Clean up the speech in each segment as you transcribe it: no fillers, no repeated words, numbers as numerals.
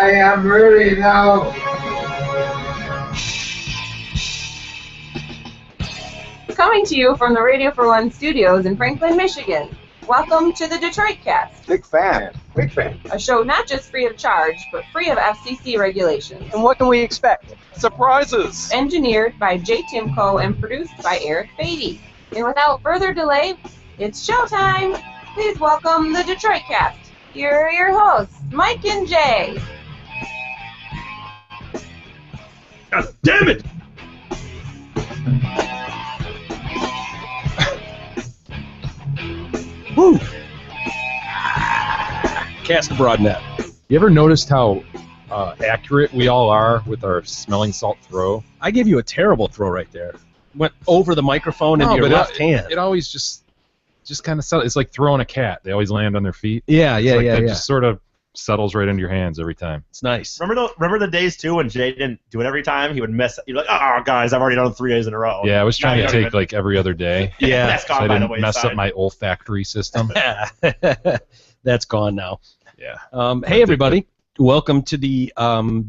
I am ready now. Coming to you from the Radio for One studios in Franklin, Michigan. Welcome to the Detroit Cast. Big fan. Big fan. A show not just free of charge, but free of FCC regulations. And what can we expect? Surprises! Engineered by Jay Timko and produced by Eric Beatty. And without further delay, it's showtime! Please welcome the Detroit Cast. Here are your hosts, Mike and Jay. God damn it! Woo! Cast abroad net. You ever noticed how accurate we all are with our smelling salt throw? I gave you a terrible throw right there. Went over the microphone into your left hand. It always just kind of settles. It's like throwing a cat. They always land on their feet. Yeah. It just sort of settles right into your hands every time. It's nice. Remember the days too when Jay didn't do it every time? He would miss. You'd be like, oh guys, I've already done it 3 days in a row. Yeah, I was trying to take like every other day. Yeah, that's so gone I by the didn't wayside. mess up my olfactory system. That's gone now. Yeah. Hey everybody, welcome to the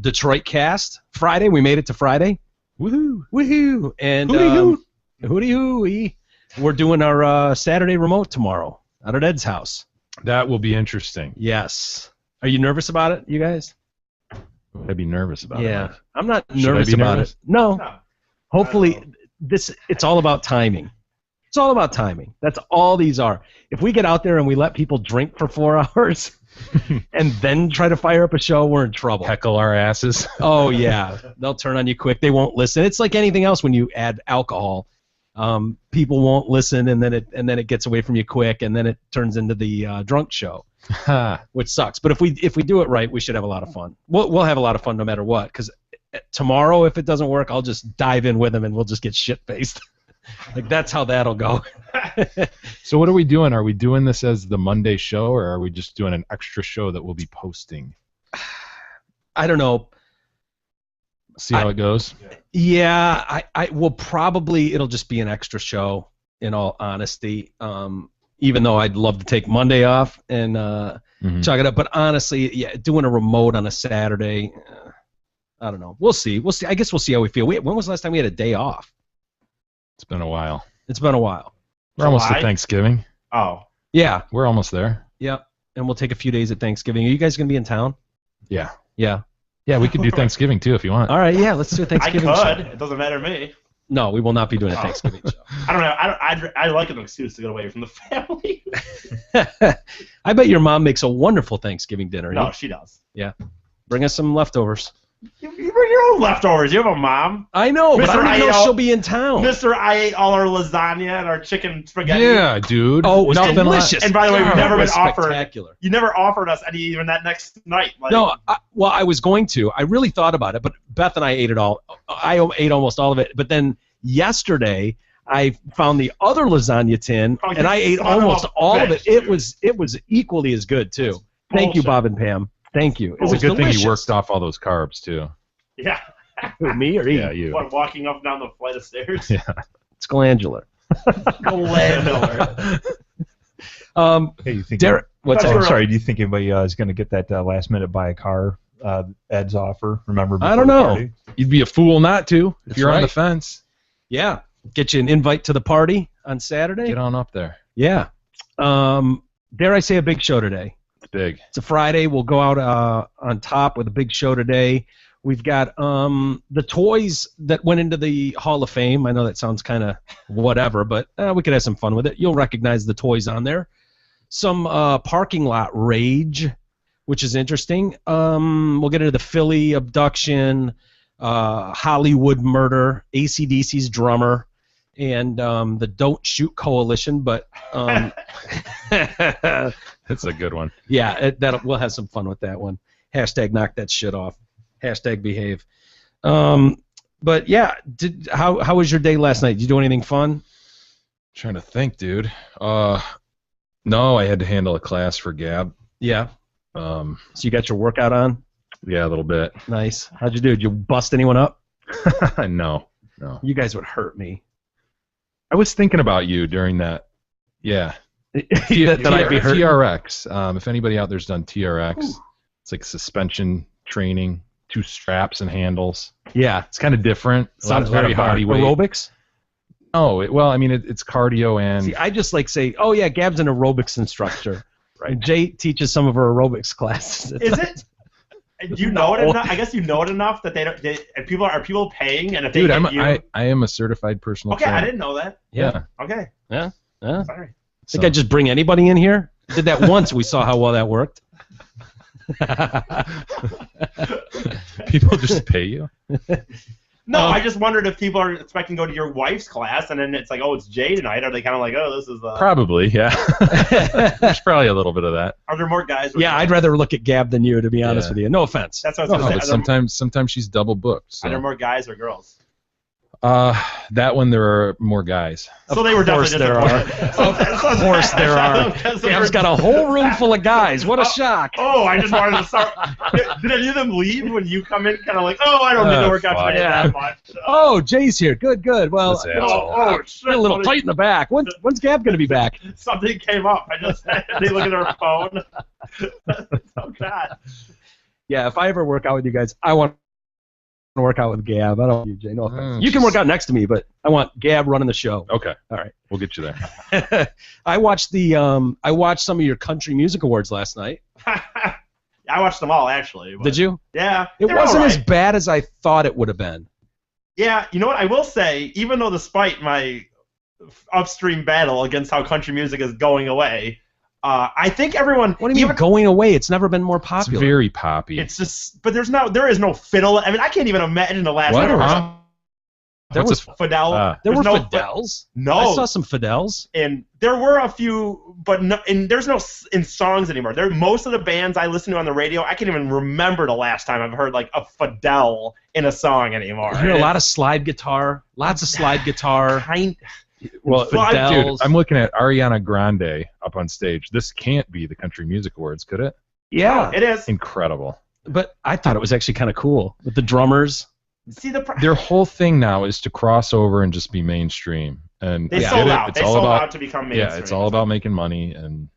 Detroit Cast. Friday, we made it to Friday. Woohoo! And hooty-hoo! We're doing our Saturday remote tomorrow out at Ed's house. That will be interesting. Yes. Are you nervous about it, you guys? I'd be nervous about it. Yeah, I'm not Should I nervous be about nervous? it. No. Hopefully, it's all about timing. It's all about timing. That's all these are. If we get out there and we let people drink for 4 hours and then try to fire up a show, we're in trouble. Heckle our asses. Oh, yeah. They'll turn on you quick. They won't listen. It's like anything else when you add alcohol. People won't listen, and then it gets away from you quick, and then it turns into the drunk show, which sucks. But if we do it right, we should have a lot of fun. We'll have a lot of fun no matter what. Because tomorrow, if it doesn't work, I'll just dive in with them, and we'll just get shit faced. Like that's how that'll go. So what are we doing? Are we doing this as the Monday show, or are we just doing an extra show that we'll be posting? I don't know. See how it goes? Yeah, I will probably, it'll just be an extra show, in all honesty. Even though I'd love to take Monday off and chalk it up. But honestly, yeah, doing a remote on a Saturday, I don't know. We'll see. I guess we'll see how we feel. When was the last time we had a day off? It's been a while. It's been a while. We're almost to Thanksgiving. Oh. Yeah. We're almost there. Yep. And we'll take a few days at Thanksgiving. Are you guys going to be in town? Yeah. Yeah. Yeah, we could do Thanksgiving too if you want. All right, yeah, let's do a Thanksgiving show. I could. It doesn't matter to me. No, we will not be doing a Thanksgiving show. I don't know. I like an excuse to get away from the family. I bet your mom makes a wonderful Thanksgiving dinner. No, she does. Yeah. Bring us some leftovers. You bring your own leftovers. You have a mom. I know, but I don't even know I she'll be in town. Mister, I ate all our lasagna and our chicken spaghetti. Yeah, dude. Oh, it was Nothing delicious. And by the way, we've never been offered. Spectacular. You never offered us any even that next night. Like, No, I was going to. I really thought about it, but Beth and I ate it all. I ate almost all of it. But then yesterday, I found the other lasagna tin, and I ate almost all of it. It was equally as good too. Thank you, Bob and Pam. Thank you. It It's was a good delicious. thing you worked off all those carbs too. Yeah. Who, me or you? Yeah, you. What, walking up and down the flight of stairs? Yeah. It's glandular. Glandular. Hey, you think? Derek, what's Oh, that? sorry. Do you think anybody is going to get that last minute buy a car? Ed's offer. Remember? I don't before the know. party? You'd be a fool not to if That's you're on the right. fence. Yeah. Get you an invite to the party on Saturday. Get on up there. Yeah. Dare I say a big show today? It's big. It's a Friday. We'll go out on top with a big show today. We've got the toys that went into the Hall of Fame. I know that sounds kind of whatever, but we could have some fun with it. You'll recognize the toys on there. Some parking lot rage, which is interesting. We'll get into the Philly abduction, Hollywood murder, AC/DC's drummer, and the Don't Shoot Coalition. But That's a good one. yeah, we'll have some fun with that one. Hashtag knock that shit off. Hashtag behave. But yeah, how was your day last night? Did you do anything fun? Trying to think, dude. No, I had to handle a class for Gab. Yeah. So So you got your workout on? yeah, a little bit. Nice. How'd you do? Did you bust anyone up? No. You guys would hurt me. I was thinking about you during that. Yeah. that I'd be hurt. TRX. If anybody out there's done TRX, it's like suspension training, 2 straps and handles. Yeah. It's kind of different. Sounds very very hard. body weight. Aerobics? Oh, well, I mean, it's cardio and See, I just like say, oh, yeah, Gab's an aerobics instructor. Right. And Jay teaches some of her aerobics classes. Is it? Do you know it enough? I guess you know it enough that they don't. Are people paying? And if dude, they get you, I am a certified personal okay, trainer. I didn't know that. Yeah. Okay, Yeah. sorry. Think I just bring anybody in here? Did that once. We saw how well that worked. People just pay you. No, I just wondered if people are expecting to go to your wife's class, and then it's like, oh, it's Jay tonight. Are they kind of like, oh, this is Probably, yeah. There's probably a little bit of that. Are there more guys? Yeah, I'd rather look at Gab than you, to be honest Yeah. with you. No offense. That's what I was No, going but to say. sometimes she's double booked. Are there So. more guys or girls? That one there are more guys. So they were course definitely there are. disappointed. Of course there are. Gab's got a whole room full of guys. What a shock. Oh, I just wanted to start. Did any of them leave when you come in? Kind of like, oh, I don't need to work out fuck. today Yeah. that much. Oh, Jay's here. Good. Well, This asshole. Oh, shit. a little tight in the back. When's Gab going to be back? Something came up. I just they look at their phone. Oh God. Yeah, if I ever work out with you guys, I want to work out with Gab. I don't want you, Jay. No offense. Mm, You can work out next to me, but I want Gab running the show. Okay. All right. We'll get you there. I watched some of your country music awards last night. I watched them all actually. But Did you? Yeah. It they're wasn't all as right. bad as I thought it would have been. Yeah, you know what? I will say, even though despite my upstream battle against how country music is going away, I think everyone. What do you mean going away? It's never been more It's popular. very poppy. It's just, but there is no fiddle. I mean, I can't even imagine the last. What? time Huh? There What's was a- Fidel. there There's were no Fidels. No. I saw some Fidels. And there were a few, but no, and there's no in songs anymore. Most of the bands I listen to on the radio, I can't even remember the last time I've heard like a Fidel in a song anymore. I hear a lot of slide guitar. Lots of slide guitar. Well, Fidels. dude, I'm looking at Ariana Grande up on stage. This can't be the Country Music Awards, could it? Yeah, it is. Incredible. but I thought it was actually kind of cool with the drummers. See Their whole thing now is to cross over and just be mainstream. And they I sold get it. out. It's They all sold about out to become mainstream. yeah. It's all about making money and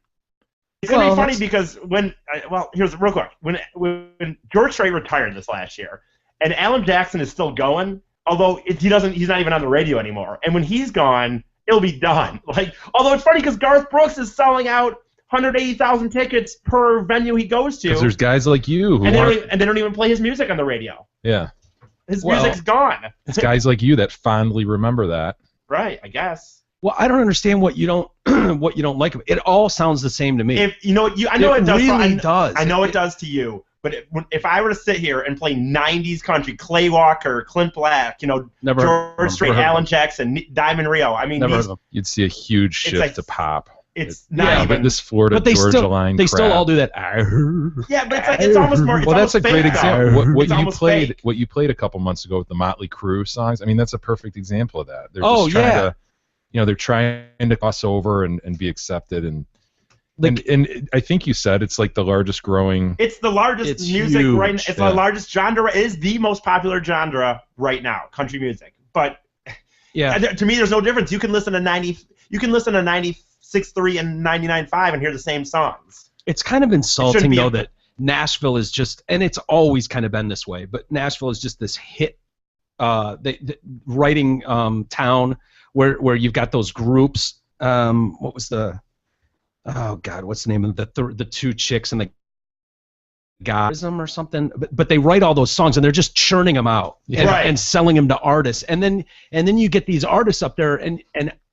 It's gonna Well, be funny that's- because here's real quick when George Strait retired this last year, and Alan Jackson is still going, although he's not even on the radio anymore. And when he's gone, it'll be done. Like, although it's funny because Garth Brooks is selling out 180,000 tickets per venue he goes to, because there's guys like you who and aren't. they don't even play his music on the radio. Yeah, His Well- music's gone. it's guys like you that fondly remember that. Right, I guess. Well, I don't understand what you don't what you don't like. It all sounds the same to me. If you know, I know it, does. Really does. I know it does to you. But if I were to sit here and play 90s country, Clay Walker, Clint Black, Never heard of George them. Strait, Never heard of Alan Jackson, Diamond Rio, I mean, Never heard of them. You'd see a huge shift like- to pop. it's Yeah, not but even. this Florida But they Georgia still line. they still crap. all do that. Yeah, but it's almost more. It's Well, that's almost a great fake, though. example. What It's you almost played, fake. what you played a couple months ago with the Motley Crue songs. I mean, that's a perfect example of that. They're Oh, just trying yeah. to, they're trying to cross over and be accepted, and Like- and I think you said it's like the largest growing. It's the largest It's music huge, right now. It's yeah. the largest genre. It is the most popular genre right now, country music. But Yeah. to me, there's no difference. You can listen to 96.3 and 99.5 and hear the same songs. It's kind of insulting be though a- that Nashville is just, and it's always kind of been this way, but Nashville is just this hit writing town where you've got those groups. What was the? Oh God, what's the name of the two chicks and the guy or something? But they write all those songs and they're just churning them out and, Right. and selling them to artists, and then you get these artists up there and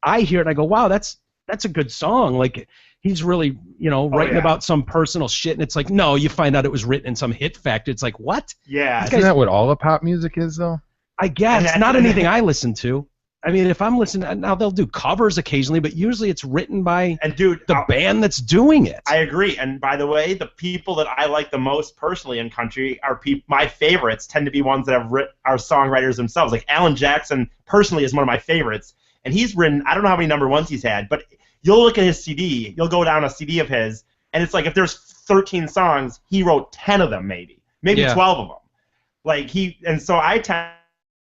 I hear it and I go, wow, that's a good song. Like he's really writing yeah. about some personal shit, and it's like, no, you find out it was written in some hit factory. It's like, what? Yeah. Isn't that what all the pop music is, though? I guess And not that's- anything I listen to. I mean, if I'm listening now, they'll do covers occasionally, but usually it's written by And dude, the band that's doing it. I agree. And by the way, the people that I like the most personally in country are my favorites tend to be ones that are songwriters themselves. Like Alan Jackson personally is one of my favorites, and he's written, I don't know how many number ones he's had, but you'll look at his CD, you'll go down a CD of his, and it's like if there's 13 songs, he wrote 10 of them maybe Yeah. 12 of them. And so I tend,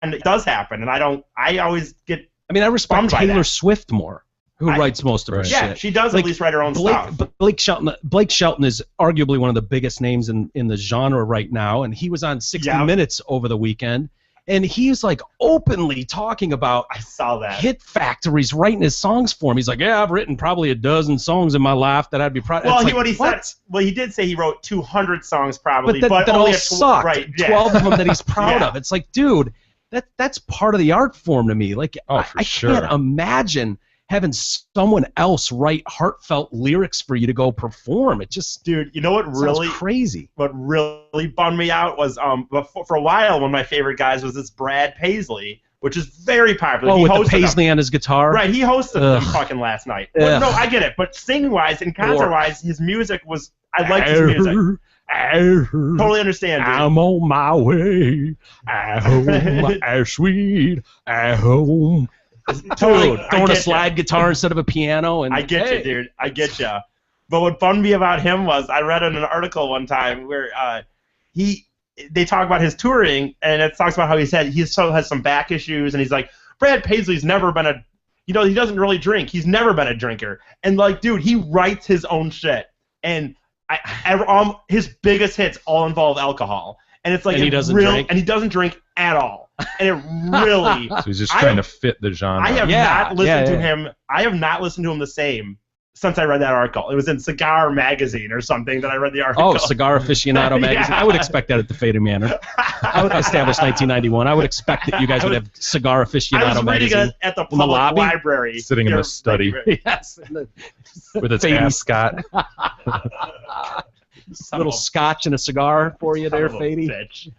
and it does happen, and I always get. I mean, I respect bummed by Taylor that. Swift more, who writes most of her Right. shit. Yeah, she does Like, at least write her own stuff. Blake Shelton is arguably one of the biggest names in the genre right now, and he was on 60 Yeah. Minutes over the weekend, and he's like openly talking about I saw that. hit factories writing his songs for him. He's like, yeah, I've written probably a dozen songs in my life that I'd be proud of. Well, It's like, he said. Well, he did say he wrote 200 songs probably, but that only all sucked. Right, yeah. 12 of them that he's proud Yeah. of. It's like, dude, that's part of the art form to me. Like, Oh, for I sure. can't imagine having someone else write heartfelt lyrics for you to go perform. It just Dude, you know what really sounds crazy. what really bummed me out was for a while one of my favorite guys was this Brad Paisley, which is very popular. Oh, He with the hosted Paisley on his guitar. Right, he hosted Ugh. them fucking last night. Well, Ugh. no, I get it, but singing-wise and concert-wise, his music was... I liked his music. Totally understand, dude. I'm on my way. At home, at sweet, at home. Totally, I Throwing a get slide guitar instead of a piano. And I get hey. you, dude. I get you. But what bummed me about him was I read in an article one time where they talk about his touring, and it talks about how he still has some back issues, and he's like, Brad Paisley's never been he doesn't really drink. He's never been a drinker. And like, dude, he writes his own shit, and his biggest hits all involve alcohol. And it's like And he doesn't drink? and he doesn't drink at all. And it really So he's just I trying have- to fit the genre. I have Yeah, not listened yeah, to him. I have not listened to him the same since I read that article. It was in Cigar Magazine or something that I read the article. Oh, Cigar Aficionado magazine. Yeah. I would expect that at the Faded Manor. I would establish 1991. I would expect that you guys would have Cigar I Aficionado was reading magazine. it at the In the public lobby? library. Sitting in Here, the study. Yes. with its Faded. ascot. Son Little of a- scotch and a cigar for you son there, of a Fady. bitch.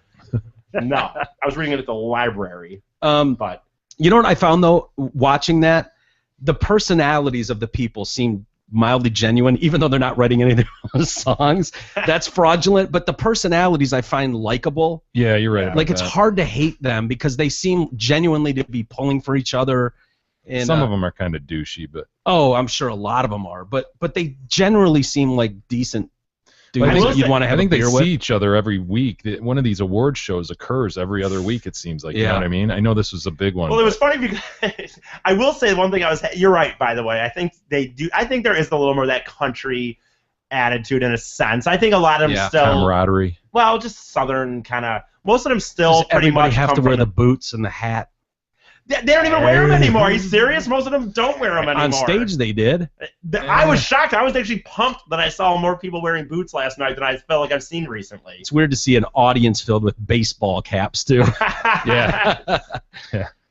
No, I was reading it at the library. But You know what I found, though, watching that? The personalities of the people seem mildly genuine, even though they're not writing any of their own songs. That's fraudulent, but the personalities I find likable. Yeah, you're right. Like, about it's that. hard to hate them because they seem genuinely to be pulling for each other. And, Some of them are kind of douchey, but Oh, I'm sure a lot of them are, but they generally seem like decent dudes I think- that you'd want to I have think a they beer see with. each other every week. One of these award shows occurs every other week, it seems like. You know Yeah. what I mean? I know this was a big one. well, it was funny because I will say one thing. You're right, by the way. I think they do. I think there is a little more of that country attitude in a sense. I think a lot of them Yeah. still, camaraderie. well, just southern kind of. Most of them still Does pretty everybody much have come to wear from the boots and the hat? They don't even wear them anymore. Are you serious? Most of them don't wear them anymore. On stage they did. I was shocked. I was actually pumped that I saw more people wearing boots last night than I felt like I've seen recently. It's weird to see an audience filled with baseball caps too. Yeah.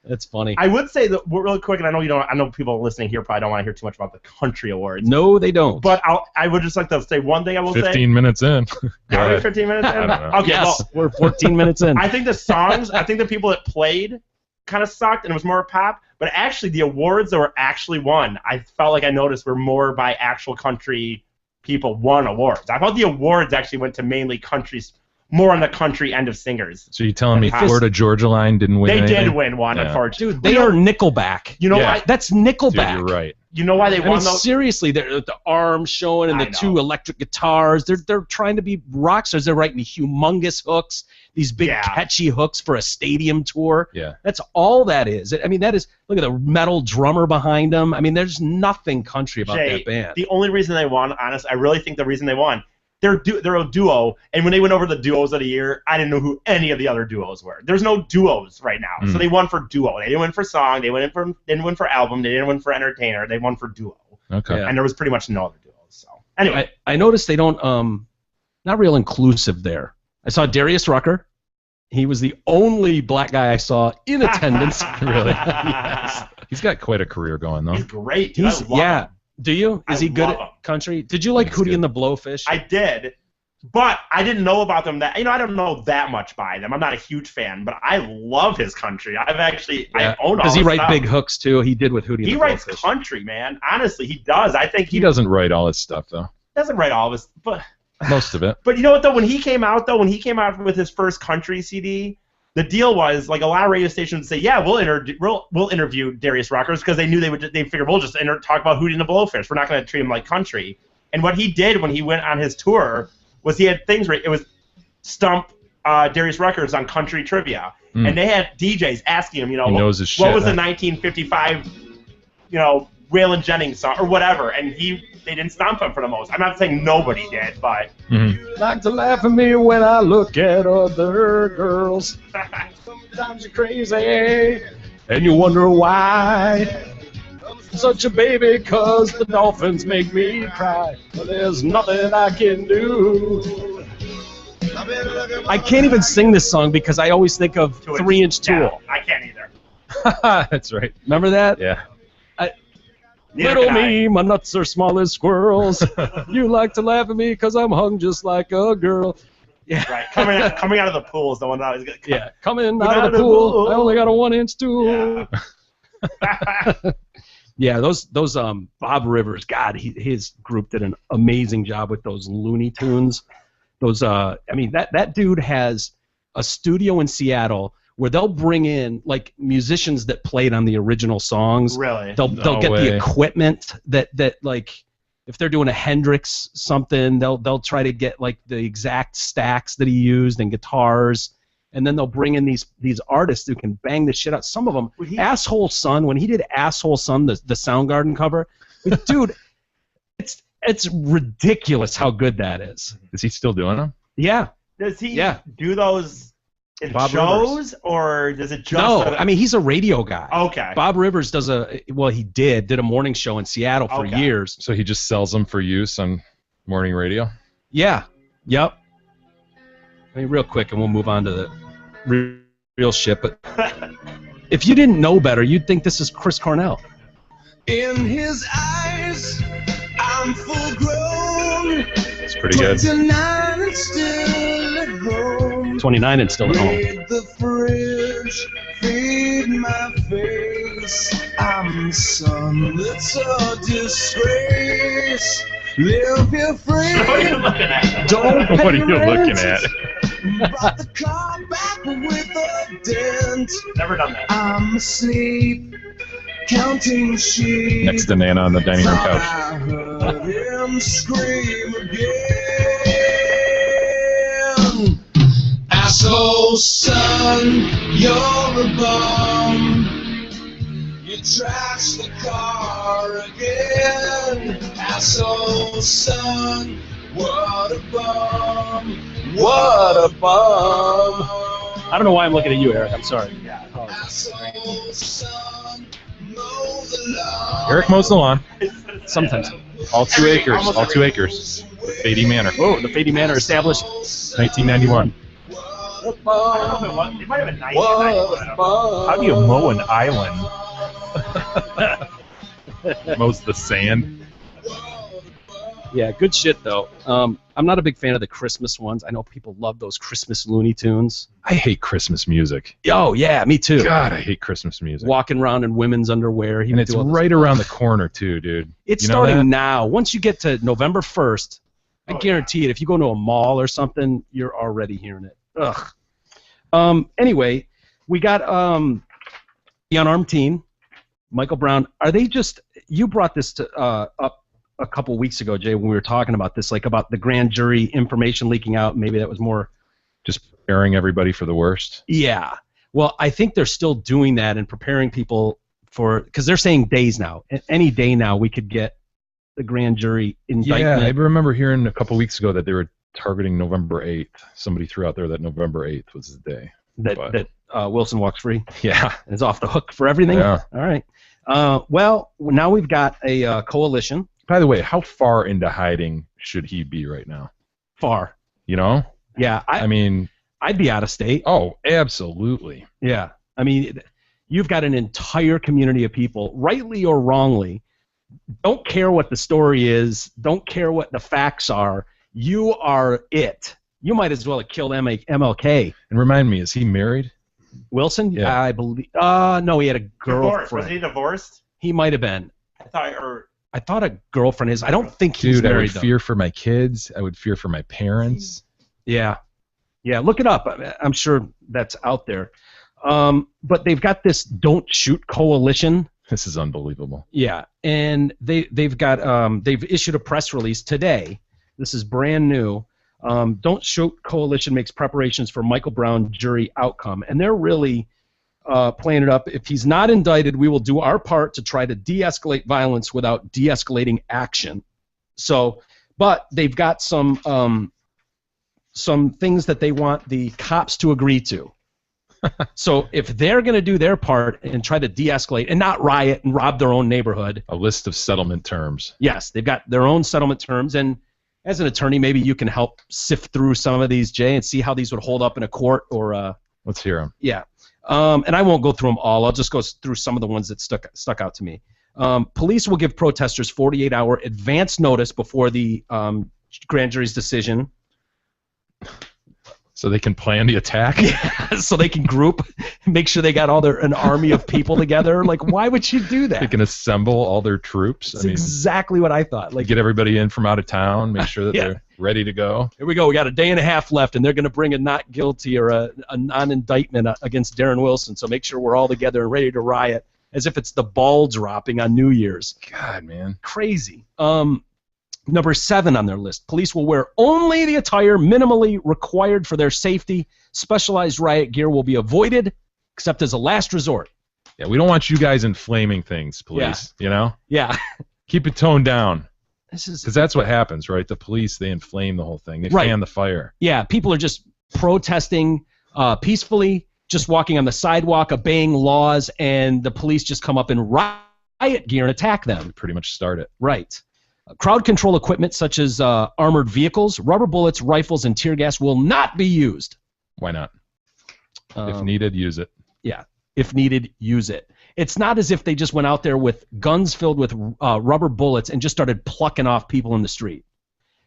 That's funny. I would say that real quick, and I know you don't. I know people listening here probably don't want to hear too much about the country awards. No, they don't. But I would just like to say one thing. I will 15 minutes in. Go say. Are we ahead. 15 minutes in? I don't know. Okay. yes, Well, we're 14 minutes in. I think the songs. I think the people that played kind of sucked, and it was more pop. But actually, the awards that were actually won, I felt like I noticed were more by actual country people won awards. I thought the awards actually went to mainly countries, more on the country end of singers. So you telling me If this- Florida Georgia Line didn't win They anything? did win one, Yeah. unfortunately. Dude, they are Nickelback. You know Yeah. why? That's Dude, Nickelback. you're right. You know why they I mean, won those? seriously, they're the arms showing and I the know. two electric guitars. They're trying to be rock stars. They're writing humongous hooks, these big Yeah. catchy hooks for a stadium tour. Yeah. That's all that is. I mean, that is. Look at the metal drummer behind them. I mean, there's nothing country about Jay, that band. the only reason they won, honest, I really think the reason they won, they're a duo, and when they went over the duos of the year, I didn't know who any of the other duos were. There's no duos right now, so Mm. they won for duo. They didn't win for song. They didn't win for album. They didn't win for entertainer. They won for duo, Okay. Yeah. and there was pretty much no other duos. So anyway, I noticed they don't not real inclusive there. I saw Darius Rucker. He was the only black guy I saw in attendance. Really? Yes. He's got quite a career going, though. he's great. Dude. He's I love yeah. him. Do you? Is I he good love at him. country? Did you like He's Hootie good. and the Blowfish? I did, but I didn't know about them. I don't know that much by them. I'm not a huge fan, but I love his country. I own all Does he his write stuff. big hooks too? He did with Hootie and He the writes Blowfish. country, man. Honestly, he does. I think He doesn't write all his stuff, though. doesn't write all of his, but Most of it. But you know what though? When he came out with his first country CD, the deal was like a lot of radio stations would say, "Yeah, we'll interview Darius Ruckers," because they knew they figured we'll just talk about Hootie and the Blowfish. We're not going to treat him like country. And what he did when he went on his tour was he had things where it was stump Darius Ruckers on country trivia, and they had DJs asking him, He knows his what shit, was the huh? 1955, Waylon Jennings song or whatever, and they didn't stomp him for the most. I'm not saying nobody did, but Like to laugh at me when I look at other girls. Sometimes you're crazy, and you wonder why. Such a baby, 'cause the dolphins make me cry. But there's nothing I can do. I can't even sing this song because I always think of 3-inch Tool. Yeah, I can't either. That's right. Remember that? Yeah. Neither Little can I. me, my nuts are small as squirrels. You like to laugh at me 'cause I'm hung just like a girl. Yeah. Right, coming out of the pool is the one that I was gonna. Yeah, coming out of the pool. I only got a 1-inch Tool. Yeah. Yeah, those Bob Rivers, God, his group did an amazing job with those Looney Tunes. Those I mean that dude has a studio in Seattle where they'll bring in like musicians that played on the original songs. Really? They'll get way. the equipment that like if they're doing a Hendrix something, they'll try to get like the exact stacks that he used and guitars. And then they'll bring in these artists who can bang the shit out. Some of them, Asshole Son, when he did Asshole Son, the Soundgarden cover, dude, it's ridiculous how good that is. Is he still doing them? Yeah. Does he Yeah. do those in Bob shows, or does it just? No, I mean he's a radio guy. Okay. Bob Rivers he did a morning show in Seattle for Okay. years. So he just sells them for use on morning radio? Yeah. Yep. I mean, real quick, and we'll move on to the real shit. But if you didn't know better, you'd think this is Chris Cornell. In his eyes, I'm full grown. It's pretty good. 29 and still at home. 29 and still at home. Made the fridge feed my face. I'm the son that's a disgrace. Live here free. What are you looking at? Don't pay What are you rent. looking at? Brought the car back with a dent. Never done that. I'm asleep, counting sheep. Next to Nana on the dining room couch. I heard him scream again. Asshole son, you're a bum. You trashed the car again. Asshole son, what a bum. What a bum. I don't know why I'm looking at you, Eric. I'm sorry. Asshole son, mow the lawn. Eric mows the lawn. Sometimes. All 2 acres. All 2 acres. Beatty Manor. Oh, the Fady Manor established. 1991. I don't know if it was. It might have been 1991. How do you mow an island? Mows the sand. Yeah, good shit though. I'm not a big fan of the Christmas ones. I know people love those Christmas Looney Tunes. I hate Christmas music. Oh yeah, me too. God, I hate Christmas music. Walking around in women's underwear. And it's right around the corner too, dude. It's You know starting that? now. Once you get to November 1st, I guarantee it. If you go to a mall or something, you're already hearing it. Ugh. Anyway, we got the unarmed teen, Michael Brown. Are they just? You brought this to up a couple weeks ago, Jay, when we were talking about this, like about the grand jury information leaking out. Maybe that was more. Just preparing everybody for the worst. Yeah. Well, I think they're still doing that and preparing people for, because they're saying days now. Any day now, we could get the grand jury indictment. Yeah, I remember hearing a couple weeks ago that they were targeting November 8th. Somebody threw out there that November 8th was the day. that Wilson walks free Yeah. and is off the hook for everything. Yeah. All right. Well, now we've got a coalition. By the way, how far into hiding should he be right now? Far. You know? Yeah. I mean, I'd be out of state. oh, absolutely. Yeah. I mean, you've got an entire community of people, rightly or wrongly, don't care what the story is, don't care what the facts are. You are it. You might as well have killed MLK. And remind me, is he married? Wilson? Yeah. I believe. No, he had a Divorced. Was girlfriend. he divorced? He might have been. I I thought a girlfriend is. I don't think he's Dude, I married would though. fear for my kids. I would fear for my parents. Yeah. Yeah, look it up. I'm sure that's out there. But they've got this Don't Shoot coalition. This is unbelievable. Yeah, and they've got they've issued a press release today. This is brand new. Don't Shoot coalition makes preparations for Michael Brown jury outcome, and they're really playing it up. If he's not indicted, we will do our part to try to de-escalate violence without de-escalating action. So, but they've got some things that they want the cops to agree to. So if they're going to do their part and try to de-escalate and not riot and rob their own neighborhood. A list of settlement terms. Yes, they've got their own settlement terms. And as an attorney, maybe you can help sift through some of these, Jay, and see how these would hold up in a court or... Let's hear them. Yeah. And I won't go through them all. I'll just go through some of the ones that stuck out to me. Police will give protesters 48-hour advance notice before the grand jury's decision. So they can plan the attack? Yeah, so they can group, make sure they got an army of people together. Like, why would you do that? They can assemble all their troops. That's exactly what I thought. Like, get everybody in from out of town, make sure that Yeah. they're ready to go. Here we go. We got a day and a half left, and they're going to bring a not guilty or a non-indictment against Darren Wilson. So make sure we're all together and ready to riot, as if it's the ball dropping on New Year's. God, man. Crazy. Number 7 on their list. Police will wear only the attire minimally required for their safety. Specialized riot gear will be avoided, except as a last resort. Yeah, we don't want you guys inflaming things, police. You know? Yeah. Keep it toned down. This is Because that's what happens, right? The police, they inflame the whole thing. They Right. fan the fire. Yeah, people are just protesting peacefully, just walking on the sidewalk, obeying laws, and the police just come up in riot gear and attack them. Pretty much start it. Right. Crowd control equipment such as armored vehicles, rubber bullets, rifles, and tear gas will not be used. Why not? If needed, use it. Yeah, if needed, use it. It's not as if they just went out there with guns filled with rubber bullets and just started plucking off people in the street.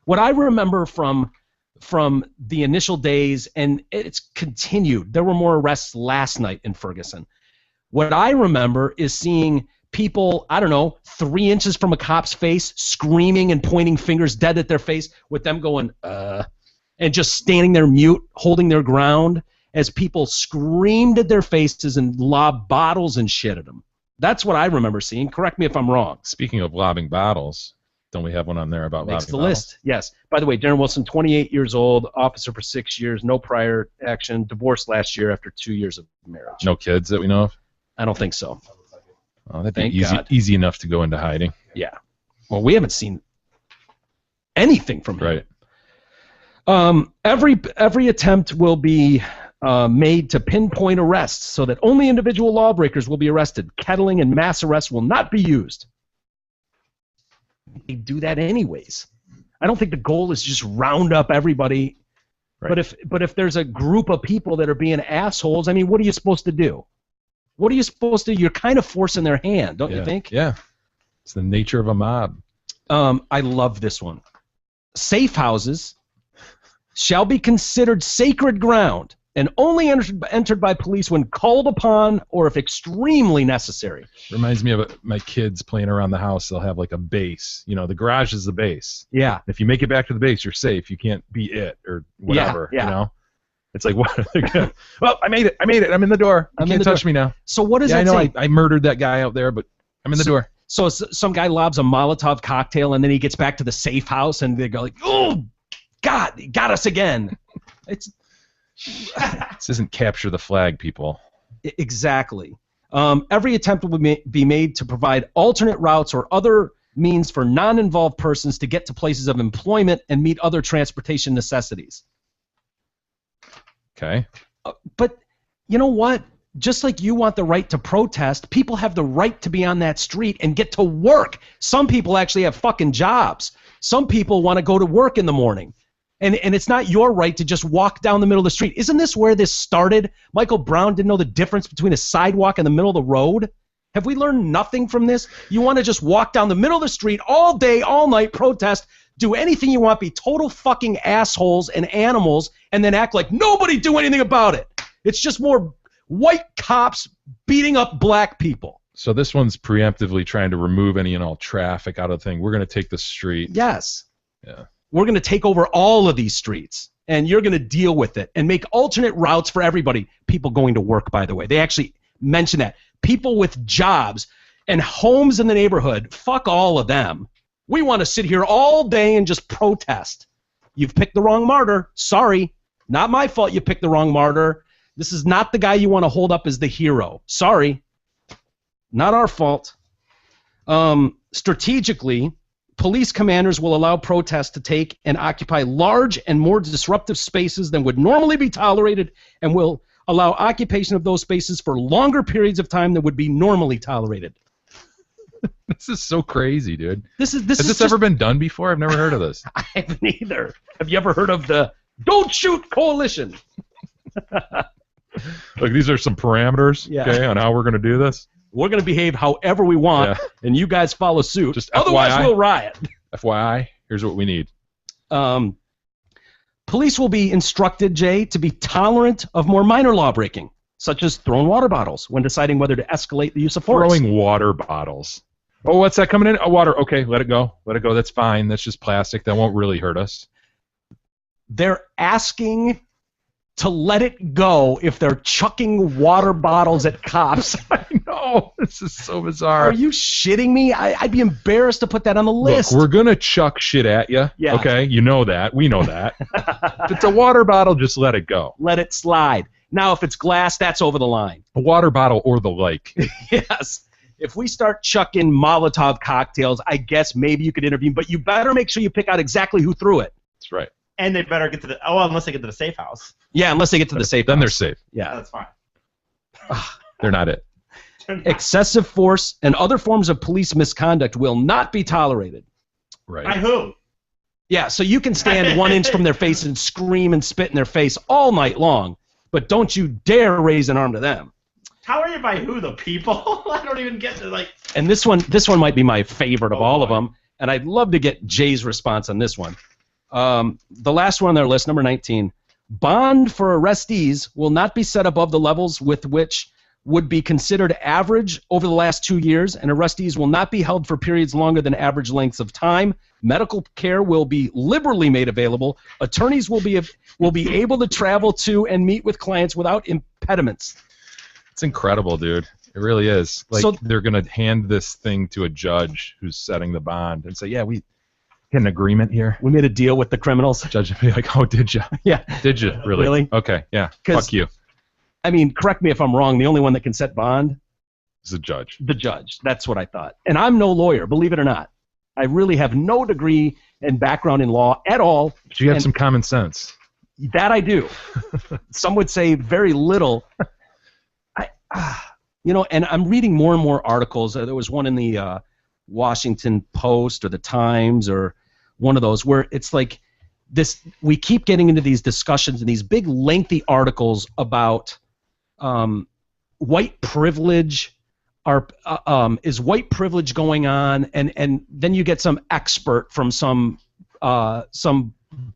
What I remember from the initial days, and it's continued, there were more arrests last night in Ferguson. What I remember is seeing people, I don't know, 3 inches from a cop's face, screaming and pointing fingers dead at their face, with them going, and just standing there mute, holding their ground, as people screamed at their faces and lobbed bottles and shit at them. That's what I remember seeing. Correct me if I'm wrong. Speaking of lobbing bottles, don't we have one on there about Makes lobbing the bottles? list. Yes. By the way, Darren Wilson, 28 years old, officer for 6 years, no prior action, divorced last year after 2 years of marriage. No kids that we know of? I don't think so. Oh, that'd Thank be God. easy enough to go into hiding. Yeah. Well, we haven't seen anything from him. Right. Every attempt will be made to pinpoint arrests so that only individual lawbreakers will be arrested. Kettling and mass arrests will not be used. They do that anyways. I don't think the goal is just round up everybody. Right. But if there's a group of people that are being assholes, I mean, what are you supposed to do? What are you supposed to do? You're kind of forcing their hand, don't you think? Yeah. It's the nature of a mob. I love this one. Safe houses shall be considered sacred ground and only entered by police when called upon or if extremely necessary. Reminds me of my kids playing around the house. They'll have like a base. You know, the garage is the base. Yeah. If you make it back to the base, you're safe. You can't be it or whatever. Yeah. You know? It's like, what? Well, I made it. I'm in the door. You can't touch me now. So what does Yeah, that I know say? I murdered that guy out there, but I'm in the door. So some guy lobs a Molotov cocktail, and then he gets back to the safe house, and they go like, "Oh, God, he got us again." It's This isn't capture the flag, people. exactly. Every attempt will be made to provide alternate routes or other means for non-involved persons to get to places of employment and meet other transportation necessities. Okay. But you know what? Just like you want the right to protest, people have the right to be on that street and get to work. Some people actually have fucking jobs. Some people want to go to work in the morning. And it's not your right to just walk down the middle of the street. Isn't this where this started? Michael Brown didn't know the difference between a sidewalk and the middle of the road? Have we learned nothing from this? You want to just walk down the middle of the street all day, all night, protest, do anything you want, be total fucking assholes and animals, and then act like nobody do anything about it. It's just more white cops beating up black people. So this one's preemptively trying to remove any and all traffic out of the thing. We're going to take the street. Yes. Yeah. We're going to take over all of these streets, and you're going to deal with it and make alternate routes for everybody. People going to work, by the way. They actually mention that. People with jobs and homes in the neighborhood, fuck all of them. We want to sit here all day and just protest. You've picked the wrong martyr. Sorry. Not my fault you picked the wrong martyr. This is not the guy you want to hold up as the hero. Sorry. Not our fault. Strategically, police commanders will allow protests to take and occupy large and more disruptive spaces than would normally be tolerated, and will allow occupation of those spaces for longer periods of time than would be normally tolerated. This is so crazy, dude. Has this ever been done before? I've never heard of this. I haven't either. Have you ever heard of the Don't Shoot Coalition? Look, these are some parameters, Yeah. okay, on how we're going to do this. We're going to behave however we want, Yeah. and you guys follow suit. Just Otherwise, FYI. we'll riot. FYI, here's what we need. Police will be instructed, Jay, to be tolerant of more minor lawbreaking, such as throwing water bottles when deciding whether to escalate the use of force. Throwing water bottles. Oh, what's that coming in? Oh, water. Okay, let it go. Let it go. That's fine. That's just plastic. That won't really hurt us. They're asking to let it go if they're chucking water bottles at cops. I know. This is so bizarre. Are you shitting me? I'd be embarrassed to put that on the list. Look, we're going to chuck shit at you. Yeah. Okay? You know that. We know that. If it's a water bottle, just let it go. Let it slide. Now, if it's glass, that's over the line. A water bottle or the like. Yes. If we start chucking Molotov cocktails, I guess maybe you could intervene, but you better make sure you pick out exactly who threw it. That's right. And they better get to the unless they get to the safe house. Yeah, unless they get to the safe Then house. they're safe. Yeah. That's fine. They're not it. Excessive force and other forms of police misconduct will not be tolerated. By Right. who? Yeah, so you can stand 1 inch from their face and scream and spit in their face all night long, but don't you dare raise an arm to them. How are you by who? The people? I don't even get to like. And this one might be my favorite of Oh, all of boy. them, and I'd love to get Jay's response on this one. The last one on their list, number 19. Bond for arrestees will not be set above the levels with which would be considered average over the last 2 years, and arrestees will not be held for periods longer than average lengths of time. Medical care will be liberally made available. Attorneys will be able to travel to and meet with clients without impediments. It's incredible, dude. It really is. Like, So- they're going to hand this thing to a judge who's setting the bond and say, yeah, we get an agreement here. We made a deal with the criminals. Judge would be like, oh, did you? Yeah. Did you? Really? Really? Okay, yeah. 'Cause- Fuck you. I mean, correct me if I'm wrong. The only one that can set bond, It's a judge. the judge. That's what I thought. And I'm no lawyer, believe it or not. I really have no degree and background in law at all. But you have And- some common sense. That I do. Some would say very little. And I'm reading more and more articles. There was one in the Washington Post or the Times or one of those where it's like this. We keep getting into these discussions and these big lengthy articles about white privilege. Is white privilege going on? And then you get some expert from some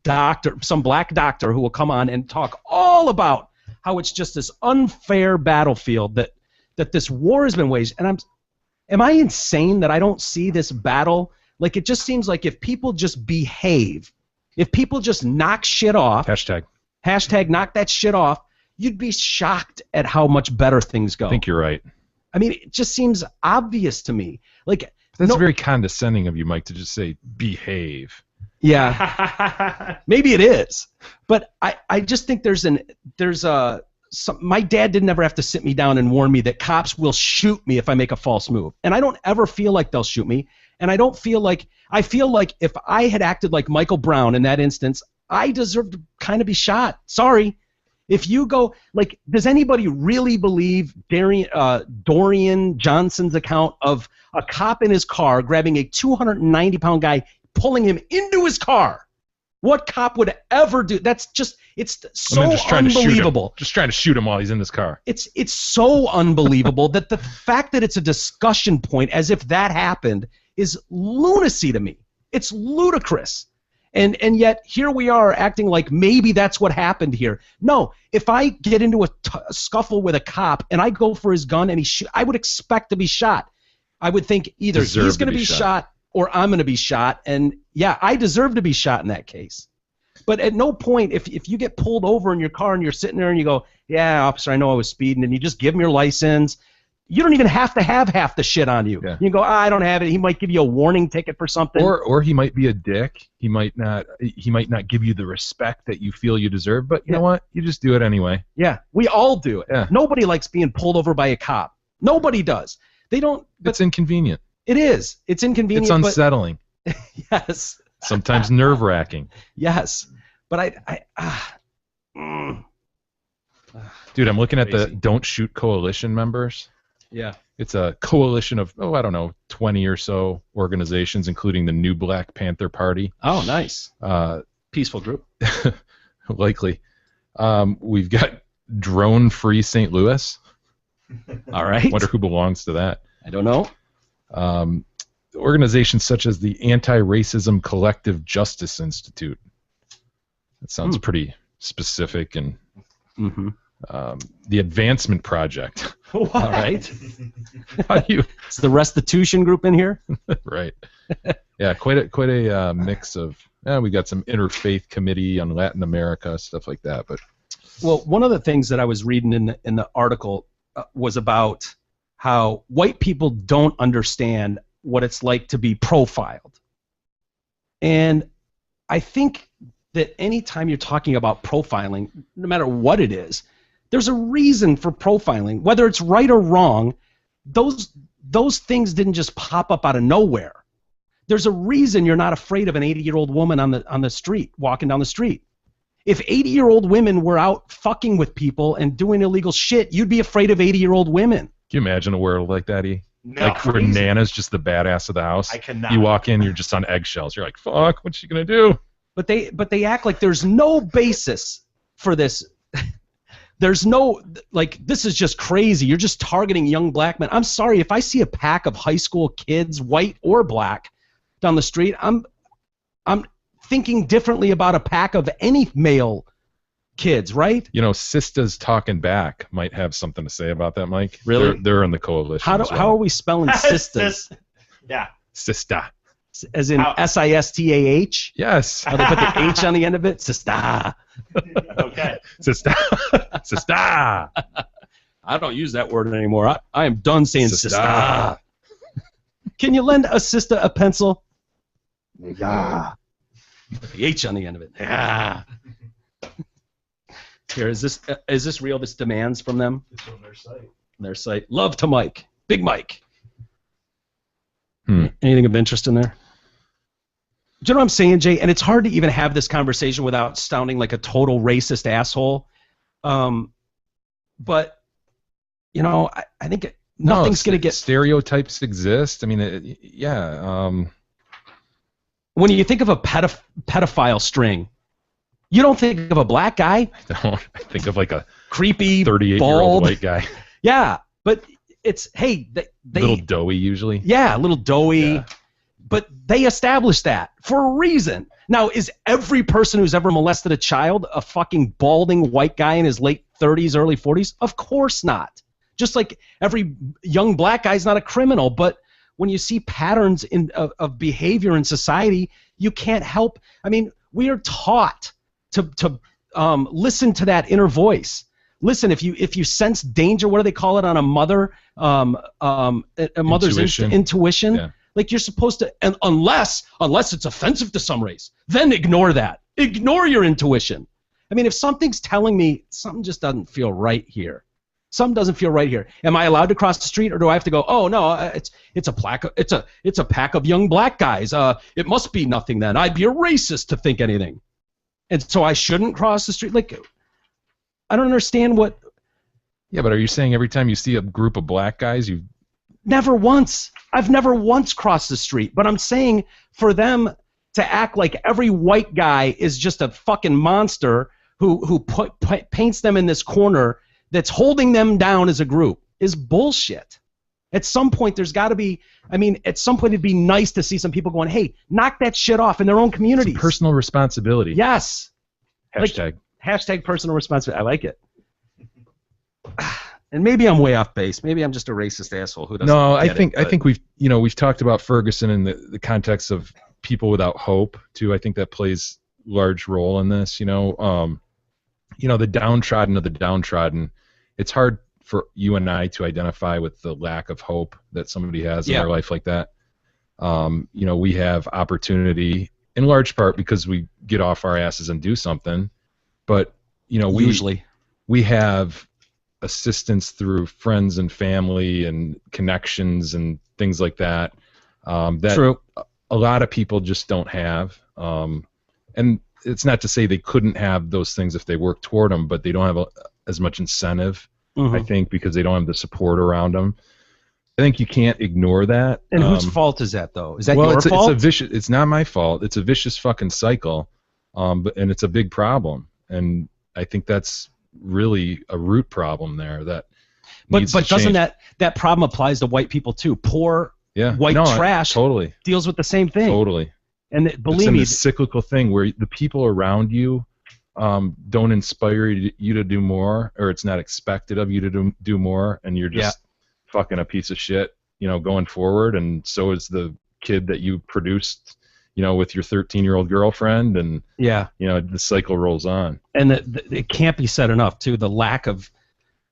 doctor, some black doctor who will come on and talk all about how it's just this unfair battlefield that this war has been waged. And am I insane that I don't see this battle? Like, it just seems like if people just behave, if people just knock shit off, hashtag knock that shit off, you'd be shocked at how much better things go. I think you're right. I mean, it just seems obvious to me. Like, That's no- very condescending of you, Mike, to just say behave. Yeah, maybe it is, but I just think my dad didn't ever have to sit me down and warn me that cops will shoot me if I make a false move, and I don't ever feel like they'll shoot me, and I feel like if I had acted like Michael Brown in that instance, I deserve to kind of be shot. Sorry. If you go, like, does anybody really believe Dorian Johnson's account of a cop in his car grabbing a 290-pound guy, pulling him into his car? What cop would ever do? It's so And then just trying unbelievable. Just trying to shoot him while he's in this car. It's so unbelievable that the fact that it's a discussion point as if that happened is lunacy to me. It's ludicrous. And yet here we are acting like maybe that's what happened here. No, if I get into a scuffle with a cop and I go for his gun and I would expect to be shot. I would think either Deserve he's to going to be be shot. shot or I'm going to be shot. And yeah, I deserve to be shot in that case. But at no point, if you get pulled over in your car and you're sitting there and you go, yeah, officer, I know I was speeding, and you just give him your license, You don't even have to have half the shit on you. Yeah. You can go, I don't have it. He might give you a warning ticket for something. Or he might be a dick. He might not give you the respect that you feel you deserve, but you know what? You just do it anyway. Yeah, we all do it. Yeah. Nobody likes being pulled over by a cop. Nobody does. They don't. It's inconvenient. It is. It's inconvenient. It's unsettling. But, yes. Sometimes nerve-wracking. Yes. But Dude, I'm looking at the Crazy. Don't Shoot Coalition members. Yeah. It's a coalition of, 20 or so organizations, including the New Black Panther Party. Oh, nice. Uh, Peaceful group. likely. We've got Drone Free St. Louis. All right. Wonder who belongs to that. I don't know. Organizations such as the Anti-Racism Collective Justice Institute. That sounds pretty specific. And the Advancement Project. All right. How do you? It's the restitution group in here. Right. Yeah, quite a mix of. We got some interfaith committee on Latin America, stuff like that. But Well, one of the things that I was reading in the article was about how white people don't understand what it's like to be profiled. And I think that anytime you're talking about profiling, no matter what it is, there's a reason for profiling. Whether it's right or wrong, those things didn't just pop up out of nowhere. There's a reason you're not afraid of an 80-year-old woman on the street, walking down the street. If 80-year-old women were out fucking with people and doing illegal shit, you'd be afraid of 80-year-old women. can you imagine a world like that, E? No. Like where Nana's just the badass of the house. I cannot. You walk in, you're just on eggshells. You're like, fuck, what's she gonna do? But they act like there's no basis for this. There's no, like, this is just crazy. You're just targeting young black men. I'm sorry, if I see a pack of high school kids, white or black, down the street, I'm thinking differently about a pack of any male kids, right? You know, Sistas Talking Back might have something to say about that, Mike. Really? They're in the coalition. How as well. are we spelling sisters? Yeah. Sista. As in How- Sistah? Yes. Oh, they put the H on the end of it? Sista. Okay. Sista. Sista. I don't use that word anymore. I am done saying Sista. sista. Can you lend a sista a pencil? Yeah. The H on the end of it. Yeah. Here, is this real? This demands from them? It's on their site. Their site. Love to Mike. Big Mike. Hmm. Anything of interest in there? Do you know what I'm saying, Jay? And it's hard to even have this conversation without sounding like a total racist asshole. But, you know, I think nothing's going to get... Stereotypes exist. I mean, yeah. When you think of a pedophile string, you don't think of a black guy. I think of like a Creepy, 38-year-old bald. white guy. Yeah, but it's, hey, they Little doughy, usually. yeah, a little doughy. Yeah. But they established that for a reason. Now, is every person who's ever molested a child a fucking balding white guy in his late 30s, early 40s? Of course not. Just like every young black guy's not a criminal, but when you see patterns of behavior in society, you can't help. I mean, we are taught to listen to that inner voice. Listen, if you sense danger, what do they call it on a mother? A mother's Intuition. intuition. Yeah. Like, you're supposed to, and unless it's offensive to some race, then ignore that. Ignore your intuition. I mean, if something's telling me something just doesn't feel right here, something doesn't feel right here, am I allowed to cross the street, or do I have to go? Oh no, it's a pack of young black guys. It must be nothing then. I'd be a racist to think anything, and so I shouldn't cross the street. Like, I don't understand what. Yeah, but are you saying every time you see a group of black guys, you... Never once. I've never once crossed the street. But I'm saying for them to act like every white guy is just a fucking monster who paints them in this corner that's holding them down as a group is bullshit. At some point, there's got to be, I mean, at some point it'd be nice to see some people going, hey, knock that shit off in their own communities. It's personal responsibility. Yes. Hashtag. Hashtag personal responsibility. I like it. And maybe I'm way off base. Maybe I'm just a racist asshole who doesn't. No, I get think it, but- we've talked about Ferguson in the context of people without hope too. I think that plays large role in this. The downtrodden of the downtrodden. It's hard for you and I to identify with the lack of hope that somebody has in Yeah. their life like that. We have opportunity in large part because we get off our asses and do something, but Usually. we have assistance through friends and family and connections and things like that. That True. a lot of people just don't have. And it's not to say they couldn't have those things if they work toward them, but they don't have as much incentive, Mhm. I think, because they don't have the support around them. I think you can't ignore that. And whose fault is that, though? Is that your it's fault? a vicious. It's not my fault. It's a vicious fucking cycle, and it's a big problem. And I think that's really a root problem there. That needs but to doesn't change. that problem applies to white people too? Poor white No, trash totally, deals with the same thing. totally. And It's believe in me, this cyclical thing where the people around you don't inspire you to do more, or it's not expected of you to do more, and you're just fucking a piece of shit, going forward. And so is the kid that you produced, with your 13-year-old girlfriend, and the cycle rolls on. And it can't be said enough too. The lack of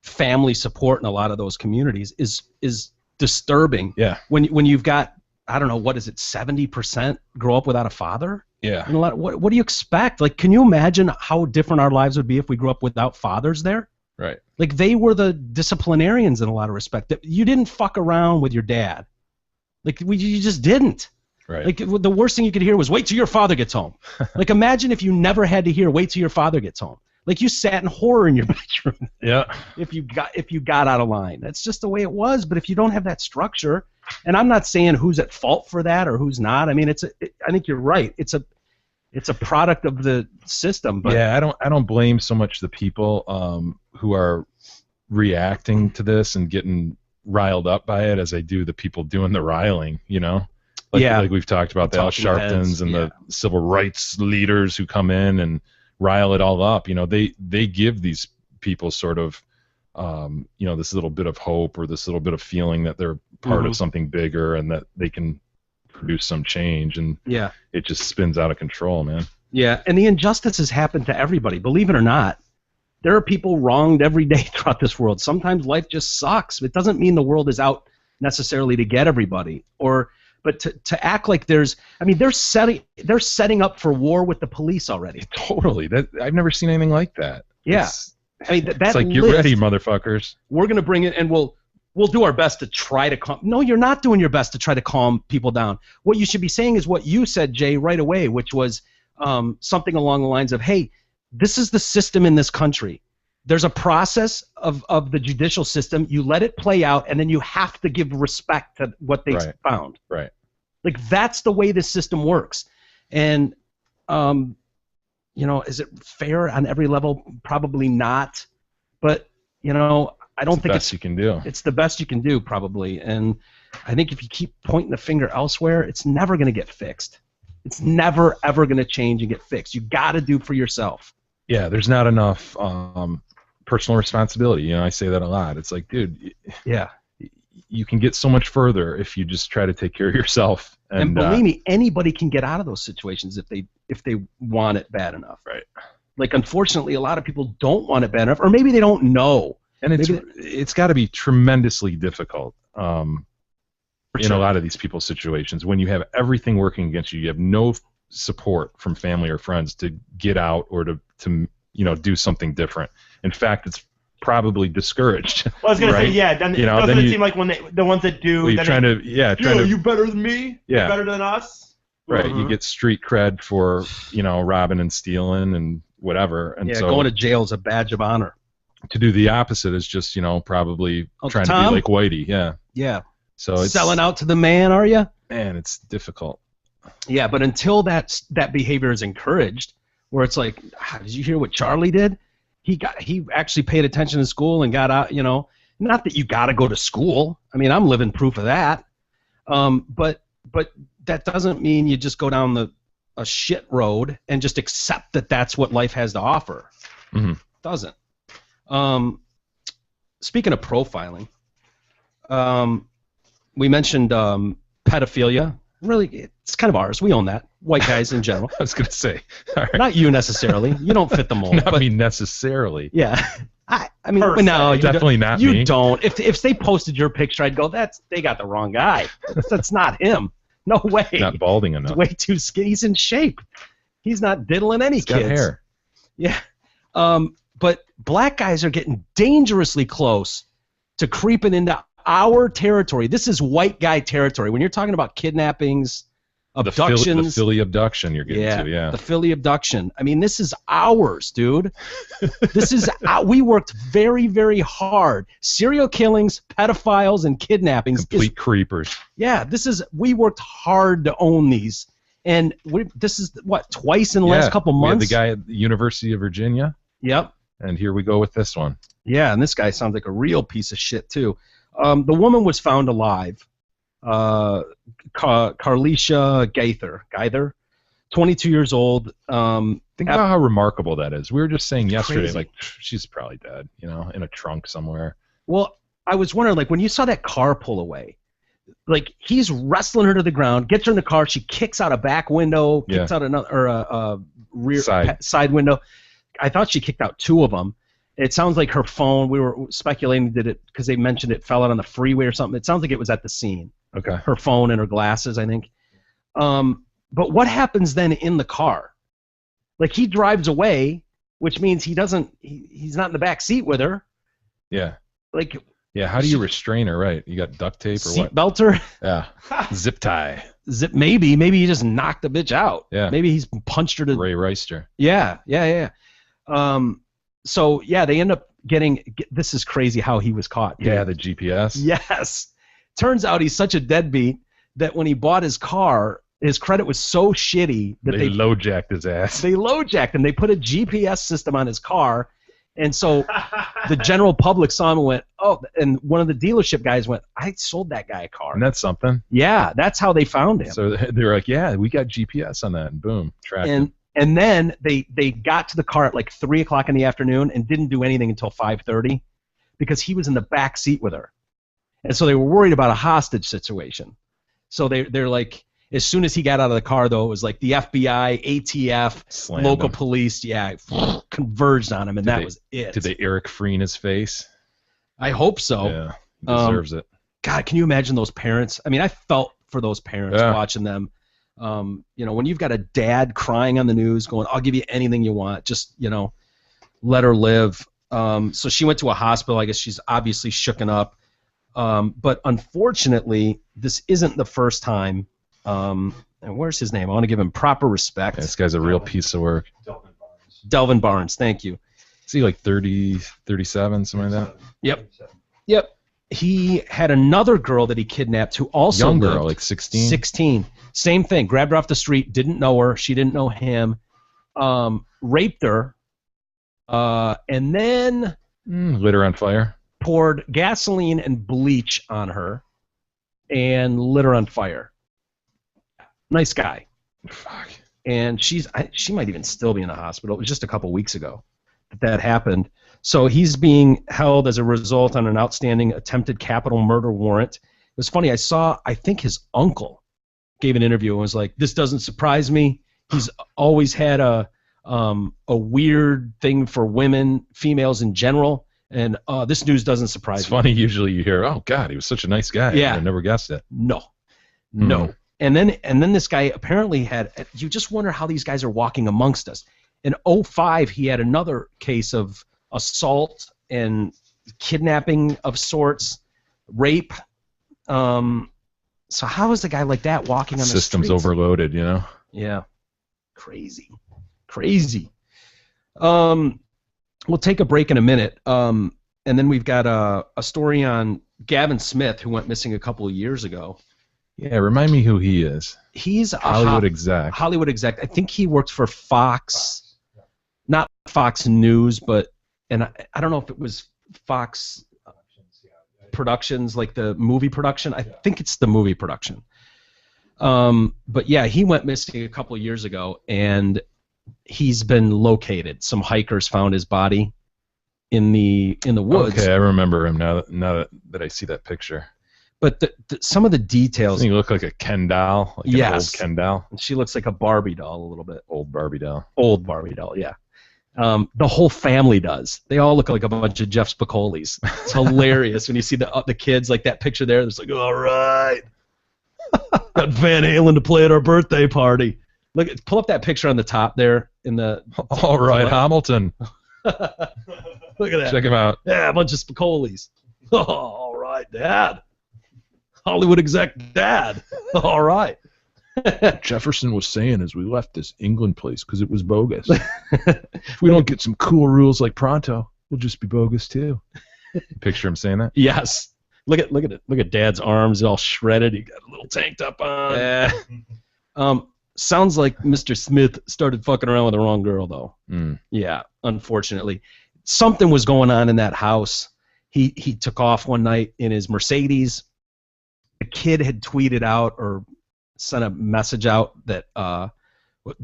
family support in a lot of those communities is disturbing. Yeah. When you've got, I don't know, what is it, 70% grow up without a father? Yeah. And what do you expect? Like, can you imagine how different our lives would be if we grew up without fathers there? Right. Like, they were the disciplinarians in a lot of respect. You didn't fuck around with your dad. Like, you just didn't. Right. Like, the worst thing you could hear was, wait till your father gets home. Like, imagine if you never had to hear, wait till your father gets home. Like, you sat in horror in your bedroom. Yeah. If you got out of line. That's just the way it was. But if you don't have that structure, and I'm not saying who's at fault for that or who's not. I mean, I think you're right. It's a product of the system. But yeah, I don't blame so much the people who are reacting to this and getting riled up by it as I do the people doing the riling. Like we've talked about, the Al Sharptons and the civil rights leaders who come in and rile it all up. They give these people sort of this little bit of hope or this little bit of feeling that they're part of something bigger and that they can produce some change, and it just spins out of control, man. Yeah, and the injustices happen to everybody, believe it or not. There are people wronged every day throughout this world. Sometimes life just sucks. It doesn't mean the world is out necessarily to get everybody, but to act like they're setting up for war with the police already. Totally. I've never seen anything like that. Yeah. It's like, get ready, motherfuckers. We're gonna bring it, and we'll do our best to try to calm. No, you're not doing your best to try to calm people down. What you should be saying is what you said, Jay, right away, which was something along the lines of, "Hey, this is the system in this country. There's a process of the judicial system. You let it play out, and then you have to give respect to what they found. Right. Like, that's the way this system works. And is it fair on every level? Probably not. But I don't think you can do. It's the best you can do, probably. And I think if you keep pointing the finger elsewhere, it's never going to get fixed. It's never, ever going to change and get fixed. You got to do for yourself. Yeah, there's not enough personal responsibility. I say that a lot. It's like, dude, you can get so much further if you just try to take care of yourself. And believe me, anybody can get out of those situations if they want it bad enough. Right. Like, unfortunately, a lot of people don't want it bad enough, or maybe they don't know. And it's got to be tremendously difficult in a lot of these people's situations when you have everything working against you. You have no support from family or friends to get out or to do something different. In fact, it's probably discouraged. Well, I was gonna say, Then doesn't it seem like when the ones that do, well, you better than me? Yeah. You're better than us? Right. You get street cred for robbing and stealing and whatever. And so going to jail is a badge of honor. To do the opposite is just probably trying to be like Whitey. Yeah. Yeah. So it's selling out to the man, are you? Man, it's difficult. Yeah, but until that behavior is encouraged, where it's like, did you hear what Charlie did? He actually paid attention in school and got out. Not that you got to go to school. I mean, I'm living proof of that. But that doesn't mean you just go down a shit road and just accept that that's what life has to offer. Mm-hmm. It doesn't. Speaking of profiling, we mentioned pedophilia. Really, it's kind of ours. We own that. White guys in general. I was going to say. All right. Not you necessarily. You don't fit the mold. Not me necessarily. Yeah. I mean, Per no, se. you Definitely don't, not you me. don't. If they posted your picture, I'd go, they got the wrong guy. That's not him. No way. Not balding He's enough. way too skinny. He's in shape. He's not diddling any He's got kids. hair. Yeah. But black guys are getting dangerously close to creeping into our territory. This is white guy territory. When you're talking about kidnappings, abductions. The Philly abduction you're getting to, yeah. The Philly abduction. I mean, this is ours, dude. This is we worked very, very hard. Serial killings, pedophiles, and kidnappings. Complete creepers. Yeah, we worked hard to own these. And this is, what, twice in the last couple months? We had the guy at the University of Virginia. Yep. And here we go with this one. Yeah, and this guy sounds like a real piece of shit, too. The woman was found alive. Carlicia Gaither, 22 years old. Think about how remarkable that is. We were just saying yesterday, crazy. like, she's probably dead, in a trunk somewhere. Well, I was wondering, like, when you saw that car pull away, like, he's wrestling her to the ground, gets her in the car, she kicks out a back window, kicks out another, or a rear side window. I thought she kicked out two of them. It sounds like her phone, we were speculating, did it, because they mentioned it fell out on the freeway or something. It sounds like it was at the scene. Okay. Her phone and her glasses, I think. But what happens then in the car? Like, he drives away, which means he's not in the back seat with her. Yeah. Like, yeah, how do you restrain her, right? You got duct tape or what? Seatbelter? Yeah. Zip tie. Maybe he just knocked the bitch out. Yeah. Maybe he's punched her to... Ray Reister. Yeah. So, yeah, they end up getting... This is crazy how he was caught. Dude. Yeah, the GPS. Yes. Turns out he's such a deadbeat that when he bought his car, his credit was so shitty that they low-jacked his ass. They low-jacked him. They put a GPS system on his car, and so the general public saw him and went, oh, and one of the dealership guys went, I sold that guy a car. And that's something. Yeah, that's how they found him. So they were like, yeah, we got GPS on that, and boom, tracked him. And then they got to the car at like 3 o'clock in the afternoon and didn't do anything until 5:30 because he was in the back seat with her. And so they were worried about a hostage situation. So they're like, as soon as he got out of the car, though, it was like the FBI, ATF, Slammed local him. police, converged on him, and that was it. Did they Eric Freen his face? I hope so. Yeah, he deserves it. God, can you imagine those parents? I mean, I felt for those parents watching them. When you've got a dad crying on the news going, I'll give you anything you want, just, let her live. So she went to a hospital. I guess she's obviously shooken up. But unfortunately, this isn't the first time. And where's his name? I want to give him proper respect. Yeah, this guy's a real piece of work. Delvin Barnes, thank you. Is he like 30, 37, something like that? Yep. He had another girl that he kidnapped who also Young lived. girl, like 16? 16. Same thing. Grabbed her off the street, didn't know her, she didn't know him, raped her, and then lit her on fire. Poured gasoline and bleach on her and lit her on fire. Nice guy. Fuck. And she might even still be in the hospital. It was just a couple weeks ago that happened. So he's being held as a result on an outstanding attempted capital murder warrant. It was funny. I think his uncle gave an interview and was like, this doesn't surprise me. He's always had a weird thing for women, females in general. And this news doesn't surprise me. It's funny. Usually you hear, oh, God, he was such a nice guy. Yeah. I never guessed it. No. And then this guy apparently had, you just wonder how these guys are walking amongst us. In 2005, he had another case of assault and kidnapping of sorts, rape. So how is a guy like that walking on the streets? System's overloaded, Yeah. Crazy. We'll take a break in a minute. And then we've got a story on Gavin Smith, who went missing a couple of years ago. Yeah, remind me who he is. He's a Hollywood exec. Hollywood exec. I think he works for Fox, not Fox News, but I don't know if it was Fox Productions, like the movie production. I think it's the movie production. But yeah, he went missing a couple of years ago, and he's been located. Some hikers found his body in the woods. Okay, I remember him now that I see that picture. But some of the details. Doesn't he look like a Ken doll? Like an old Ken doll? She looks like a Barbie doll a little bit. Old Barbie doll. Old Barbie doll, yeah. The whole family does. They all look like a bunch of Jeff Spicolis. It's hilarious when you see the kids, like that picture there. It's like, all right, got Van Halen to play at our birthday party. Look, pull up that picture on the top there in the. All right, Hamilton. Look at that. Check him out. Yeah, a bunch of Spicolis. Oh, all right, Dad. Hollywood exec Dad. All right. Jefferson was saying as we left this England place because it was bogus. If we don't get some cool rules like Pronto, we'll just be bogus too. Picture him saying that? Yes. Look at it. Look at Dad's arms all shredded. He got a little tank top on. Sounds like Mr. Smith started fucking around with the wrong girl though. Yeah, unfortunately. Something was going on in that house. He took off one night in his Mercedes. The kid had tweeted out or sent a message out that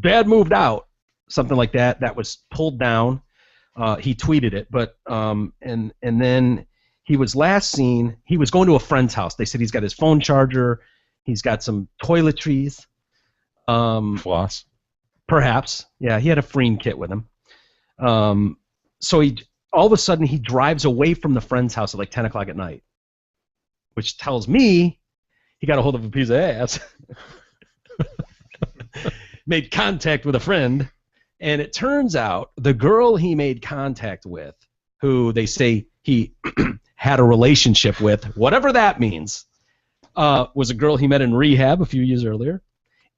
Dad moved out, something like that. That was pulled down. He tweeted it, but and then he was last seen. He was going to a friend's house. They said he's got his phone charger. He's got some toiletries. Floss. Perhaps, yeah. He had a Freen kit with him. So he all of a sudden he drives away from the friend's house at like 10 o'clock at night, which tells me he got a hold of a piece of ass. Made contact with a friend, and it turns out the girl he made contact with, who they say he had a relationship with, whatever that means, was a girl he met in rehab a few years earlier,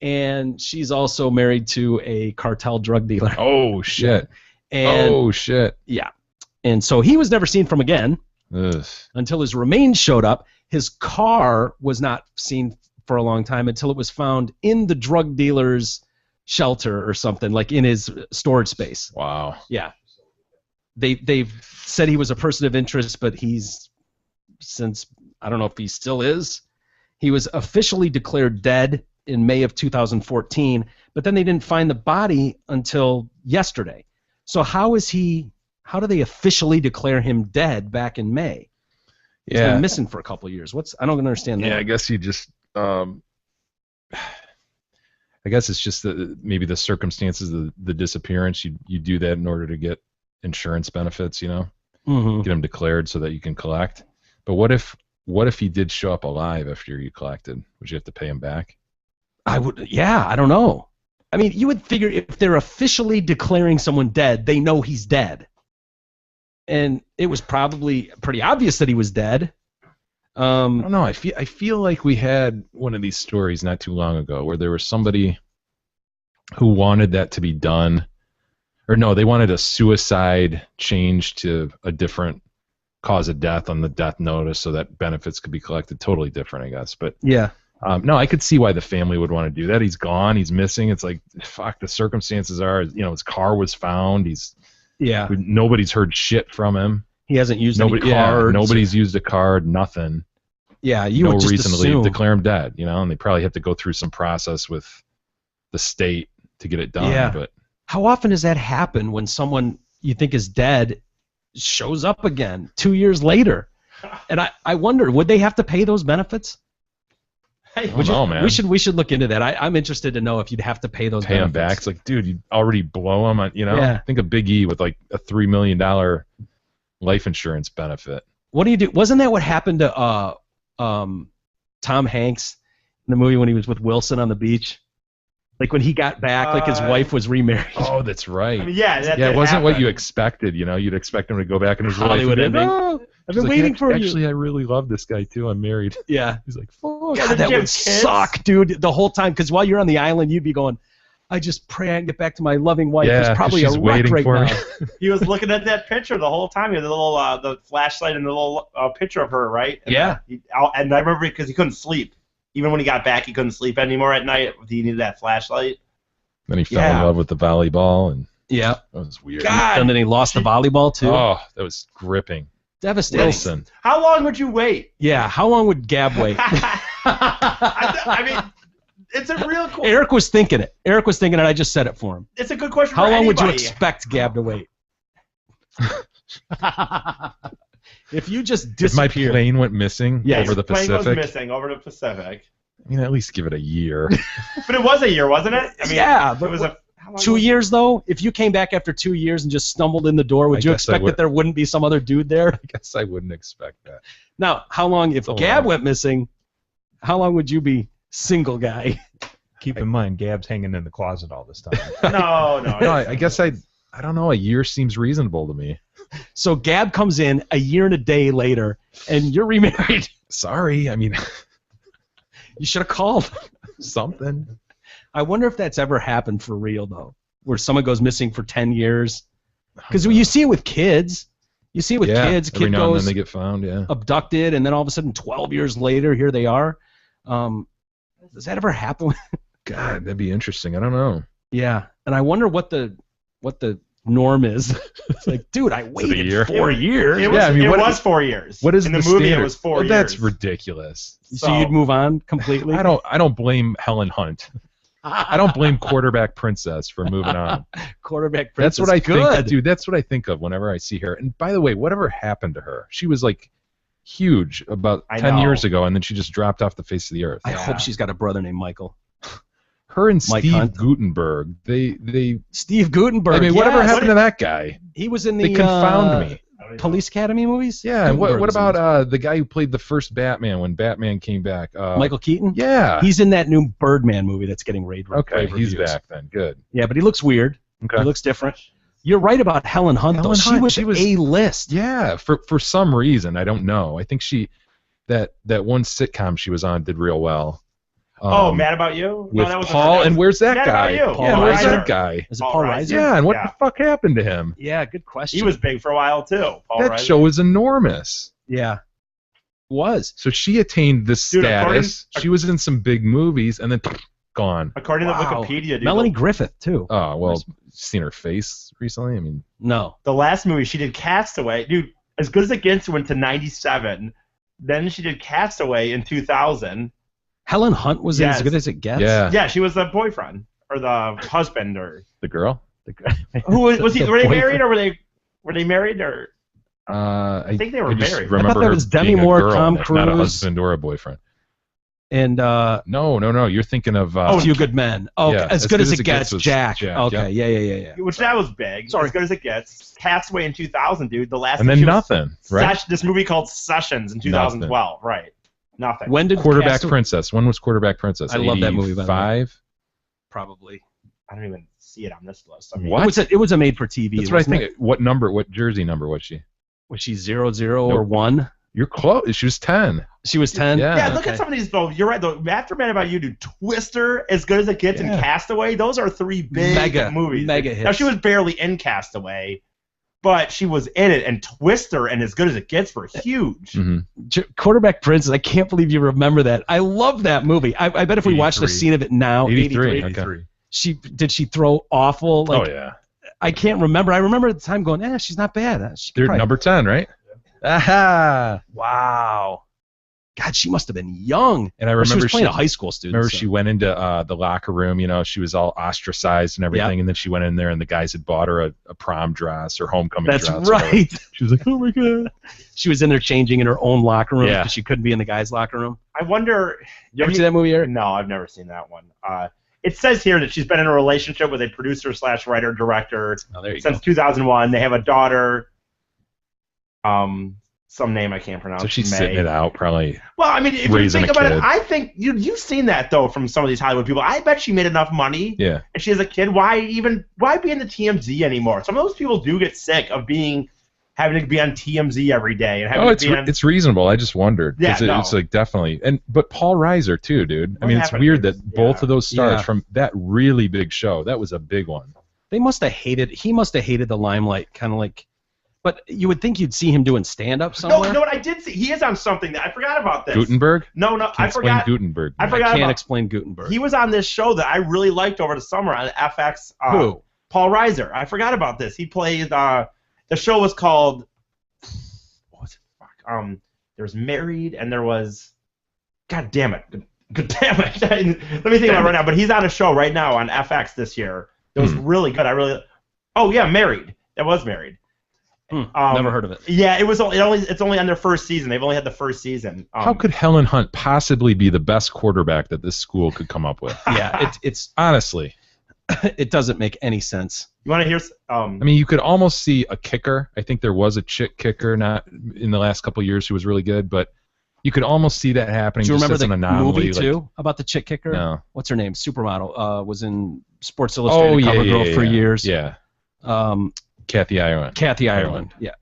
and she's also married to a cartel drug dealer. Oh shit! And, shit! Yeah, and so he was never seen from again. Ugh. Until his remains showed up. His car was not seen for a long time until it was found in the drug dealer's shelter or something, like in his storage space. Wow. Yeah. They've said he was a person of interest, but he's since, I don't know if he still is. He was officially declared dead in May of 2014, but then they didn't find the body until yesterday. So how do they officially declare him dead back in May? He's been missing for a couple of years. I don't understand that. Yeah, I guess you just I guess it's just maybe the circumstances of the disappearance. You do that in order to get insurance benefits, you know, get him declared so that you can collect. But what if he did show up alive after you collected? Would you have to pay him back? I would. Yeah, I don't know. I mean, you would figure if they're officially declaring someone dead, they know he's dead. And it was probably pretty obvious that he was dead. I don't know. I feel like we had one of these stories not too long ago where there was somebody who wanted that to be done, or no, they wanted a suicide change to a different cause of death on the death notice so that benefits could be collected. Totally different, I guess. But yeah. No, I could see why the family would want to do that. He's gone. He's missing. It's like, fuck, the circumstances are, his car was found. Nobody's heard shit from him. He hasn't used any cards. Nobody's used a card, nothing. Yeah, you would just reason assume. to leave, declare him dead, and they probably have to go through some process with the state to get it done. Yeah. But how often does that happen when someone you think is dead shows up again 2 years later? And I wonder, would they have to pay those benefits? I don't know, man. We should look into that. I'm interested to know if you'd have to pay those benefits. Pay them back. It's like, dude, you already blow them. Yeah. Think of Big E with like a $3 million life insurance benefit. What do you do? Wasn't that what happened to Tom Hanks in the movie when he was with Wilson on the beach? Like when he got back, like his wife was remarried. Oh, that's right. I mean, yeah, it wasn't what you expected. You'd expect him to go back and his Hollywood wife ending. No, I've been waiting for you. Actually, I really love this guy too. I'm married. Yeah. He's like, fuck. God, that would suck, dude. The whole time, because while you're on the island, you'd be going, I just pray I can get back to my loving wife. Yeah, There's probably she's a wreck waiting right for now. me. He was looking at that picture the whole time. He had the little the flashlight and the little picture of her, right? And, yeah. And I remember because he couldn't sleep. Even when he got back, he couldn't sleep anymore at night. He needed that flashlight. Then he fell in love with the volleyball, and that was weird. God. And then he lost the volleyball too. Oh, that was gripping. Devastating. Wilson. How long would you wait? Yeah, how long would Gab wait? I mean, it's a real question. Eric was thinking it. I just said it for him. It's a good question How for long anybody. would you expect Gab to wait? If you just disappear. If my plane went missing over the Plane Pacific. was missing over the Pacific. I mean, at least give it a year. But it was a year, wasn't it? I mean, yeah, but it was how 2 years though, if you came back after 2 years and just stumbled in the door, would you expect that there wouldn't be some other dude there? I guess I wouldn't expect that. Now, how long if So Gab long. went missing? How long would you be single guy? Keep in mind, Gab's hanging in the closet all this time. No. No, I guess I don't know. A year seems reasonable to me. So Gab comes in a year and a day later, and you're remarried. Sorry, I mean You should have called. something. I wonder if that's ever happened for real though, where someone goes missing for 10 years. Because you see it with kids. You see it with kids. Every Kid now and goes then they get found. Yeah. abducted, and then all of a sudden, 12 years later, here they are. Does that ever happen? God, that'd be interesting. I don't know. Yeah, and I wonder what the norm is. It's like, dude, I a waited year? 4 years. It was, Yeah, I mean, it what was is- 4 years. What is in the the movie? standard? It was 4 Well, years. that's ridiculous. So you'd move on completely? I don't blame Helen Hunt. I don't blame quarterback princess for moving on. Quarterback That's princess. what I good. think, dude. That's what I think of whenever I see her. And by the way, whatever happened to her? She was like huge about I 10 know. years ago, and then she just dropped off the face of the earth. I hope she's got a brother named Michael. Her and Mike Steve Hunt. Gutenberg, they. Steve Gutenberg. I mean, whatever yes. happened to that guy? He was in They the confound me. Police Academy movies. Yeah, and what Gutenberg was in about the guy who played the first Batman when Batman came back? Michael Keaton? Yeah. He's in that new Birdman movie that's getting rave Okay, reviews. he's back then. Good. Yeah, but he looks weird. Okay. He looks different. You're right about Helen Hunt, though. Helen She Hunt, was she was- A-list. Yeah, for some reason I don't know. I think that one sitcom she was on did real well. Mad About You? With that was Paul, and where's that Mad guy? About You. Paul Yeah, where's Reiser. that guy? Is it Paul Paul Reiser. Reiser? Yeah, and what Yeah. the fuck happened to him? Yeah, good question. He was big for a while too. Paul That Reiser. show was enormous. Yeah. Was. So she attained this Dude, status. She was in some big movies, and then gone. According to Wow. Wikipedia, dude, Melanie Griffith, too. Oh well, seen her face recently. I mean, No. the last movie she did Castaway, dude, as good as it gets, went to 97. Then she did Castaway in 2000. Helen Hunt was in Yes. As Good As It Gets? yeah, Yeah, she was the boyfriend or the husband or the girl. who was he? The Were they boyfriend. married or were they married or? I think they were just married. Remember I thought that her was Demi being a Moore, girl, Tom not a Cruise. husband or a boyfriend. And No. You're thinking of. A Few Good Men. Oh, yeah, As Good As It Gets, was Jack. Jack, Okay, yeah. yeah. Which that was big. Sorry. As good as it gets. Castaway in 2000, dude. The last. And then she was- nothing, right? This movie called Sessions in 2012, right? Nothing. When did Quarterback Castaway- Princess. When was Quarterback Princess? I love that movie, by the way. 85? Probably. I don't even see it on this list. I mean, What? It was a made-for-TV. That's what I wasn't think. it? What number? What jersey number was she? Was she 0, or Nope. 1? You're close. She was 10. She was 10? Yeah. Yeah, look Okay. at some of these though. You're right though. After Mad About You, dude, Twister, As Good as It Gets, and Yeah. Castaway. Those are three big Mega movies. hits. Now she was barely in Castaway, but she was in it. And Twister and As Good as It Gets were huge. hmm Quarterback Princess, I can't believe you remember that. I love that movie. I bet if we watched a 83. scene of it now, 83. 83, Okay. did she throw awful? Like, Oh yeah. I can't remember. I remember at the time going, she's not bad. She could They're probably- number 10, right? Aha! Wow. God, she must have been young. And I Or she remember was playing a high school student. Remember so. she went into the locker room, she was all ostracized and everything, and then she went in there and the guys had bought her a prom dress or homecoming That's dress. or whatever. right. She was like, oh my God. She was in there changing in her own locker room Yeah. because she couldn't be in the guys' locker room. I wonder. You ever see that movie, Eric? No, I've never seen that one. It says here that she's been in a relationship with a producer / writer director Oh, there you since go. 2001. They have a daughter. Some name I can't pronounce. So she's May. sitting it out, probably. Well, I mean, if you Raising think a about kid. it, I think you've seen that though from some of these Hollywood people. I bet she made enough money, Yeah. and she has a kid. Why be in the TMZ anymore? Some of those people do get sick of having to be on TMZ every day and having Oh, to be on. it's reasonable. I just wondered. 'Cause Yeah, no. It's like definitely. But Paul Reiser, too, dude. I What mean, it's happened weird here? that both of those stars Yeah. from that really big show, that was a big one. He must have hated the limelight, kind of like. But you would think you'd see him doing stand-up No, somewhere. you know what I did see? He is on something that I forgot about this. Gutenberg? No, Can't I explain forgot. Gutenberg. I man. forgot Can't about. explain Gutenberg. He was on this show that I really liked over the summer on FX. Who? Paul Reiser. I forgot about this. He played. The show was called. What was it? Fuck. There's Married, and there was. God damn it! Good damn it! Let me think about it right now. But he's on a show right now on FX this year. It was really good. Oh yeah, Married. It was Married. Never heard of it. Yeah, it's only on their first season. They've only had the first season. How could Helen Hunt possibly be the best quarterback that this school could come up with? Yeah, it's Honestly. It doesn't make any sense. You want to hear? I mean, you could almost see a kicker. I think there was a chick kicker, not in the last couple of years, who was really good, but you could almost see that happening. Do you just remember as the an anomaly, movie too about the chick kicker? No. What's her name? Supermodel. Was in Sports Illustrated cover girl for years. Yeah. Kathy Kathy Ireland. Yeah.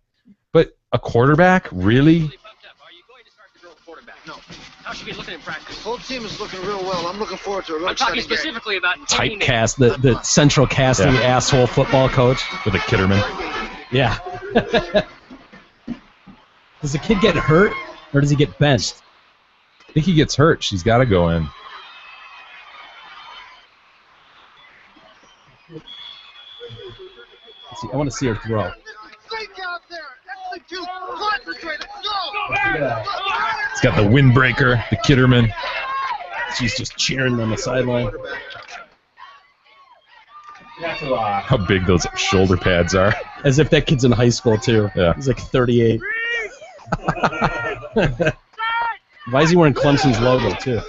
But a quarterback, really? Are you going to start the girl quarterback? No. How should we looking in practice? Whole team is looking real well. I'm looking forward to a real I'm talking exciting game. specifically about taking it. Typecast, the central casting asshole football coach. With a Kitterman. Yeah. Does the kid get hurt or does he get benched? I think he gets hurt. She's got to go in. Let's see, I want to see her throw. Think out there. Execute. Concentrate. Let's go. It's got the windbreaker, the Kitterman. She's just cheering on the sideline. How big those shoulder pads are. As if that kid's in high school, too. Yeah. He's like 38. Why is he wearing Clemson's logo, too?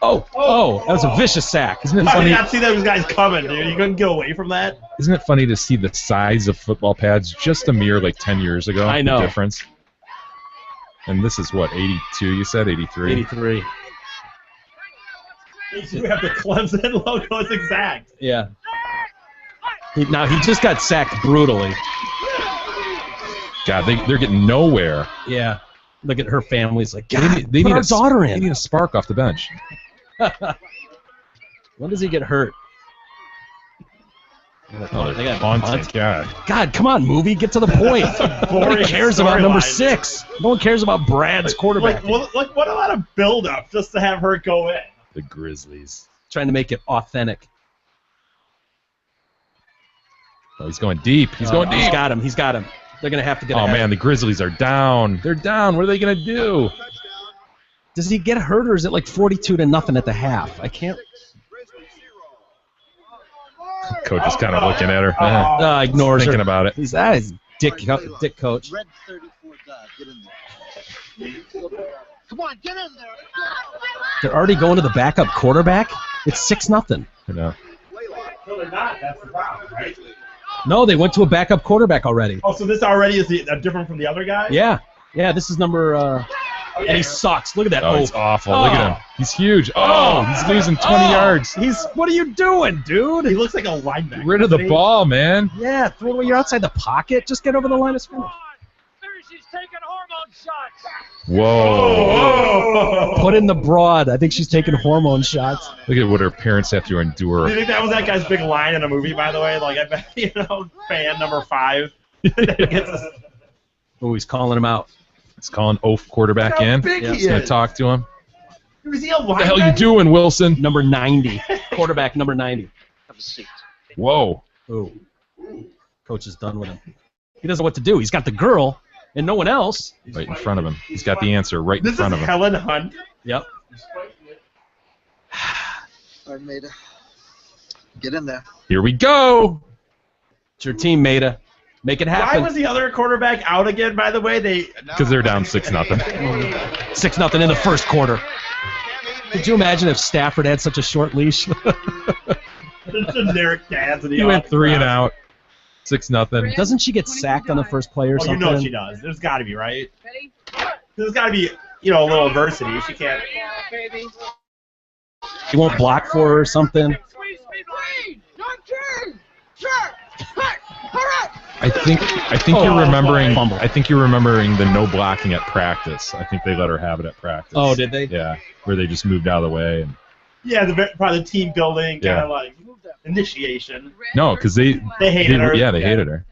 Oh, that was a vicious sack. Isn't it I did funny? not see those guys coming, dude. You couldn't get away from that. Isn't it funny to see the size of football pads just a mere 10 years ago? I know. The difference. And this is what, 82? You said 83. 83. You have the Clemson logo. It's exact. Yeah. He just got sacked brutally. God, they're getting nowhere. Yeah. Look at her family's like, God, They put need our daughter They need in. a spark off the bench. When does he get hurt? Oh, They got punt. punt. God. God, come on, movie, get to the point. Nobody boring cares about number storyline. 6. No one cares about Brad's quarterback. What a lot of build-up just to have her go in. The Grizzlies. Trying to make it authentic. Oh, he's going deep. He's going deep. He's got him. They're going to have to get Oh, ahead. man, the Grizzlies are down. They're down. What are they going to do? Does he get hurt or is it like 42-0 at the half? I can't. Coach is kind of looking at her. Ignores Thinking her. about it. He's dick coach. Red 34 dive. Get in there. Come on, get in there. They're already going to the backup quarterback? It's 6-0. You know. No, they're not. That's the problem, right? No, they went to a backup quarterback already. Oh, so this already is different from the other guy? Yeah. Yeah, this is number... and he sucks. Look at that. Oh, it's awful. Look at him. He's huge. Oh, he's losing 20 yards. What are you doing, dude? He looks like a linebacker. Rid of the ball, man. Yeah, throw it away. You're outside the pocket. Just get over the line of scrimmage. She's taking hormone shots. Whoa. Put in the broad. I think she's taking hormone shots. Look at what her parents have to Do endure. you think that was that guy's big line in a movie, by the way? Like, I bet, fan number 5. Oh, he's calling him out. He's calling Oaf quarterback in. He's going to talk to him. Is he a What the hell you doing, Wilson? Number 90. Quarterback number 90. Have a seat. Whoa. Oh. Coach is done with him. He doesn't know what to do. He's got the girl and no one else. Right in front of him. He's got the answer right in This front is of him. Helen Hunt. Yep. All right, Maida. Get in there. Here we go. It's your team, Maida. Make it Why happen. was the other quarterback out again, by the way? Because they're down 6-0. 6-0 in the first quarter. Could you imagine if Stafford had such a short leash? The generic dads in the He went office. 3 and out. 6-0. Doesn't she get sacked on the first play or Oh, something? you know she does. There's got to be, right? There's got to be, a little adversity. She can't. He won't block for her or something. I think you're remembering. I think you're remembering the no blocking at practice. I think they let her have it at practice. Oh, did they? Yeah, where they just moved out of the way. And, Yeah, probably the team building, kind Yeah. of like initiation. no, because they hated her. Yeah, they hated her.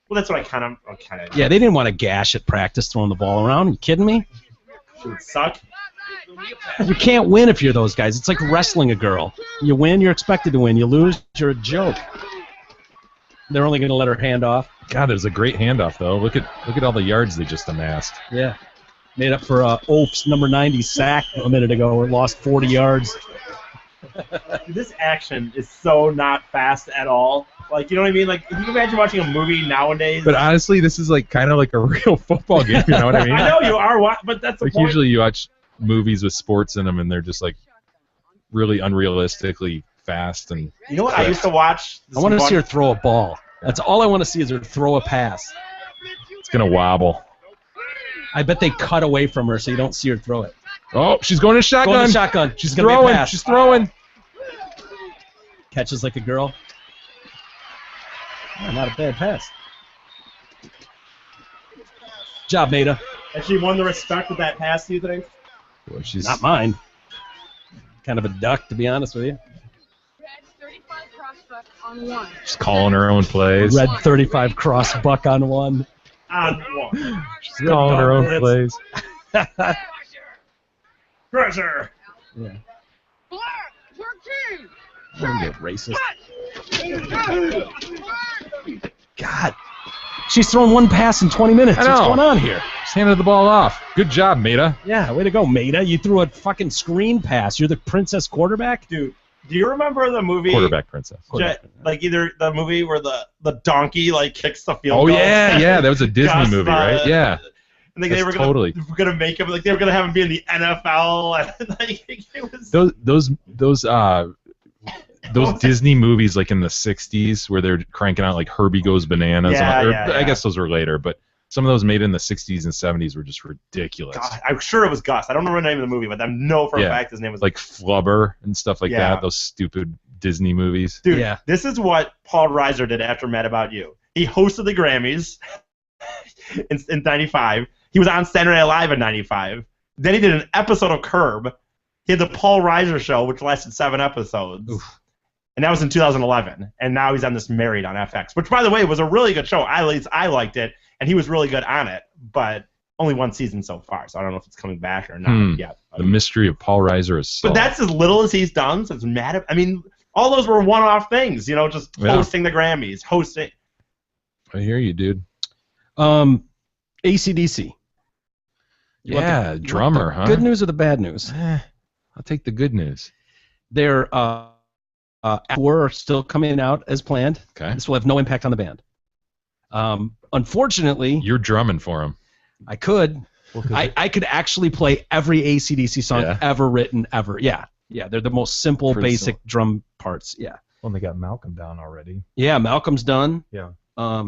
Well, that's what I kind of. Yeah, they didn't want to gash at practice throwing the ball around. Are you kidding me? She would suck. You can't win if you're those guys. It's like wrestling a girl. You win, you're expected to win. You lose, you're a joke. They're only going to let her hand off. God, there's a great handoff though. Look at all the yards they just amassed. Yeah. Made up for Oaf's number 90 sack a minute ago where it lost 40 yards. This action is so not fast at all. Like, you know what I mean? Like, can you imagine watching a movie nowadays? But honestly, this is like kind of like a real football game. You know what I mean? I know you are, but that's the Like point. usually you watch movies with sports in them, and they're just like really unrealistically fast. And You know what I used to watch? I want to see her throw a ball. That's all I want to see is her throw a pass. it's gonna wobble. I bet they cut away from her so you don't see her throw it. Oh, she's going to shotgun. Going to shotgun. She's gonna throwing. Be a pass. She's throwing. Catches like a girl. Oh, not a bad pass. Job, Maida. And she won the respect of that pass, do you think? Boy, she's Not mine. Kind of a duck, to be honest with you. Red 35 crossbuck on 1. She's calling her own plays. Red 35 cross buck on 1. On one. She's calling her own plays. Pressure. Yeah. Black 13. I'm gonna get racist. God. She's thrown one pass in 20 minutes. I know. What's going on here? Just handed the ball off. Good job, Maida. Yeah, way to go, Maida. You threw a fucking screen pass. You're the princess quarterback? Dude, do you remember the movie? Quarterback princess. Like either the movie where the donkey like kicks the field Oh goal? yeah. That was a Disney Gus, movie, right? Yeah. And they were totally. gonna make him like they were gonna have him be in the NFL. And, like, it was Those Disney movies like in the '60s where they're cranking out like Herbie Goes Bananas. Yeah. I guess those were later, but some of those made in the '60s and '70s were just ridiculous. God, I'm sure it was Gus. I don't remember the name of the movie, but I know for a fact his name was like Flubber and stuff like Yeah. that. Those stupid Disney movies. Dude, Yeah. This is what Paul Reiser did after Mad About You. He hosted the Grammys in '95. He was on Saturday Night Live in '95. Then he did an episode of Curb. He had the Paul Reiser Show, which lasted 7 episodes. Oof. And that was in 2011. And now he's on this Married on FX, which, by the way, was a really good show. At least I liked it, and he was really good on it. But only 1 season so far, so I don't know if it's coming back or not yet. The mystery of Paul Reiser is solved. But that's as little as he's done since I mean, all those were one-off things, just hosting the Grammys, hosting. I hear you, dude. AC/DC. Yeah, drummer, huh? Good news or the bad news? I'll take the good news. Their tour are still coming out as planned. Okay. This will have no impact on the band. Unfortunately, You're drumming for him. I could. I could actually play every AC/DC song ever written, ever. Yeah. They're the most simple, Pretty basic simple. drum parts. Yeah. Well, they got Malcolm down already. Yeah, Malcolm's done. Yeah.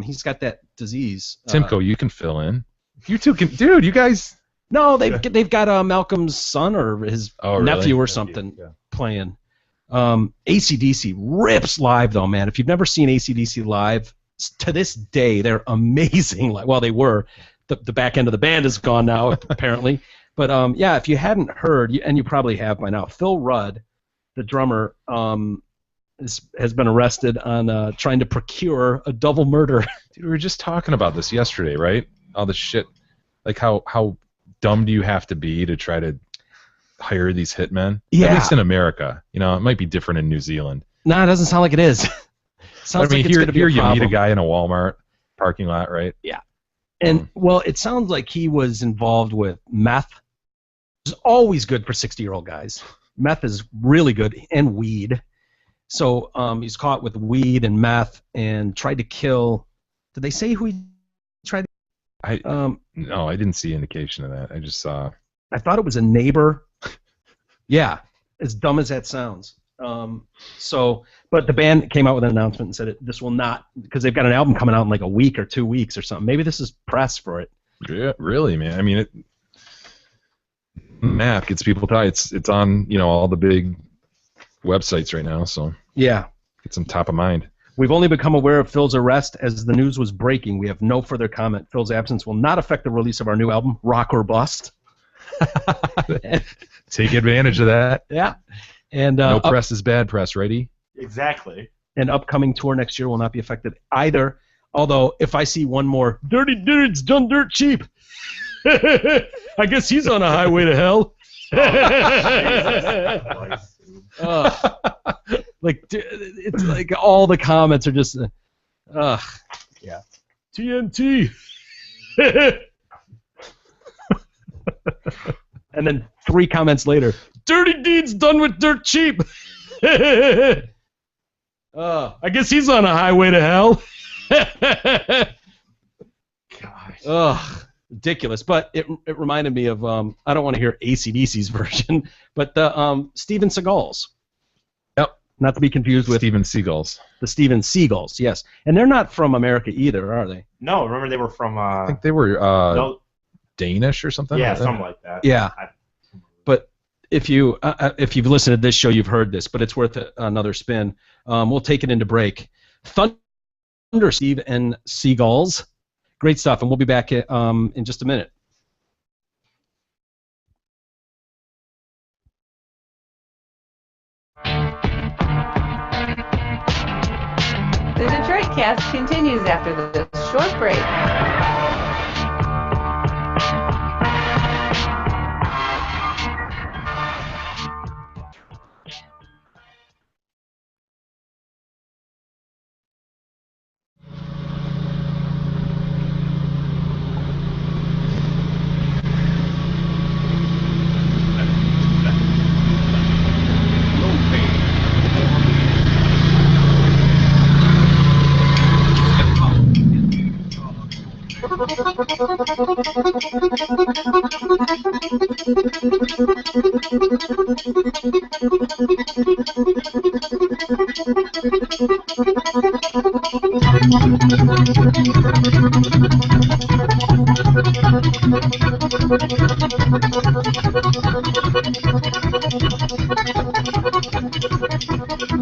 He's got that disease. Timko, you can fill in. You two can, dude. You guys. No, they've got Malcolm's son or his really? nephew or something playing. AC/DC rips live though, man. If you've never seen AC/DC live, to this day they're amazing. Well, they were. The back end of the band is gone now, apparently. But yeah, if you hadn't heard, and you probably have by now, Phil Rudd, the drummer, has been arrested on trying to procure a double murder. Dude, we were just talking about this yesterday, right? All the shit, like how dumb do you have to be to try to hire these hitmen? Yeah. At least in America. It might be different in New Zealand. No, it doesn't sound like it is. Sounds like it's going to be a you meet problem. a guy in a Walmart parking lot, right? Yeah. And, well, it sounds like he was involved with meth. It's always good for 60-year-old guys. Meth is really good, and weed. So he's caught with weed and meth and tried to kill. Did they say who he tried to No, I didn't see indication of that. I just saw. I thought it was a neighbor. Yeah, as dumb as that sounds. But the band came out with an announcement and said this will not, because they've got an album coming out in like a week or 2 weeks or something. Maybe this is press for it. Yeah, really, man. I mean, math gets people tired. It's on all the big websites right now, so Yeah. it's on top of mind. We've only become aware of Phil's arrest as the news was breaking. We have no further comment. Phil's absence will not affect the release of our new album, Rock or Bust. Take advantage of that. Yeah. And No press is bad press, righty? Exactly. an upcoming tour next year will not be affected either. Although, if I see one more, dirty dudes done dirt cheap, I guess he's on a highway to hell. Like, it's like all the comments are just, yeah. TNT. And then 3 comments later, dirty deeds done with dirt cheap. I guess he's on a highway to hell. Gosh. Ugh. ridiculous. But it reminded me of I don't want to hear AC/DC's version, but the Steven Seagals. Yep. Not to be confused with Steven Seagals. The Steven Seagals, yes. And they're not from America either, are they? No, remember they were from. I think they were Danish or something. Yeah, like that. something like that. Yeah. But if you've listened to this show, you've heard this, but it's worth another spin. We'll take it into break. Thunder, Steve and Seagulls. Great stuff, and we'll be back in just a minute. The Detroit Cast continues after this short break.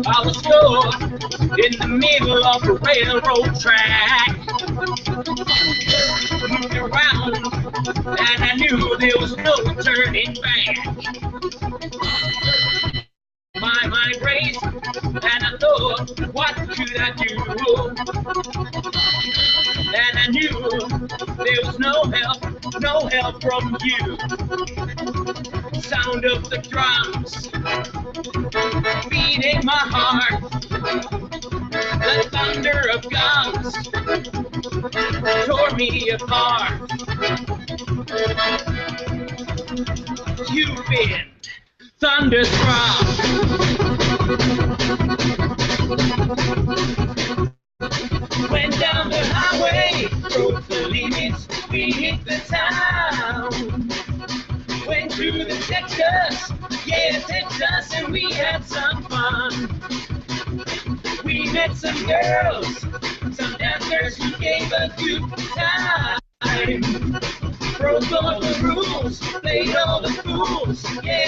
I was stuck in the middle of the railroad track, moving around, and I knew there was no turning back. My mind raced, and I thought, what could I do? And I knew there was no help from you. Sound of the drums beating my heart, the thunder of guns tore me apart. You've been thunderstruck. Went down the highway, broke the limits, we hit the town. Went through the Texas, yeah, Texas, and we had some fun. We met some girls, some dancers who gave a good time. Broke all the rules, played all the fools, yeah,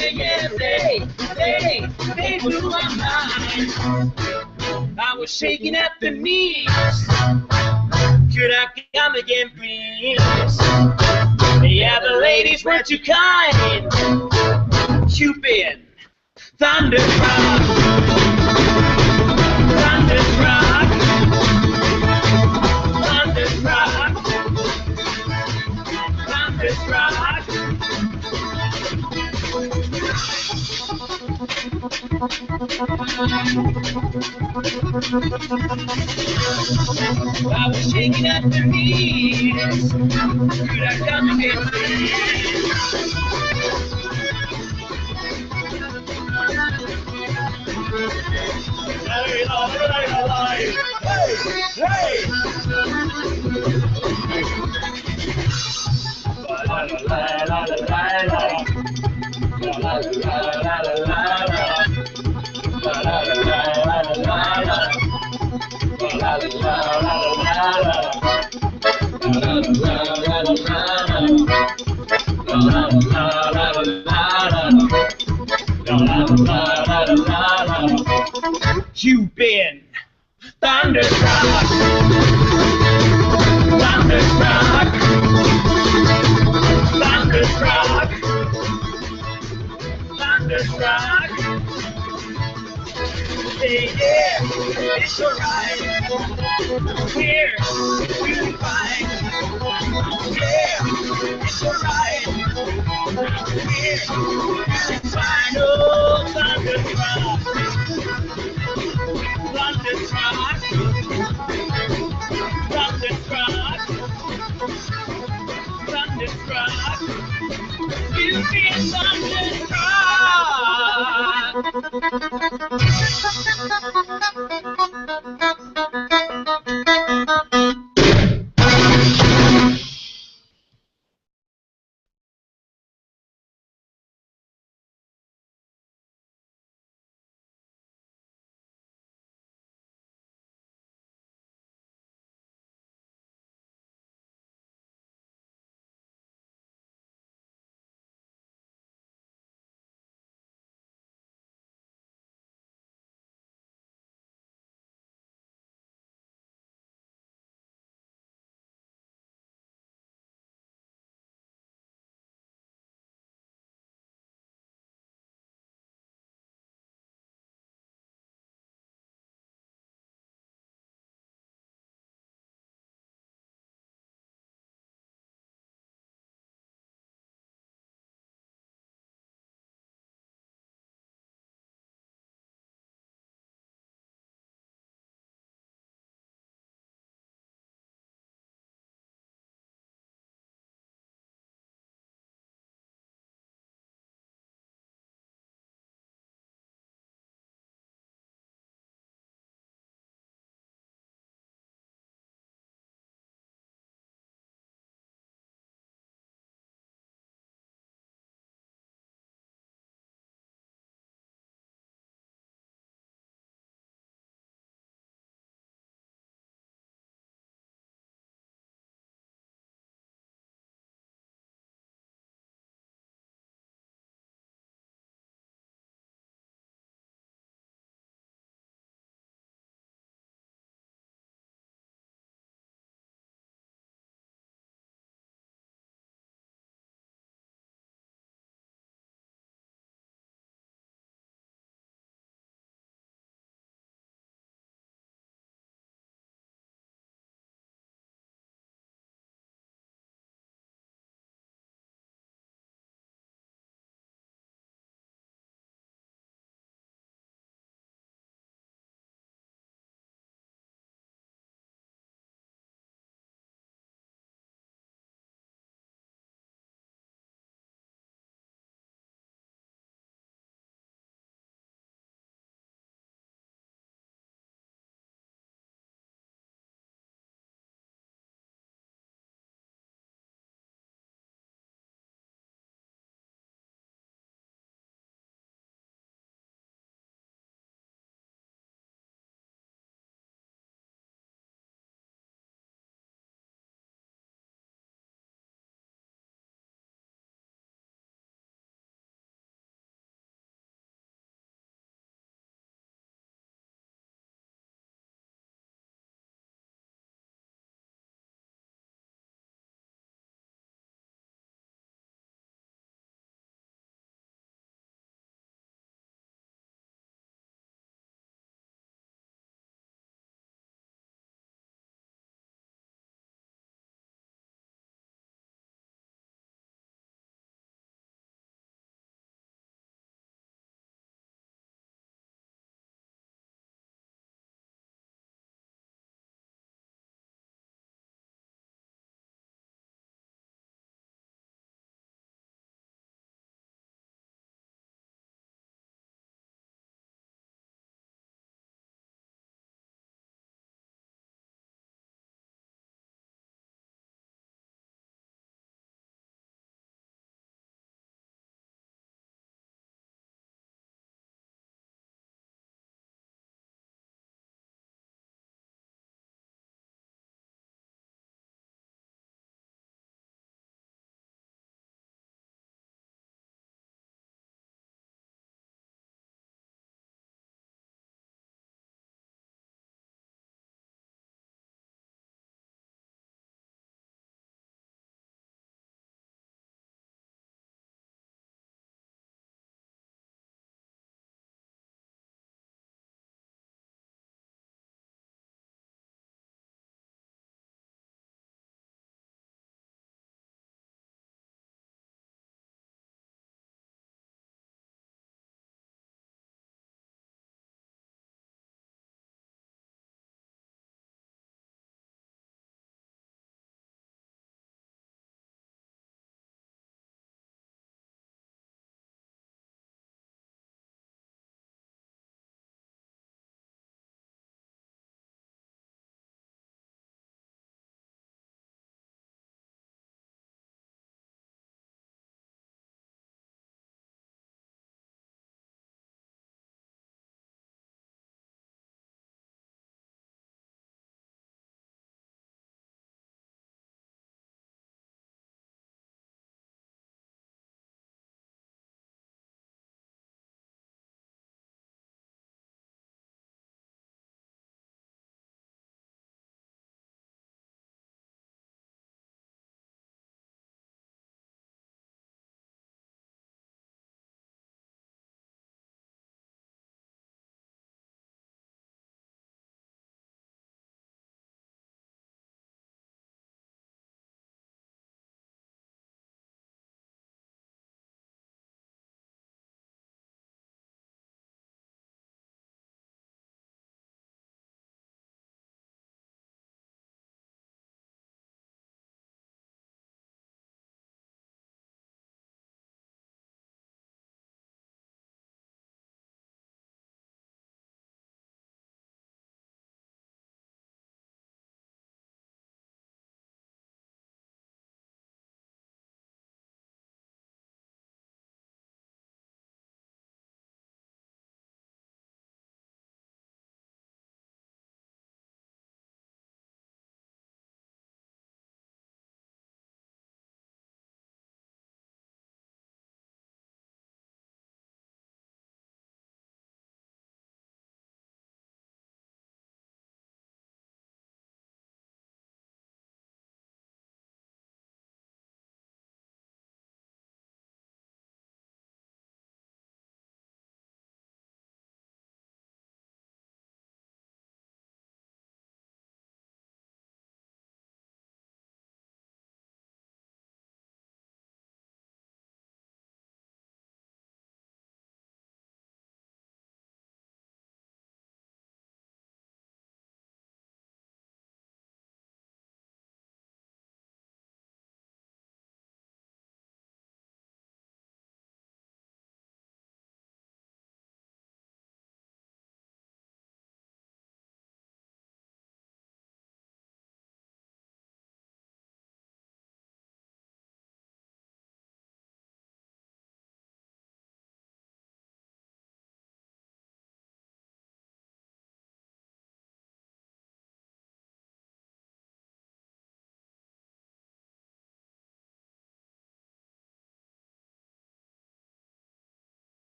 they blew my mind. I was shaking at the knees. Could I come again, please? Yeah, the ladies were too kind. Cupid, thunderstruck, thunderstruck, thunderstruck, thunderstruck. I was shaking at the knees. Could I come again, please? Hey, you've been thunderstruck, thunderstruck, thunderstruck, thunderstruck. Yeah, it's alright. Here, we'll be fine. Yeah, it's alright. Here, we'll be fine. Oh, thunderstruck, thunderstruck, thunderstruck, thunderstruck. You'll be thunderstruck.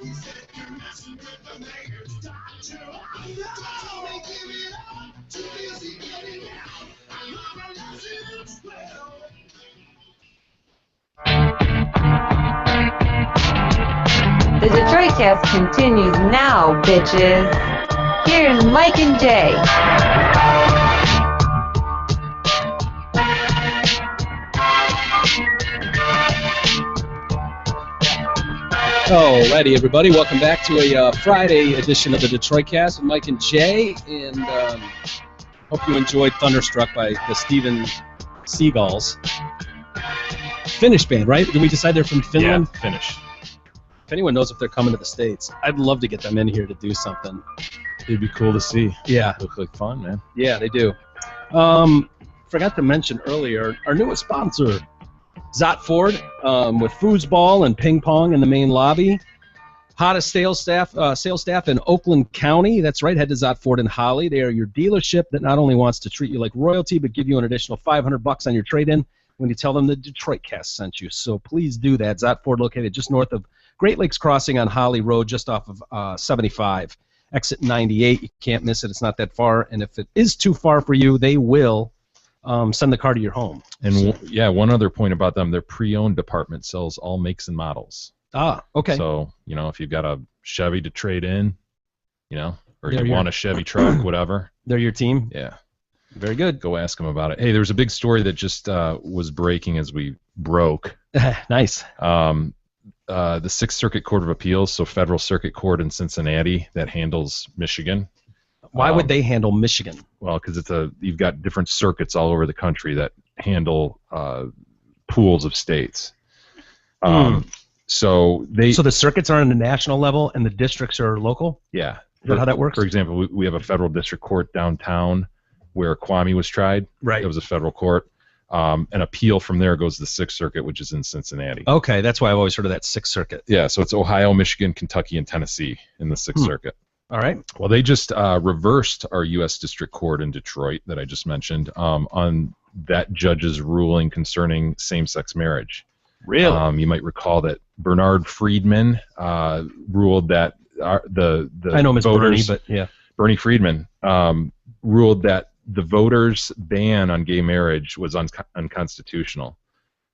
The Detroit Cast continues now, bitches. Here's Mike and Jay. Alrighty, everybody, welcome back to a Friday edition of the Detroit Cast with Mike and Jay, and hope you enjoyed Thunderstruck by the Steven Seagulls. Finnish band, right? Did we decide they're from Finland? Yeah, Finnish. If anyone knows if they're coming to the States, I'd love to get them in here to do something. It'd be cool to see. Yeah. Look like fun, man. Yeah, they do. Forgot to mention earlier, our newest sponsor, Zott Ford, with foosball and ping pong in the main lobby. Hottest sales staff in Oakland County. That's right, head to Zott Ford in Holly. They are your dealership that not only wants to treat you like royalty, but give you an additional $500 on your trade-in when you tell them the Detroit Cast sent you. So please do that. Zott Ford, located just north of Great Lakes Crossing on Holly Road, just off of 75, exit 98. You can't miss it. It's not that far. And if it is too far for you, they will send the car to your home. And one other point about them, their pre-owned department sells all makes and models. Ah, okay. So, if you've got a Chevy to trade in, or you want a Chevy truck, whatever. They're your team? Yeah. Very good. Go ask them about it. Hey, there was a big story that just was breaking as we broke. Nice. The Sixth Circuit Court of Appeals, so Federal Circuit Court in Cincinnati that handles Michigan. Why would they handle Michigan? Well, because you've got different circuits all over the country that handle pools of states. So the circuits are on the national level and the districts are local? Yeah. Is that how that works? For example, we have a federal district court downtown where Kwame was tried. Right. It was a federal court. An appeal from there goes to the Sixth Circuit, which is in Cincinnati. Okay, that's why I've always heard of that Sixth Circuit. Yeah, so it's Ohio, Michigan, Kentucky, and Tennessee in the Sixth Circuit. All right. Well, they just reversed our U.S. District Court in Detroit that I just mentioned on that judge's ruling concerning same-sex marriage. Really? You might recall that Bernard Friedman ruled that the I know Ms. voters, Bernie, but yeah. Bernie Friedman ruled that the voters' ban on gay marriage was unconstitutional.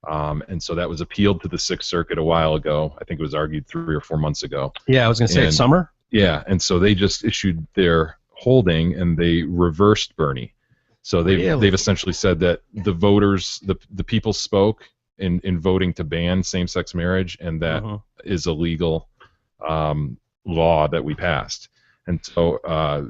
And so that was appealed to the Sixth Circuit a while ago. I think it was argued 3 or 4 months ago. Yeah, I was going to say it's summer. Yeah, and so they just issued their holding and they reversed Bernie. So they've essentially said that the voters, the people spoke in voting to ban same-sex marriage, and that is a legal law that we passed, and so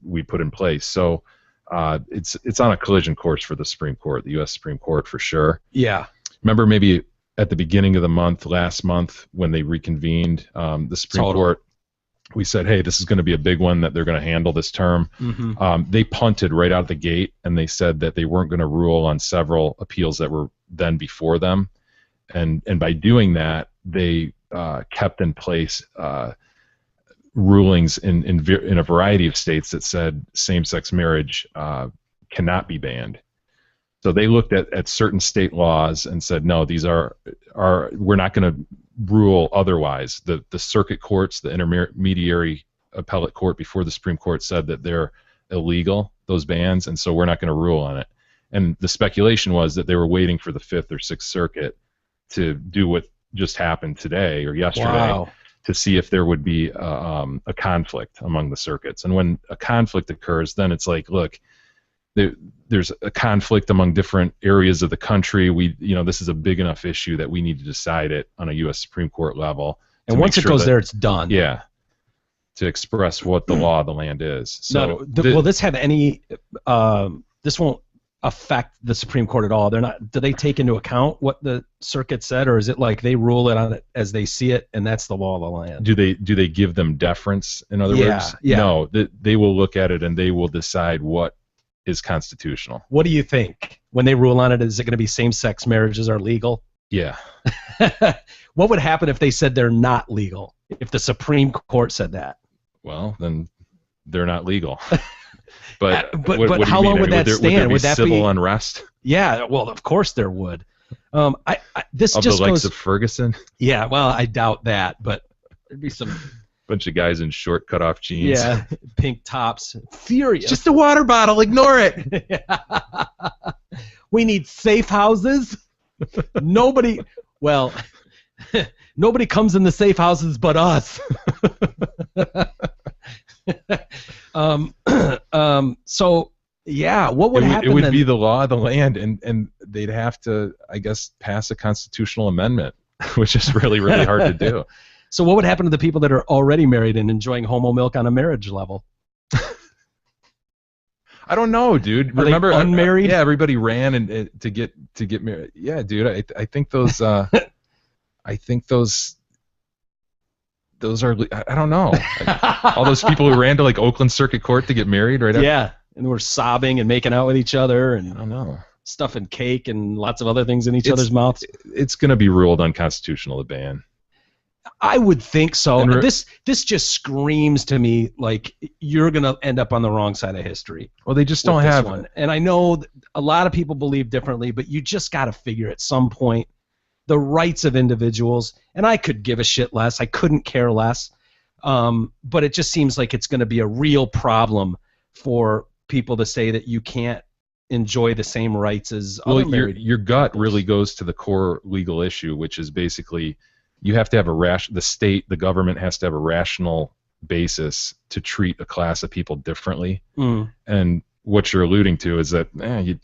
we put in place. So it's on a collision course for the Supreme Court, the U.S. Supreme Court for sure. Yeah. Remember maybe at the beginning of the month, last month, when they reconvened, the Supreme Court, we said, hey, this is going to be a big one that they're going to handle this term. They punted right out the gate, and they said that they weren't going to rule on several appeals that were then before them. And by doing that, they kept in place rulings in a variety of states that said same-sex marriage cannot be banned. So they looked at certain state laws and said, no, these are we're not going to rule otherwise. The circuit courts, the intermediary appellate court before the Supreme Court said that they're illegal, those bans, and so we're not going to rule on it. And the speculation was that they were waiting for the Fifth or Sixth Circuit to do what just happened today or yesterday to see if there would be a conflict among the circuits. And when a conflict occurs, then it's like, look, there's a conflict among different areas of the country. This is a big enough issue that we need to decide it on a U.S. Supreme Court level. And once it goes there, it's done. Yeah. To express what the law of the land is. So will this have any? This won't affect the Supreme Court at all. They're not. Do they take into account what the circuit said, or is it like they rule it on it as they see it, and that's the law of the land? Do they give them deference? In other words, yeah. No. They will look at it and they will decide what is constitutional. What do you think when they rule on it? Is it going to be same-sex marriages are legal? Yeah. What would happen if they said they're not legal? If the Supreme Court said that? Well, then they're not legal. But but how long would that stand? Would there be civil unrest? Yeah, well, of course there would. This of just the likes goes of Ferguson. Yeah, well, I doubt that, but There'd be some bunch of guys in short cut-off jeans. yeah, pink tops, furious. Just a water bottle. Ignore it. We need safe houses. Nobody comes in the safe houses but us. So yeah, what would happen? It would then? be the law of the land, and they'd have to, I guess, pass a constitutional amendment, which is really, really hard to do. So what would happen to the people that are already married and enjoying homo milk on a marriage level? I don't know, dude. Are Remember, they unmarried? Yeah, everybody ran and to get married. Yeah, dude. I think those. I think those are. I don't know. All those people who ran to like Oakland Circuit Court to get married, right? Yeah, and we're sobbing and making out with each other and I don't know. stuffing cake and lots of other things in each other's mouths. It's going to be ruled unconstitutional to ban. I would think so. And This just screams to me like you're going to end up on the wrong side of history. Well, they just with don't this have one. And I know that a lot of people believe differently, but you just got to figure at some point the rights of individuals. And I could give a shit less. I couldn't care less. But it just seems like it's going to be a real problem for people to say that you can't enjoy the same rights as other married your gut couples. really goes to the core legal issue, which is basically you have to have the government has to have a rational basis to treat a class of people differently. And what you're alluding to is that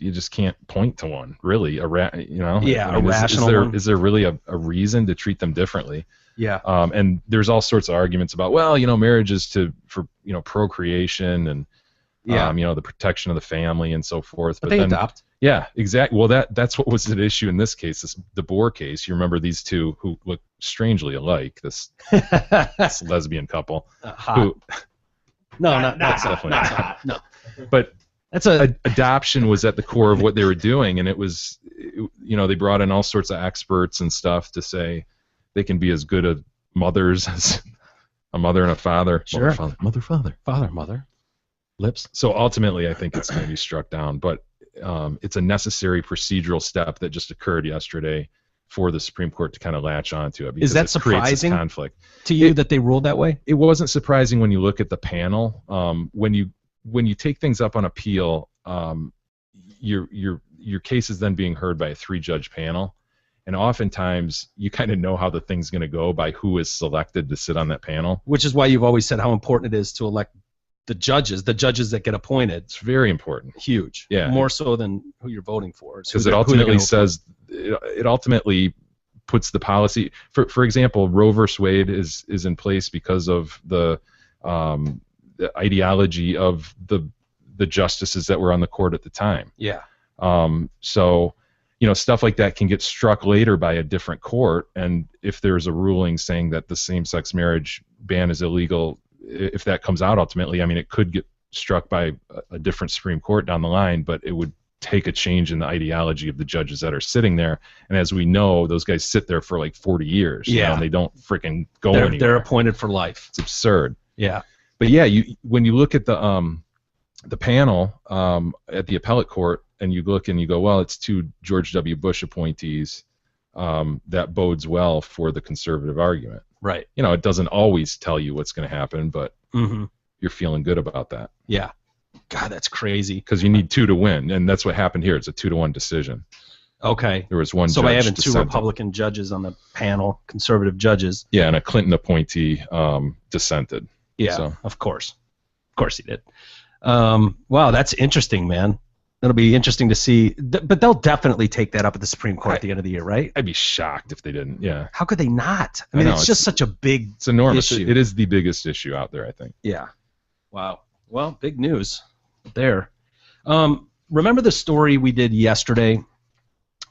you just can't point to one, really. Yeah, a rational one. Is there really a reason to treat them differently? Yeah. And there's all sorts of arguments about, well, marriage is for procreation and the protection of the family and so forth. But they then, adopt. Yeah, exactly. Well, that's what was at issue in this case, the Boer case. You remember these two who look strangely alike, this lesbian couple. Hot. No, not definitely not not hot. No. But That's adoption was at the core of what they were doing, and it was, they brought in all sorts of experts and stuff to say they can be as good a mothers as a mother and a father. Sure. Father, mother. Lips. So ultimately, I think it's going to be struck down, but it's a necessary procedural step that just occurred yesterday for the Supreme Court to kind of latch onto it. Is that it creates this surprising conflict to you that they ruled that way? It wasn't surprising when you look at the panel. When you take things up on appeal, your case is then being heard by a 3-judge panel, and oftentimes you kind of know how the thing's going to go by who is selected to sit on that panel. Which is why you've always said how important it is to elect the judges that get appointed. It's very important. Huge. Yeah. More so than who you're voting for. Because it ultimately says, it ultimately puts the policy. For example, Roe versus Wade is in place because of the ideology of the justices that were on the court at the time. Yeah. So, stuff like that can get struck later by a different court, and if there's a ruling saying that the same-sex marriage ban is illegal, if that comes out ultimately, it could get struck by a different Supreme Court down the line, but it would take a change in the ideology of the judges that are sitting there. And as we know, those guys sit there for like 40 years. Yeah. And they don't freaking go anywhere. They're appointed for life. It's absurd. Yeah. But yeah, when you look at the panel at the appellate court and you look and you go, well, it's 2 George W. Bush appointees, that bodes well for the conservative argument. Right. It doesn't always tell you what's going to happen, but you're feeling good about that. Yeah. God, that's crazy. Because you need 2 to win, and that's what happened here. It's a 2-to-1 decision. Okay. There was one So judge by having 2 dissenting. Republican judges on the panel, conservative judges. Yeah, and a Clinton appointee dissented. Yeah, So. of course. Of course he did. Wow, that's interesting, man. It'll be interesting to see. But they'll definitely take that up at the Supreme Court at the end of the year, right? I'd be shocked if they didn't, yeah. How could they not? I know, it's just such a big It's enormous. issue. It is the biggest issue out there, I think. Yeah. Wow. Well, big news there. Remember the story we did yesterday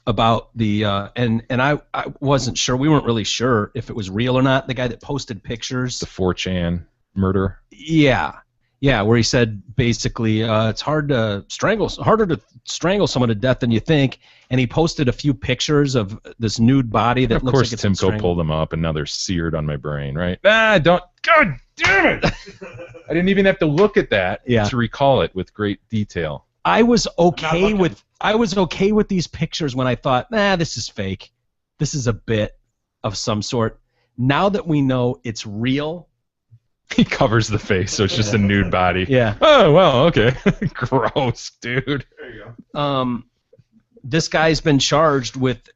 about the and I wasn't sure. We weren't really sure if it was real or not. The guy that posted pictures. The 4chan murder. Yeah. Yeah, where he said basically it's harder to strangle someone to death than you think, and he posted a few pictures of this nude body that Of looks course, like it's Timko pulled them up, and now they're seared on my brain, right? God damn it! I didn't even have to look at that to recall it with great detail. I was okay with these pictures when I thought, this is fake. This is a bit of some sort. Now that we know it's real, He covers the face, so it's just a nude body. yeah. Oh, well, okay. Gross, dude. This guy's been charged with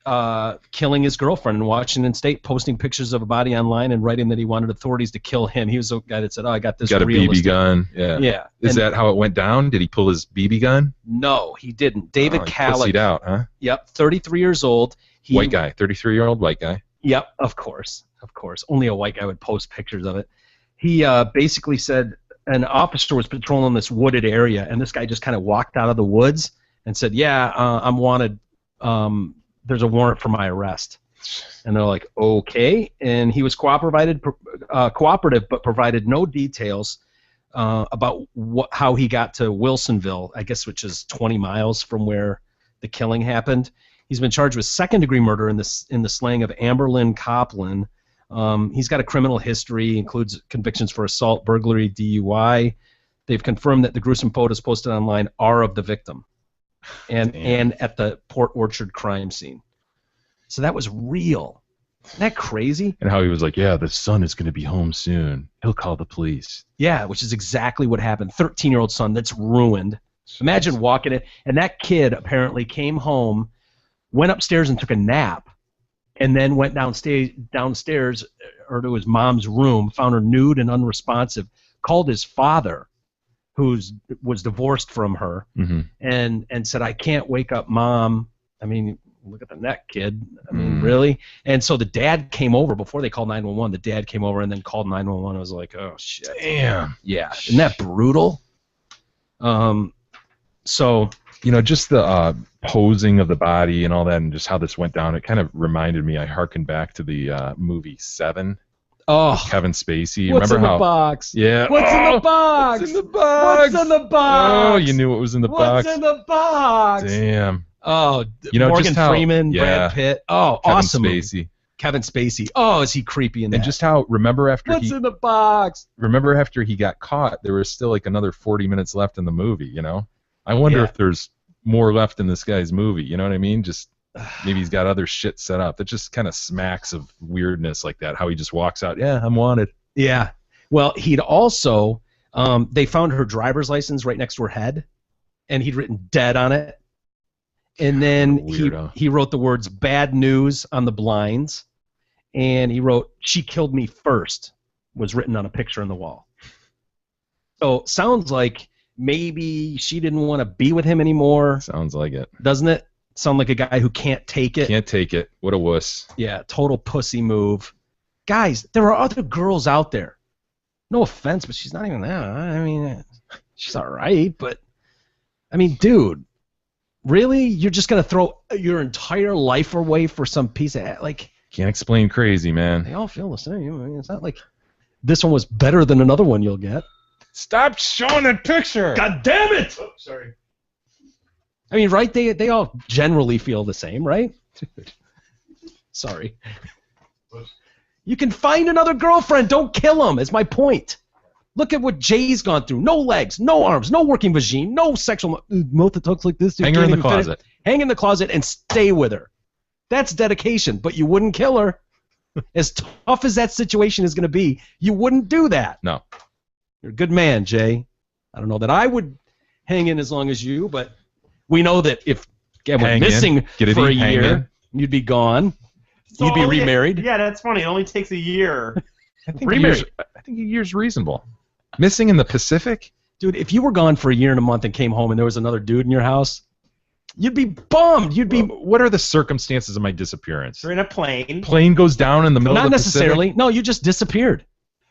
killing his girlfriend in Washington State, posting pictures of a body online and writing that he wanted authorities to kill him. He was the guy that said, "Oh, I got this Got a realistic." BB gun. Yeah. Yeah. Is that how it went down? Did he pull his BB gun? No, he didn't. David He Kallick. pussied out, huh? Yep, 33 years old. White guy, 33-year-old white guy. Yep, of course. Only a white guy would post pictures of it. He basically said an officer was patrolling this wooded area, and this guy just kind of walked out of the woods and said, "Yeah, I'm wanted. There's a warrant for my arrest." And they're like, "Okay." And he was cooperative, but provided no details about how he got to Wilsonville, I guess, which is 20 miles from where the killing happened. He's been charged with second-degree murder in the slaying of Amber Lynn Coplin. He's got a criminal history, includes convictions for assault, burglary, DUI. They've confirmed that the gruesome photos posted online are of the victim and at the Port Orchard crime scene. So that was real. Isn't that crazy? And how he was like, "Yeah, the son is going to be home soon. He'll call the police." Yeah, which is exactly what happened. 13-year-old son that's ruined. Imagine walking in, and that kid apparently came home, went upstairs and took a nap, and then went downstairs or to his mom's room, found her nude and unresponsive, called his father, who was divorced from her, and said, "I can't wake up Mom. I mean, look at the neck, kid. I mean, really?" And so the dad came over before they called 911. The dad came over and then called 911. I was like, "Oh, shit." Damn. Yeah. Isn't that brutal? So... just the posing of the body and all that, and just how this went down, it kind of reminded me. I hearkened back to the movie Seven. Oh, Kevin Spacey. What's Remember in how? the box? Yeah. What's in the box? What's in the box? What's in the box? Oh, you knew what was in the box. What's in the box? Damn. Oh, Just Morgan how, Freeman, Brad Pitt. Oh, Kevin awesome. Spacey. Kevin Spacey. Oh, is he creepy in that? And just how remember after What's in the box? Remember after he got caught, there was still like another 40 minutes left in the movie. I wonder if there's more left in this guy's movie. You know what I mean? Just maybe he's got other shit set up. That just kind of smacks of weirdness like that. How he just walks out. Yeah, I'm wanted. Yeah. Well, he'd also they found her driver's license right next to her head, and he'd written "dead" on it. And then he wrote the words "bad news" on the blinds, and he wrote "she killed me first" was written on a picture on the wall. So sounds like maybe she didn't want to be with him anymore. Sounds like it. Doesn't it? Sound like a guy who can't take it. Can't take it. What a wuss. Yeah, total pussy move. Guys, there are other girls out there. No offense, but she's not even that. I mean, she's all right, but I mean, dude, really? You're just going to throw your entire life away for some piece of, like... Can't explain crazy, man. They all feel the same. I mean, it's not like this one was better than another one you'll get. Stop showing that picture! God damn it! Oh, sorry. I mean, right? They all generally feel the same, right? Sorry. You can find another girlfriend. Don't kill him, is my point. Look at what Jay's gone through. No legs, no arms, no working vagine, no sexual mouth that talks like this. Hang her in the closet. Hang in the closet and stay with her. That's dedication, but you wouldn't kill her. As tough as that situation is going to be, you wouldn't do that. No. You're a good man, Jay. I don't know that I would hang in as long as you, but we know that if Gavin was missing for a year, you'd be gone. You'd be remarried. Yeah, that's funny. It only takes a year. I think a year's reasonable. Missing in the Pacific? Dude, if you were gone for a year and a month and came home and there was another dude in your house, you'd be bummed. You'd be. What are the circumstances of my disappearance? You're in a plane. Plane goes down in the middle of the Pacific? Not necessarily. No, you just disappeared.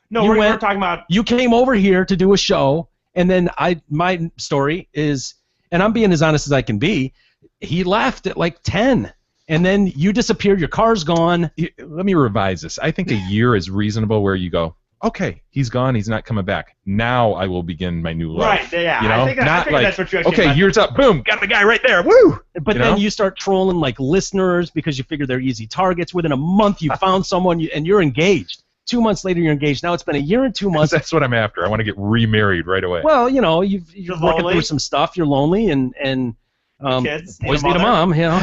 No, we're talking about. You came over here to do a show, and then my story is, and I'm being as honest as I can be, he left at like 10. And then you disappeared. Your car's gone. Let me revise this. I think a year is reasonable where you go, okay, he's gone. He's not coming back. Now I will begin my new life. Right, yeah. You know? I think that's what you actually okay, year's up. Boom. Got the guy right there. Woo! But then you start trolling like listeners because you figure they're easy targets. Within a month, you found someone and you're engaged. 2 months later, you're engaged. Now it's been a year and 2 months. That's what I'm after. I want to get remarried right away. Well, you know, you're working lonely. through some stuff. You're lonely and kids, boys need a mom, you know.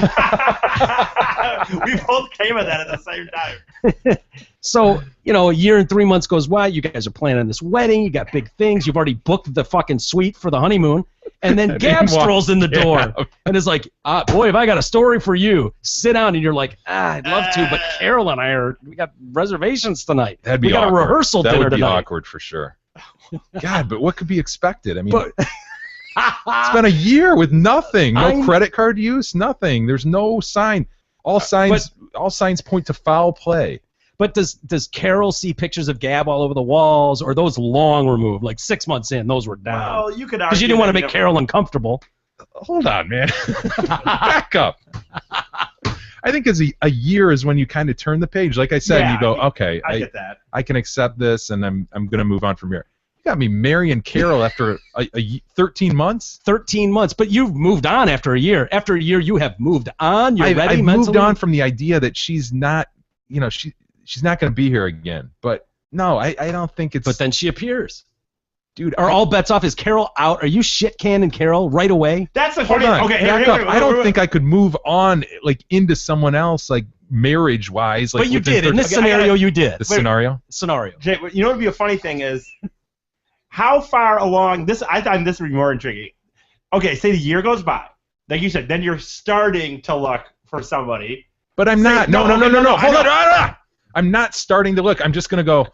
We both came at that at the same time. So, a year and 3 months goes by. You guys are planning this wedding. You got big things. You've already booked the fucking suite for the honeymoon. And then Gab strolls in the door and is like, boy, have I got a story for you. Sit down. And you're like, I'd love to, but Carol and we got reservations tonight. That'd be we got awkward. a rehearsal dinner tonight. That would be tonight. awkward for sure. God, but what could be expected? I mean, it's been a year with nothing. No credit card use, nothing. There's no sign. All signs point to foul play. But does Carol see pictures of Gab all over the walls, or those long removed, like 6 months in, those were down? Well, you could argue because you didn't want to make Carol uncomfortable. Hold on, man. Back up. I think a year is when you kind of turn the page. Like I said, you go, okay, I get that. I can accept this, and I'm going to move on from here. You got me marrying Carol after 13 months? 13 months, but you've moved on after a year. After a year, you have moved on. You're ready I've mentally? moved on from the idea that she's not, she's not going to be here again. But no, I don't think it's... But then she appears. Dude, are all bets off? Is Carol out? Are you shit-canning Carol right away? That's the funny... Okay, here, I don't think I could move on into someone else, marriage-wise. But you did. In this scenario, you did. The scenario? Scenario. Jay, what would be a funny thing is, how far along... I thought this would be more intriguing. Okay, say the year goes by. Like you said, then you're starting to look for somebody. But I'm not. No. Hold on. I'm not starting to look. I'm just going to go,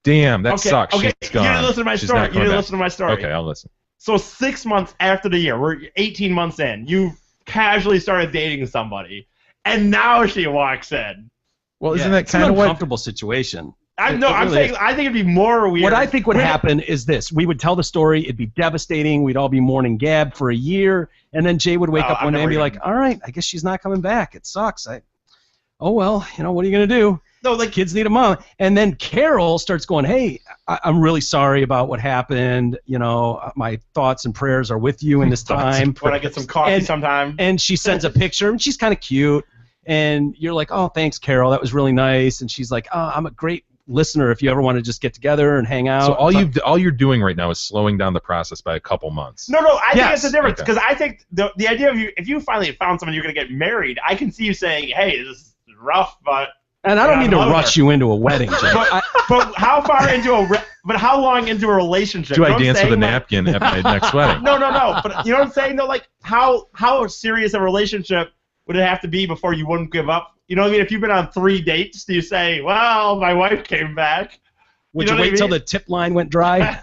damn, that sucks. Okay, she's gone. You didn't listen to my story. You didn't listen to my story. Okay, I'll listen. So 6 months after the year, we're 18 months in, you casually started dating somebody, and now she walks in. Well, isn't that kind of an uncomfortable situation? I think it'd be more weird. What I think would happen is this. We would tell the story. It'd be devastating. We'd all be mourning Gab for a year, and then Jay would wake up one day and be like, all right, I guess she's not coming back. It sucks. Oh, well, what are you going to do? No, kids need a mom. And then Carol starts going, hey, I'm really sorry about what happened. My thoughts and prayers are with you in this time. When I get some coffee sometime. And she sends a picture, and she's kind of cute. And you're like, oh, thanks, Carol. That was really nice. And she's like, oh, I'm a great listener if you ever want to just get together and hang out. So all you're doing right now is slowing down the process by a couple months. No, I think it's a difference, because I think the idea of if you finally found someone you're going to get married, I can see you saying, hey, this is rough, but... And I don't mean to rush you into a wedding, Jay. but how long into a relationship? Do I dance with a napkin at my next wedding? No. But you know what I'm saying? Though, how serious a relationship would it have to be before you wouldn't give up? You know what I mean? If you've been on 3 dates, do you say, well, my wife came back? Would you wait till the tip line went dry?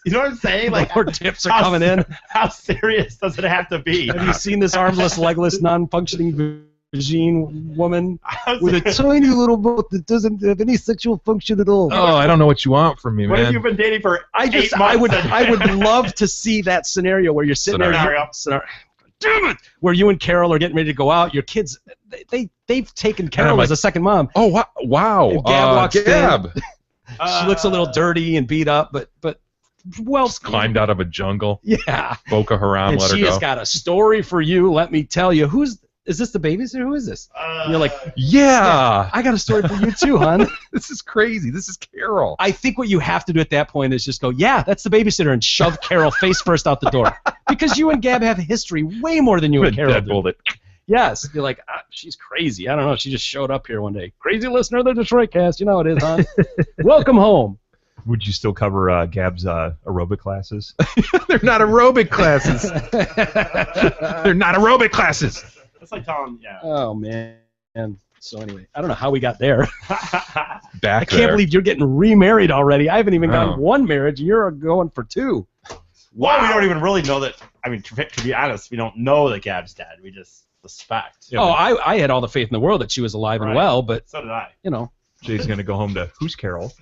You know what I'm saying? More tips are coming in. How serious does it have to be? Have you seen this armless, legless, non-functioning vagine woman with a tiny little boat that doesn't have any sexual function at all? Oh, I don't know what you want from me, man. What have you been dating for 8 months? I would love to see that scenario where you're sitting there. Damn it! Where you and Carol are getting ready to go out. Your kids, they've taken Carol as a second mom. Oh, wow. And Gab walks Gab. in. She looks a little dirty and beat up, but well, just climbed out of a jungle. Yeah. Boko Haram and let her go. She has got a story for you. Let me tell you. Is this the babysitter? Who is this? And you're like, yeah, I got a story for you too, hon. This is crazy. This is Carol. I think what you have to do at that point is just go, yeah, that's the babysitter, and shove Carol face first out the door. Because you and Gab have history way more than you and Carol do. Yes. You're like, she's crazy. I don't know. She just showed up here one day. Crazy listener of the Detroit Cast. You know it is, hon. Welcome home. Would you still cover Gab's aerobic classes? They're not aerobic classes. They're not aerobic classes. It's like telling, yeah. Oh, man. So anyway, I don't know how we got there. I can't believe you're getting remarried already. I haven't even gotten one marriage. You're going for 2. Well, we don't even really know that. I mean, to be honest, we don't know that Gab's dead. We just suspect. Yeah, I had all the faith in the world that she was alive and well, but so did I. Jay's gonna go home to who's Carol?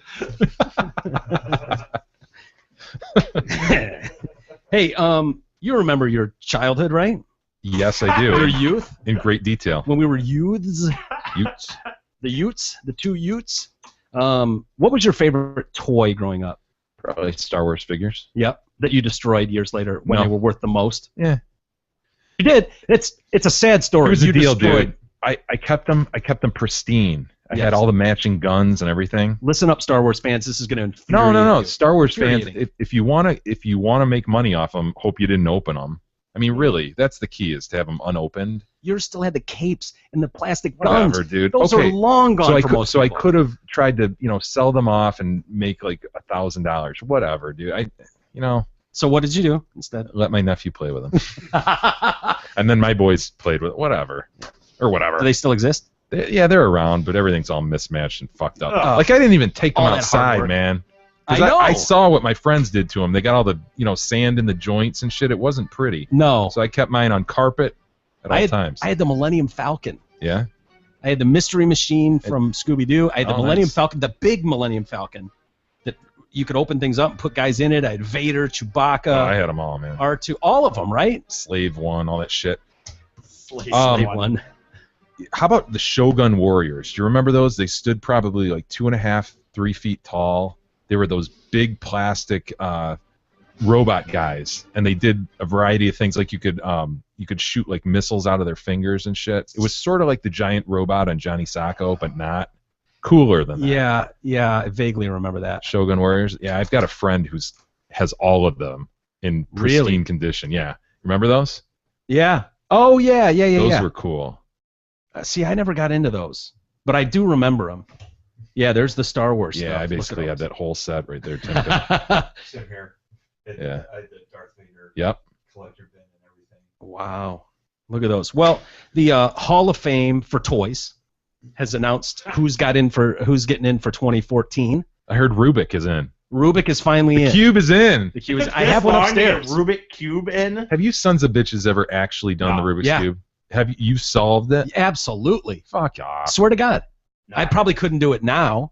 Hey, you remember your childhood, right? Yes, I do. Your youth? In great detail. When we were youths. Utes. The Utes, the 2 Utes. What was your favorite toy growing up? Probably Star Wars figures. Yep, that you destroyed years later when they were worth the most. Yeah. You did. It's a sad story. It was a deal, destroyed. dude. I kept them pristine. I had all the matching guns and everything. Listen up, Star Wars fans. This is going to infuriate No. you. Star Wars fans, if you wanna make money off them, hope you didn't open them. I mean, really, that's the key, is to have them unopened. Yours still had the capes and the plastic guns. Whatever, dude. Those okay. are long gone for most I people. could have tried to, sell them off and make like $1,000. Whatever, dude. So what did you do instead? Let my nephew play with them. And then my boys played with whatever. Do they still exist? They're around, but everything's all mismatched and fucked up. Oh. Like, I didn't even take them All that hard outside, work. man. I 'Cause know. I saw what my friends did to them. They got all the, sand in the joints and shit. It wasn't pretty. No. So I kept mine on carpet at all times. I had the Millennium Falcon. Yeah? I had the Mystery Machine from Scooby-Doo. I had the Millennium nice. Falcon, the big Millennium Falcon, that you could open things up and put guys in it. I had Vader, Chewbacca, I had them all, man. R2, all of them, right? Slave One, all that shit. Slave Um, one. How about the Shogun Warriors? Do you remember those? They stood probably like 2.5, 3 feet tall. They were those big plastic robot guys, and they did a variety of things. Like you could shoot like missiles out of their fingers and shit. It was sort of like the giant robot on Johnny Sacco, but not cooler than that. Yeah, I vaguely remember that. Shogun Warriors. Yeah, I've got a friend has all of them in pristine Really? condition. Yeah, remember those? Yeah. Oh, yeah. Those were cool. See, I never got into those, but I do remember them. Yeah, there's the Star Wars Yeah, stuff. I Look at basically had those. that whole set right there. Tim. Same here. Yeah. I had the Darth Vader Yep. collector bin and everything. Wow. Look at those. Well, the Hall of Fame for toys has announced who's getting in for 2014. I heard Rubik is in. Rubik is finally The in. Cube is in. The Cube is. Took I this have one long to get upstairs. Rubik Cube in. Have you sons of bitches ever actually done the Rubik's Yeah. Cube? Have you solved it? Absolutely. Fuck off. Swear to God. No. I probably couldn't do it now.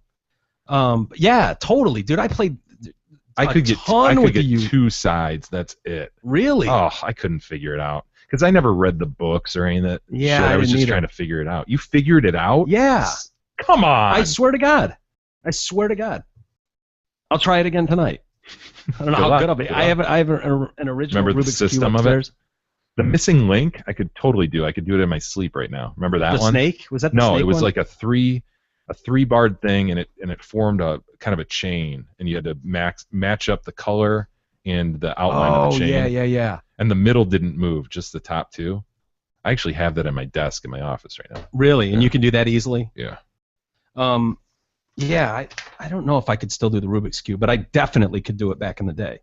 But yeah, totally, dude. I played. I could get with you. 2 sides. That's it. Really? Oh, I couldn't figure it out because I never read the books or any of that. Yeah, shit. I I was didn't just either. trying to figure it out. You figured it out? Yeah. Come on. I swear to God. I swear to God. I'll try it again tonight. I don't know Good how luck. good I'll be. Good I have an original Remember the Rubik's Cube system of it? upstairs. The missing link, I could totally do. I could do it in my sleep right now. Remember that The one? snake? Was that the No, snake it was one? like a three-barred thing, and it formed a kind of a chain, and you had to match up the color and the outline of the chain. yeah. And the middle didn't move, just the top 2. I actually have that on my desk in my office right now. Really? And you can do that easily? Yeah. Yeah, I don't know if I could still do the Rubik's Cube, but I definitely could do it back in the day.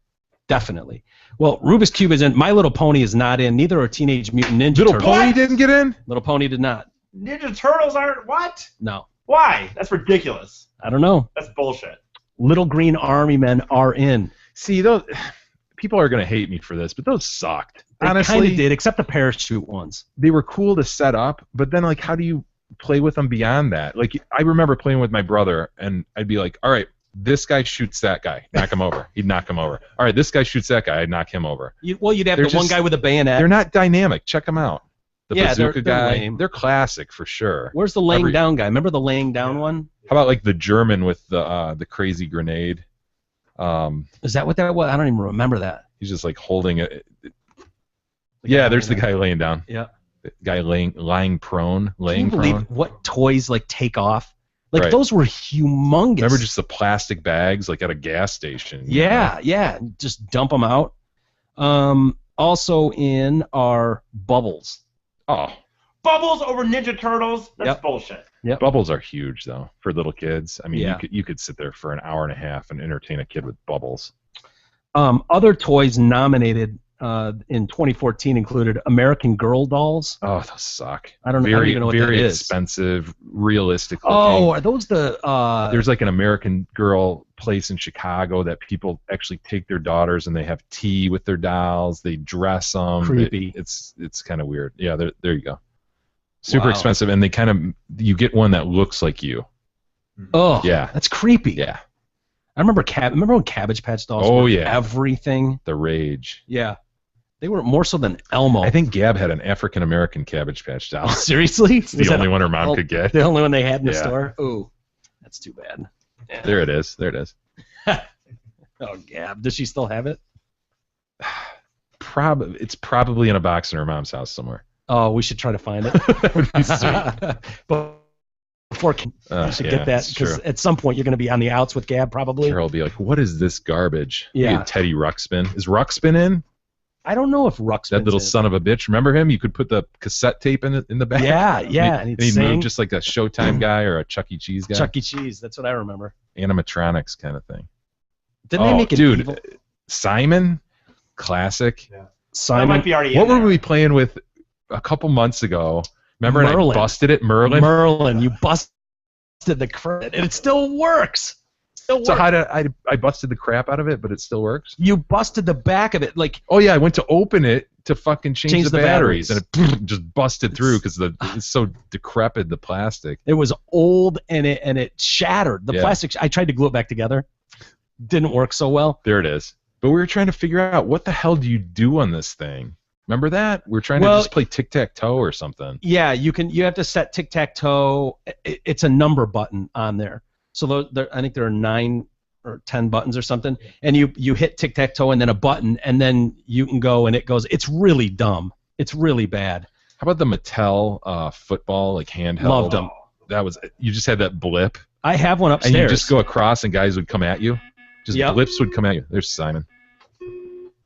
Definitely. Well, Rubik's Cube is in. My Little Pony is not in. Neither are Teenage Mutant Ninja Little Turtles. Pony didn't get in? Little Pony did not. Ninja Turtles aren't what? No. Why? That's ridiculous. I don't know. That's bullshit. Little Green Army Men are in. See, those people are going to hate me for this, but those sucked. They Honestly, kind of did, except the parachute ones. they were cool to set up, but then, like, how do you play with them beyond that? Like, I remember playing with my brother, and I'd be like, all right, this guy shoots that guy, knock him over. He'd knock him over. All right, this guy shoots that guy, I'd knock him over. You'd have They're the one just- guy with a bayonet. They're not dynamic. Check them out. The Yeah, they're bazooka guy, lame. they're classic for sure. Where's the laying down guy? Remember the laying down one? How about like the German with the crazy grenade? Is that what that was? I don't even remember that. He's just like holding it. Yeah, there's the guy laying down. Yeah. The guy lying prone, Can you laying believe prone. what toys like take off? Like Right. those were humongous. Remember just the plastic bags like at a gas station? you know? Yeah, just dump them out. Also in are Bubbles. Oh, Bubbles over Ninja Turtles? That's Yep. bullshit. Bubbles are huge though for little kids. I mean, Yeah. you could sit there for an hour and a half and entertain a kid with Bubbles. Other toys nominated in 2014 included American Girl dolls. Oh, those suck. I don't very, even know what very that is. expensive, realistic looking. Oh, are those the? There's like an American Girl place in Chicago that people actually take their daughters and they have tea with their dolls. They dress them. Creepy. It's kind of weird. Yeah, there you go. Super Wow. expensive, and you get one that looks like you. Oh, Yeah. that's creepy. Yeah, I remember when Cabbage Patch dolls Oh, were yeah. everything. the rage. Yeah, they were more so than Elmo. I think Gab had an African American Cabbage Patch doll. Seriously, It's the only one her mom could get. The only one they had in the Yeah. store. Ooh, that's too bad. Yeah. There it is. There it is. Oh, Gab, does she still have it? It's probably in a box in her mom's house somewhere. Oh, we should try to find it. That would be sweet. But before we should Yeah, get that it's true. because at some point you're going to be on the outs with Gab probably. Carol will be like, "What is this garbage?" Yeah. We get Teddy Ruxpin. Is Ruxpin in? I don't know if Ruxpin's That little in it. son of a bitch. Remember him? You could put the cassette tape in the back. Yeah, And he'd move just like a Showtime guy or a Chuck E. Cheese guy. Chuck E. Cheese. That's what I remember. Animatronics kind of thing. Didn't they make it dude, evil? Simon, classic. That Simon. might be already in What were there. we playing with a couple months ago? Remember, and I Merlin. busted it, Merlin. Merlin. You busted the credit, and it still works. Still So works. how did I busted the crap out of it, but it still works? You busted the back of it, like Oh yeah, I went to open it to fucking change the batteries, batteries. and it just busted through because it's so decrepit, the plastic. it was old and it shattered. The Yeah. plastic. I tried to glue it back together. Didn't work so well. There it is. But we were trying to figure out what the hell do you do on this thing. Remember that? We were trying to Well- just play tic-tac-toe or something. Yeah, you have to set tic-tac-toe. It's a number button on there. So I think there are 9 or 10 buttons or something, and you hit tic-tac-toe and then a button, and then you can go and it goes. It's really dumb. It's really bad. How about the Mattel football, like handheld? Loved them. That was, you just had that blip, I have one and upstairs. you just go across, and guys would come at you. Just Yep. blips would come at you. There's Simon.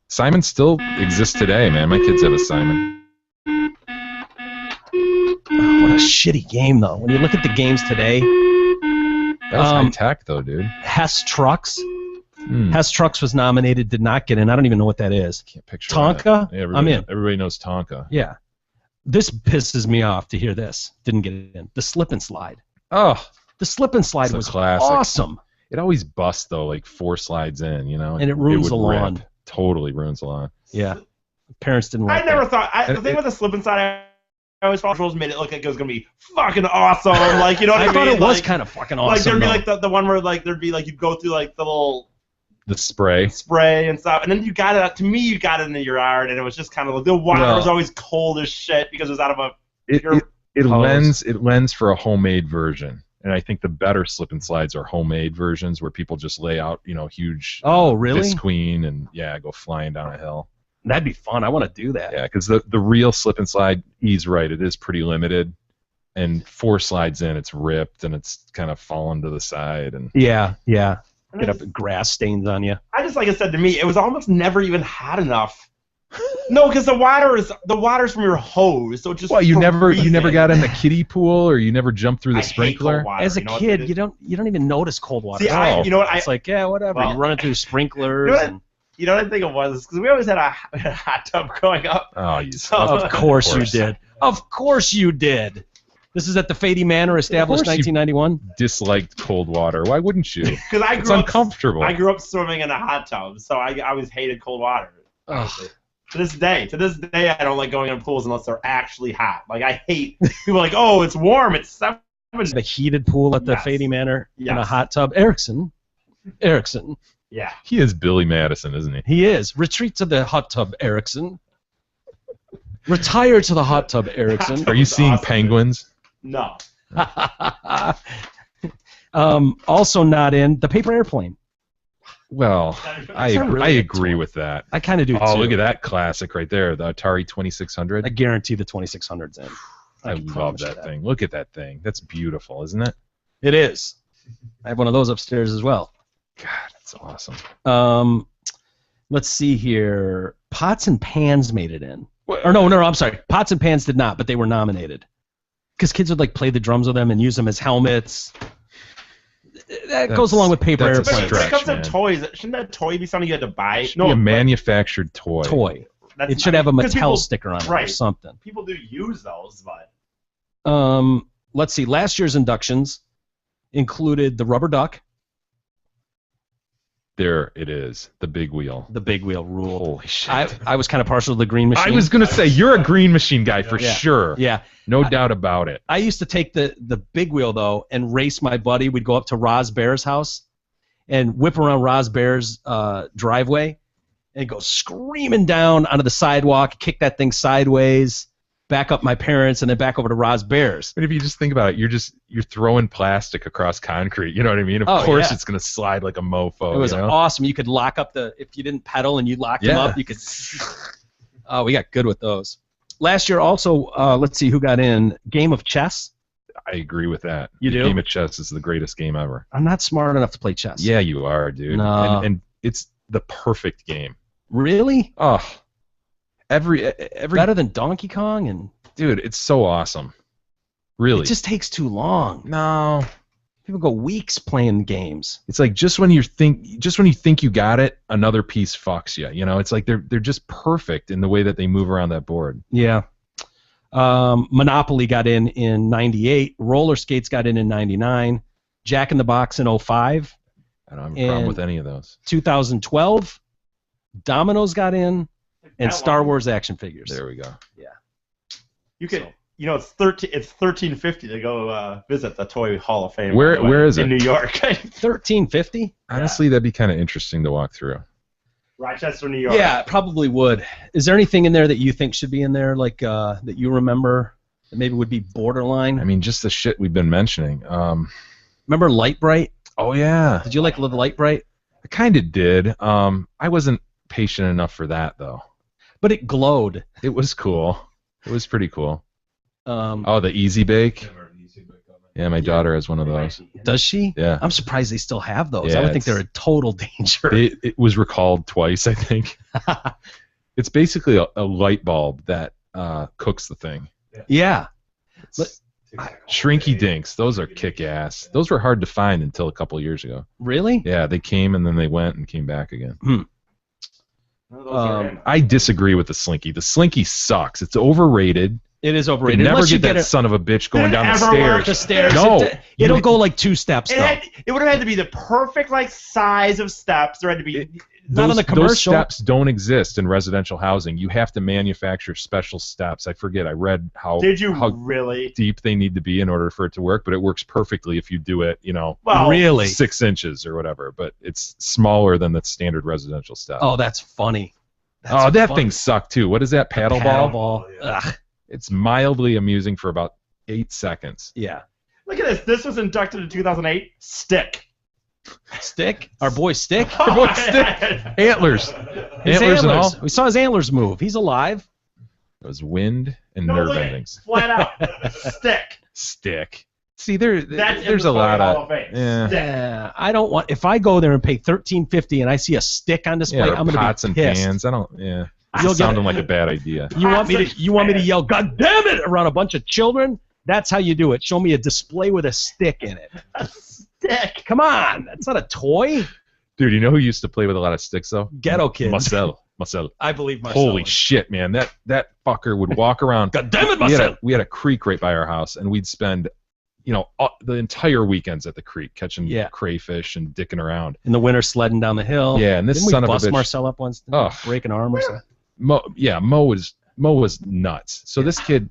Simon still exists today, man. My kids have a Simon. Oh, what a shitty game, though. When you look at the games today, That was high tech, though, dude. Hess Trucks. Hmm. Hess Trucks was nominated, did not get in. I don't even know what that is. Can't picture Tonka? that. Yeah, I'm in. Everybody knows Tonka. Yeah. This pisses me off to hear this. Didn't get it in. The slip and slide. Oh, The slip and slide It's a was classic. awesome. it always busts though, like 4 slides in, you know. And it ruins would the lawn. rip. Totally ruins the lawn. Yeah. Parents didn't like I never that. thought. The thing with the slip and slide, I always thought Trolls made it look like it was gonna be fucking awesome. Like, you know what I I mean? thought it was Like- kind of fucking Like awesome. there'd be though. like the one where like there'd be like you'd go through like the little The spray. spray and stuff, and then you got it. To me, you got it in your yard, and it was just kind of like the water Well- was always cold as shit because it was out of a. It Hose. lends for a homemade version. And I think the better slip and slides are homemade versions where people just lay out, you know, huge Oh, really? Visqueen and go flying down a hill. That'd be fun. I want to do that. Yeah, because the real slip and slide, he's right, it is pretty limited. And 4 slides in, it's ripped and it's kind of fallen to the side. And Yeah, yeah. And Get I up grass stains on you. just like it said to me, it was almost never even hot enough. No, because the water's from your hose, so it just. well, you never freezing. got in the kiddie pool or you never jumped through the I hate sprinkler. cold water, As a you know what kid, it is? you don't even notice cold water. See, Oh. you know what It's like, yeah, whatever. Well, you run it through sprinklers. You know what- and You know what I think it was? Because we always had a hot tub growing up. Oh, you So- of course you did. Of course you did. This is at the Fady Manor, established Of course you- 1991. disliked cold water. Why wouldn't you? Because I It's grew up. uncomfortable. I grew up swimming in a hot tub, so I always hated cold water. Ugh. To this day, I don't like going in pools unless they're actually hot. Like I hate people like, oh, it's warm. It's 7. The heated pool at the Yes. Fady Manor in a Yes. hot tub. Erickson. Yeah. He is Billy Madison, isn't he? He is. Retreat to the hot tub, Erickson. Retire to the hot tub, Erickson. Are you That's seeing awesome. penguins? No. Also not in the paper airplane. Well, I Is that really I a agree toy? with that. I kind of do Oh, too. look at that classic right there, the Atari 2600. I guarantee the 2600's in. I can love promise you that thing. Look at that thing. That's beautiful, isn't it? It is. I have one of those upstairs as well. God, that's awesome. Let's see here. Pots and Pans made it in. Or no, I'm sorry. Pots and Pans did not, but they were nominated. Because kids would like play the drums with them and use them as helmets. That goes That's- along with paper that's a airplanes. When it comes stretch, to man. toys, shouldn't that toy be something you had to buy? It should be a manufactured toy. Toy. that's It should have a 'cause Mattel people- sticker on it or right. something. People do use those, but Let's see. Last year's inductions included the rubber duck, There it is, the big wheel. the big wheel rule. Holy shit. I was kind of partial to the green machine. I was going to say, you're a green machine guy for Yeah. sure. Yeah. No doubt about it. I used to take the big wheel, though, and race my buddy. We'd go up to Roz Bear's house and whip around Roz Bear's driveway and go screaming down onto the sidewalk, kick that thing sideways, back up my parents, and then back over to Roz Bear's. But if you just think about it, you're throwing plastic across concrete. You know what I mean? Of Oh, course yeah. it's going to slide like a mofo. It was you know? awesome. You could lock up if you didn't pedal and you locked them Yeah. up, you could. Oh, we got good with those. Last year also, let's see who got in. Game of chess. I agree with that. You The do? Game of chess is the greatest game ever. I'm not smart enough to play chess. Yeah, you are, dude. No. And it's the perfect game. Really? Oh, Every better than Donkey Kong, and dude, it's so awesome. Really, it just takes too long. no. People go weeks playing games. It's like just when you think you got it, another piece fucks you. You know, it's like they're just perfect in the way that they move around that board. Yeah. Monopoly got in 98. Roller Skates got in 99. Jack in the Box in 05. I don't have a problem with any of those. 2012. Domino's got in, and Star Wars action figures. There we go. Yeah. You could, you know, it's $13.50 to go visit the Toy Hall of Fame. Where is it? In New York. $13.50. Honestly, that'd be kind of interesting to walk through. Rochester, New York. Yeah, it probably would. Is there anything in there that you think should be in there, like that you remember that maybe would be borderline? I mean, just the shit we've been mentioning. Remember Light Bright? Oh yeah. Did you like Light Bright? I kind of did. I wasn't patient enough for that though. But it glowed. It was cool. It was pretty cool. Oh, the Easy Bake. Yeah, my daughter has one of those. Does she? Yeah. I'm surprised they still have those. Yeah, I would think they're a total danger. It was recalled twice, I think. It's basically a light bulb that cooks the thing. Yeah. Shrinky Dinks, those are kick-ass. Those were hard to find until a couple years ago. Really? Yeah, they came and then they went and came back again. Hmm. I disagree with the Slinky. The Slinky sucks. It's overrated. It is They overrated. never Unless you get that it son of a bitch going down the ever stairs. work the stairs. No. It'll go like 2 steps, It, though. it would have had to be the perfect like size of steps. There had to be. Not on the Those commercial. steps don't exist in residential housing. You have to manufacture special steps. I forget. I read how Did you how really? deep they need to be in order for it to work, but it works perfectly if you do it, Well, Really? 6 inches or whatever. But it's smaller than the standard residential step. Oh, that's funny. Oh, that funny. thing sucked too. What is that, paddle ball? ball. Ugh. It's mildly amusing for about 8 seconds. Yeah. Look at this. This was inducted in 2008. Stick. Stick? Our boy Stick? Our boy Stick. Antlers. His Antlers and all. We saw his antlers move. He's alive. It was wind and No, nerve look at it. endings. Flat out. Stick. Stick. See, there's That's a lot Hall of Fame. yeah. Stick. Yeah, I don't want. If I go there and pay $13.50 and I see a stick on display, Yeah, I'm gonna pots be and pissed. pans. I don't. Yeah, You'll it's get sounding it. like a bad idea. You want me to yell, "God damn it!" around a bunch of children? That's how you do it. Show me a display with a stick in it. A stick. Come on, that's not a toy. Dude, you know who used to play with a lot of sticks though? Ghetto kids. Marcel. I believe myself. Holy shit, man! That fucker would walk around. God damn it, we Marcel. we had a creek right by our house, and we'd spend, the entire weekends at the creek catching crayfish and dicking around. In the winter, sledding down the hill. Yeah, and this Didn't son we of a bust bitch. Marcel up once? Ugh. Break an arm or something. Mo was nuts. So this kid,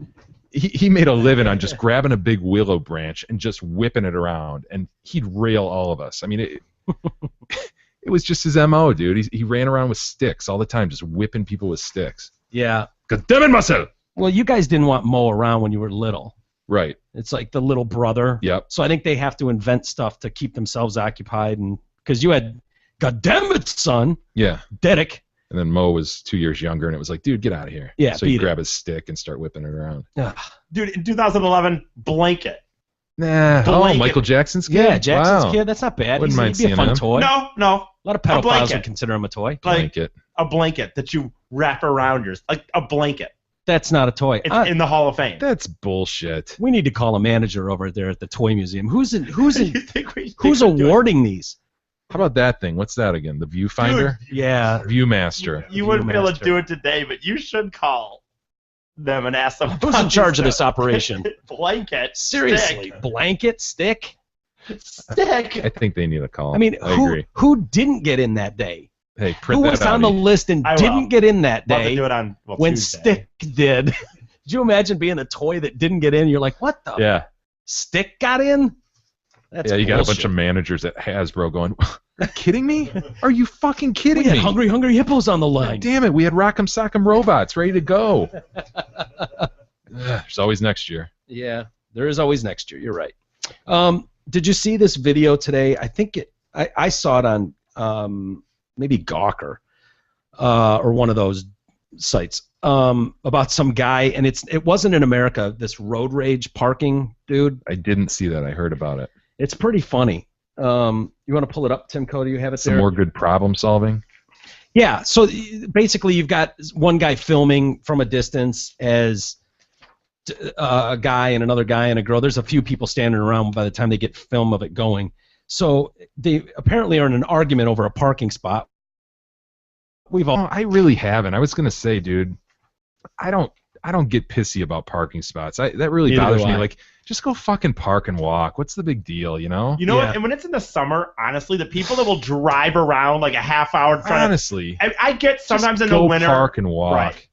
he made a living on just grabbing a big willow branch and just whipping it around, and he'd rail all of us. I mean, it was just his MO, dude. He ran around with sticks all the time, just whipping people with sticks. Yeah. God damn it, Marcel! Well, you guys didn't want Mo around when you were little. Right. It's like the little brother. Yep. So I think they have to invent stuff to keep themselves occupied, and because you had, God damn it, son. Yeah. Derek. And then Mo was 2 years younger, and it was like, dude, get out of here. Yeah, So he'd beat it. grab his stick and start whipping it around. Ugh. Dude, in 2011, Blanket. Nah. Blanket. Oh, Michael Jackson's kid? Yeah, Jackson's Wow. kid. That's not bad. Wouldn't mind He'd be a seeing fun him. toy. No. A lot of pedophiles blanket. would consider him a toy. Like Blanket. a blanket that you wrap around yours. Like a blanket. That's not a toy. It's in the Hall of Fame. That's bullshit. We need to call a manager over there at the toy museum. Who's You think we who's should do it? awarding these? How about that thing? What's that again? The Viewfinder? Yeah. Viewmaster. You wouldn't be able to Viewmaster. do it today, but you should call them and ask them. Who's about in charge of these this operation? Blanket. Seriously, blanket, stick. Stick. I think they need a call. I mean, I who agree. who didn't get in that day? Hey, print Who that was out. on the list and I will. didn't get in that Love to day do it on when Tuesday. Stick did? Did you imagine being a toy that didn't get in? You're like, what the? Yeah. Stick got in? That's Yeah, you got a bunch bullshit. of managers at Hasbro going, are you kidding me? Are you fucking kidding We had me? hungry hippos on the God line. damn it, we had Rock'em Sock'em robots ready to go. Ugh, there's always next year. Yeah, there is always next year. You're right. Did you see this video today? I think I saw it on maybe Gawker or one of those sites about some guy, and it wasn't in America. This road rage parking dude. I didn't see that. I heard about it. It's pretty funny. You want to pull it up, Tim Cody? You have it Some there. more good problem solving. Yeah, so basically you've got one guy filming from a distance as a guy and another guy and a girl. There's a few people standing around by the time they get film of it going. So they apparently are in an argument over a parking spot. I really haven't. I was gonna say, dude, I don't get pissy about parking spots. That really Neither bothers do me. I. Like, just go fucking park and walk. What's the big deal, you know? You know Yeah. what? And when it's in the summer, honestly, the people that will drive around like a half hour trying to... Honestly, I get sometimes just in the go winter... park and walk. Right.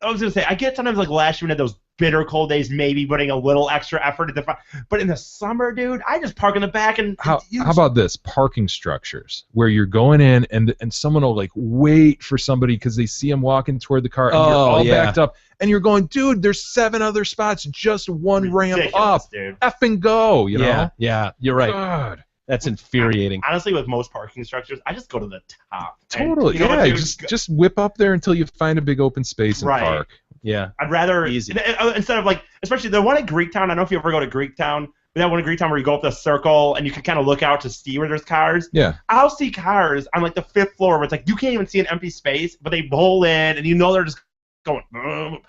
I was going to say, I get sometimes like last year when we had those bitter cold days, maybe putting a little extra effort into the... But in the summer, dude, I just park in the back and... How about this? Parking structures where you're going in and someone will like wait for somebody because they see them walking toward the car and you're all backed up and you're going, dude, there's 7 other spots, just one ramp up. Dude. Effing go, you know? Yeah, you're right. God. That's infuriating. Honestly, with most parking structures, I just go to the top. Totally. And, you know what, Yeah, dude? just whip up there until you find a big open space and Right. park. Yeah. I'd rather Easy. instead of like, especially the one at Greektown. I don't know if you ever go to Greektown, but that one at Greektown where you go up the circle and you can kind of look out to see where there's cars. Yeah. I'll see cars on like the 5th floor where it's like you can't even see an empty space, but they bowl in and you know they're just going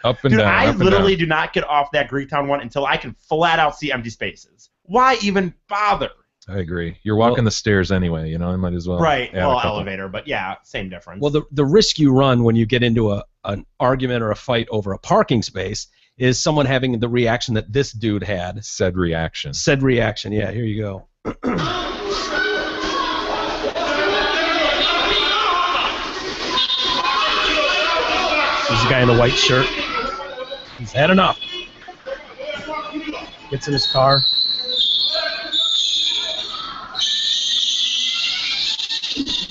Up and Dude, down. I up and literally down. do not get off that Greektown one until I can flat out see empty spaces. Why even bother? I agree. You're walking the stairs anyway, you know. I might as well. Right. add a Well, couple. elevator, but yeah, same difference. Well, the risk you run when you get into an argument or a fight over a parking space is someone having the reaction that this dude had. Said reaction. Said reaction. Yeah, here you go. There's a guy in a white shirt. He's had enough. Gets in his car.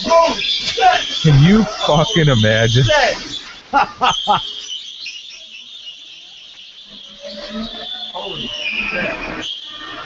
oh shit! Can you fucking imagine? Holy shit!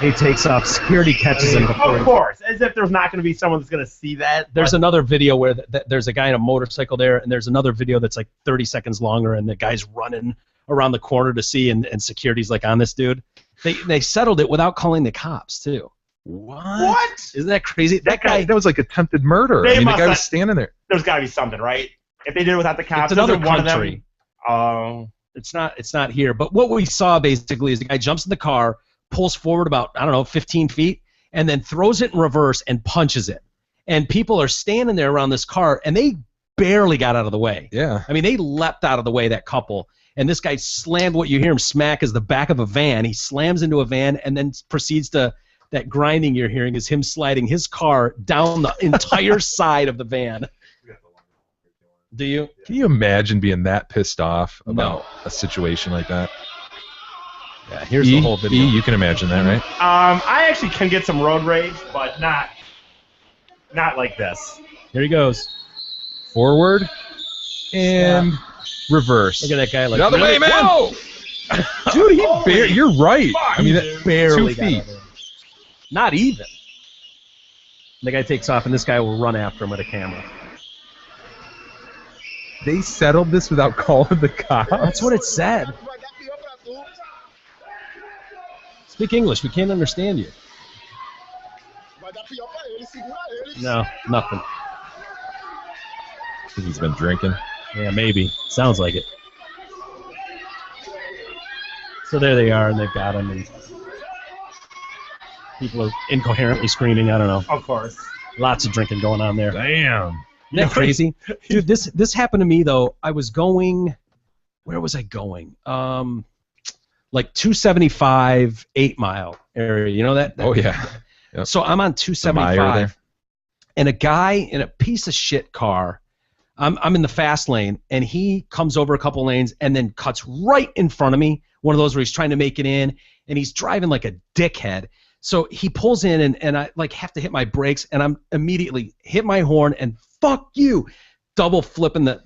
He takes off. Security catches him before. Of course, as if there's not going to be someone that's going to see that. There's another video where there's a guy in a motorcycle there, and there's another video that's like 30 seconds longer, and the guy's running around the corner to see, and security's like on this dude. They settled it without calling the cops too. What? Isn't that crazy? That was like attempted murder. They I mean, the must guy have- was standing there. There's got to be something, right? If they did it without the cops, It's another isn't one of them- country. Oh. It's not here. But what we saw basically is the guy jumps in the car, pulls forward about, I don't know, 15 feet, and then throws it in reverse and punches it. And people are standing there around this car, and they barely got out of the way. Yeah. I mean, they leapt out of the way, that couple. And this guy slammed, what you hear him smack is the back of a van. He slams into a van and then proceeds to, that grinding you're hearing is him sliding his car down the entire side of the van. Do you? Can you imagine being that pissed off about No. a situation like that? Yeah, here's the whole video. You can imagine that, right? I actually can get some road rage, but not like this. Here he goes. Forward and reverse. Look at that guy. Like, The other way, really? man! Whoa! Dude, you're right. I mean, He barely 2 got feet. out of there. Not even. The guy takes off, and this guy will run after him with a camera. They settled this without calling the cops. That's what it said. Speak English. We can't understand you. No, nothing. I think he's been drinking. Yeah, maybe. Sounds like it. So there they are, and they've got him, and people are incoherently screaming. I don't know. Of course. Lots of drinking going on there. Damn. Isn't that crazy? Dude, this happened to me, though. I was going... Where was I going? Like 275, 8 Mile area. You know that? Oh, yeah. Yep. So I'm on The Meyer 275, there. and a guy in a piece of shit car, I'm in the fast lane, and he comes over a couple lanes and then cuts right in front of me, one of those where he's trying to make it in, and he's driving like a dickhead. So he pulls in, and I like have to hit my brakes, and I'm immediately hit my horn, and fuck you, double flipping the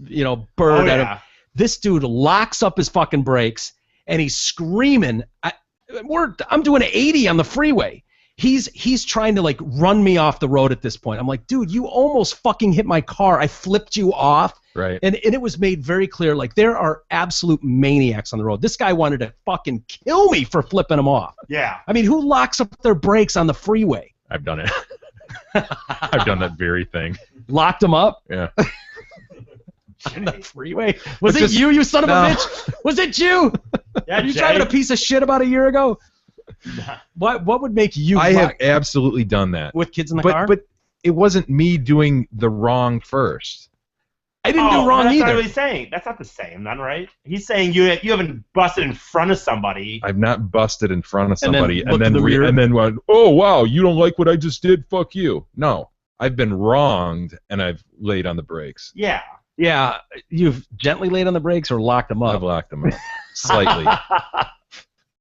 bird at him. Yeah. This dude locks up his fucking brakes, and he's screaming. I'm doing 80 on the freeway. He's trying to like run me off the road at this point. I'm like, dude, you almost fucking hit my car. I flipped you off. Right. And it was made very clear, like, there are absolute maniacs on the road. This guy wanted to fucking kill me for flipping him off. Yeah. I mean, who locks up their brakes on the freeway? I've done it. I've done that very thing. Locked him up? Yeah. on the freeway. Was But it just- you, you son of no. a bitch? Was it you? Yeah, Were you Jay. driving a piece of shit about a year ago? What would make you I have rock absolutely done that. with kids in the car? But it wasn't me doing the wrong first. I didn't do wrong that's either. not what he's saying. That's not the same, then, right? He's saying you haven't busted in front of somebody. I've not busted in front of And then somebody looked in the mirror. and then went, oh wow, you don't like what I just did? Fuck you. No, I've been wronged and I've laid on the brakes. Yeah. Yeah, you've gently laid on the brakes or locked them I've up. locked them up slightly.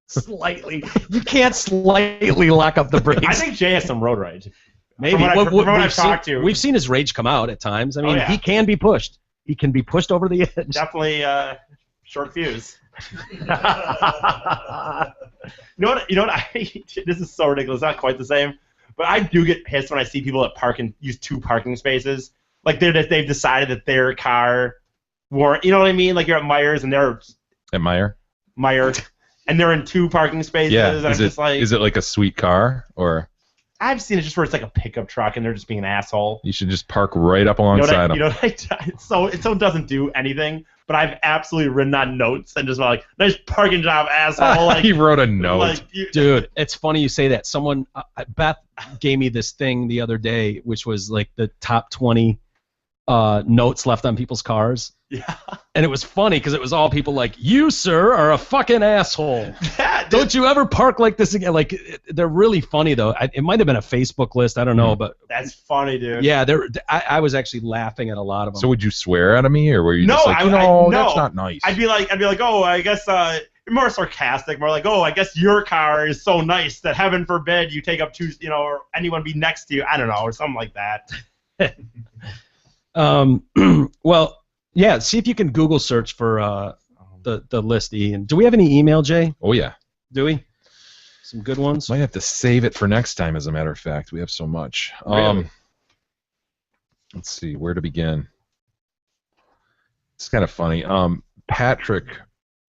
Slightly. You can't slightly lock up the brakes. I think Jay has some road rage. Maybe. From what I've talked to. We've seen his rage come out at times. I mean, yeah. he can be pushed. He can be pushed over the edge. Definitely short fuse. You know what? This is so ridiculous. It's not quite the same, but I do get pissed when I see people that park and use 2 parking spaces. Like they've decided that their car warrant. You know what I mean? Like you're at Myers and they're At Meyer? and they're in 2 parking spaces. Yeah. And I'm just like, Is it like a sweet car, or I've seen it just where it's like a pickup truck and they're just being an asshole. you should just park right up You know alongside them? it so doesn't do anything. But I've absolutely written on notes and just like, nice parking job, asshole. Like, he wrote a note. like, Dude, it's funny you say that. Someone, Beth gave me this thing the other day, which was like the top 20 notes left on people's cars. Yeah. And it was funny because it was all people like, you, sir, are a fucking asshole. Yeah, dude. Don't you ever park like this again? Like, they're really funny, though. It might have been a Facebook list. I don't know. But That's funny, dude. yeah, I was actually laughing at a lot of them. So would you swear at me, or were you No, just like, I- no, no. that's not nice? I'd be like, oh, I guess more sarcastic, more like, oh, I guess your car is so nice that heaven forbid you take up 2, or anyone be next to you. I don't know, or something like that. Well, yeah, see if you can Google search for the list, Ian. Do we have any email, Jay? Oh yeah. Do we? Some good ones? Might have to save it for next time, as a matter of fact. We have so much. Really? Let's see, where to begin. It's kind of funny. Patrick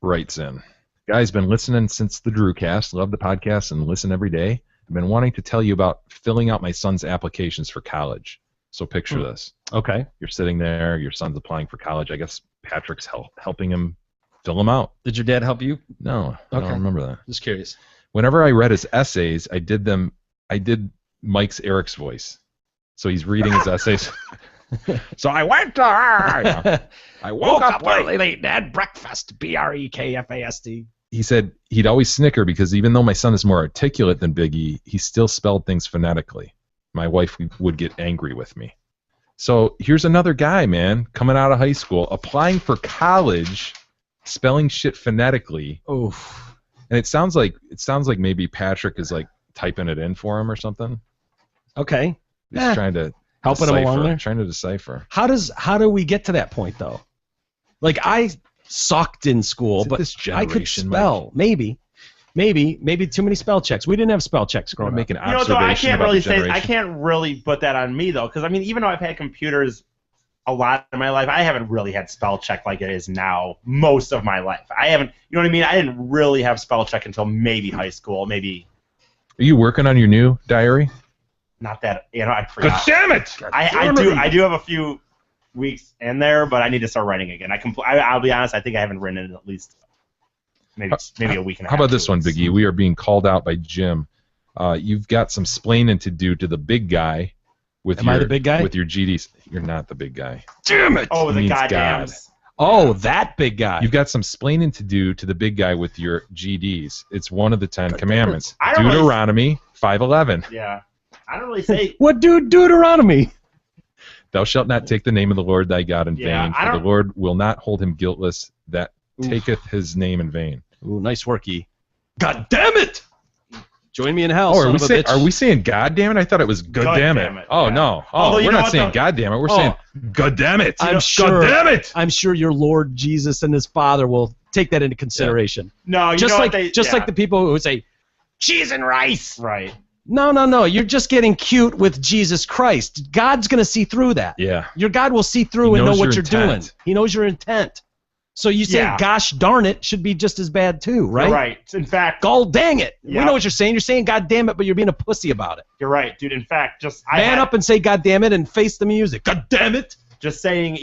writes in, guys, been listening since the Drewcast. Love the podcast and listen every day. I've been wanting to tell you about filling out my son's applications for college. So picture this. Okay. You're sitting there, your son's applying for college. I guess Patrick's helping him fill them out. Did your dad help you? No, I Okay. don't remember that. Just curious. Whenever I read his essays, I did Eric's voice. So he's reading his essays. So I went to her. I woke up late. late and had breakfast. BREKFAST. He said he'd always snicker because even though my son is more articulate than Biggie, he still spelled things phonetically. My wife would get angry with me. So here's another guy, man, coming out of high school, applying for college, spelling shit phonetically. Oof. And it sounds like maybe Patrick is like typing it in for him or something. Okay. He's trying to Helping him along there. Trying to decipher. How do we get to that point though? Like I sucked in school, Is it but this I could generation, spell. Maybe too many spell checks. We didn't have spell checks growing up. Make an You know, observation though, I can't about really the generation. I can't really put that on me though, because I mean, even though I've had computers a lot in my life, I haven't really had spell check like it is now most of my life. I haven't, you know what I mean? I didn't really have spell check until maybe high school, maybe Are you working on your new diary? not that, I forgot. damn it! I do have a few weeks in there, but I need to start writing again. I'll be honest, I think I haven't written it in at least maybe a week and a half. How about this 2 one, weeks. Biggie? We are being called out by Jim. You've got some splaining to do to the big guy with Am I the big guy? with your GDs. You're not the big guy. Damn it! Oh, the means goddamn. God. Oh, that big guy. You've got some splaining to do to the big guy with your GDs. It's one of the 10 Commandments. I don't really- Deuteronomy 5:11. Yeah. I don't really say. What Deuteronomy? Thou shalt not take the name of the Lord thy God in Yeah, vain, I for the don't- Lord will not hold him guiltless that Oof. taketh his name in vain. Ooh, nice worky. God damn it! Join me in hell. Oh, son of a bitch. are we saying God damn it? I thought it was good damn damn it. it, Oh yeah. no. Oh, Although, you we're know not what, saying though? God damn it. We're Oh. saying God damn it. I'm sure. God damn it. I'm sure your Lord Jesus and his Father will take that into consideration. No, you Just know like what they, like the people who say cheese and rice. Right. No. You're just getting cute with Jesus Christ. God's gonna see through that. Yeah. Your God will see through He and know knows what your you're doing. intent. He knows your intent. So you say, Yeah. "Gosh darn it," should be just as bad too, right? You're right. In fact, God dang it. We Yeah. know what you're saying. You're saying "God damn it," but you're being a pussy about it. you're right, dude. In fact, Man up and say "God damn it" and face the music. God damn it. just saying,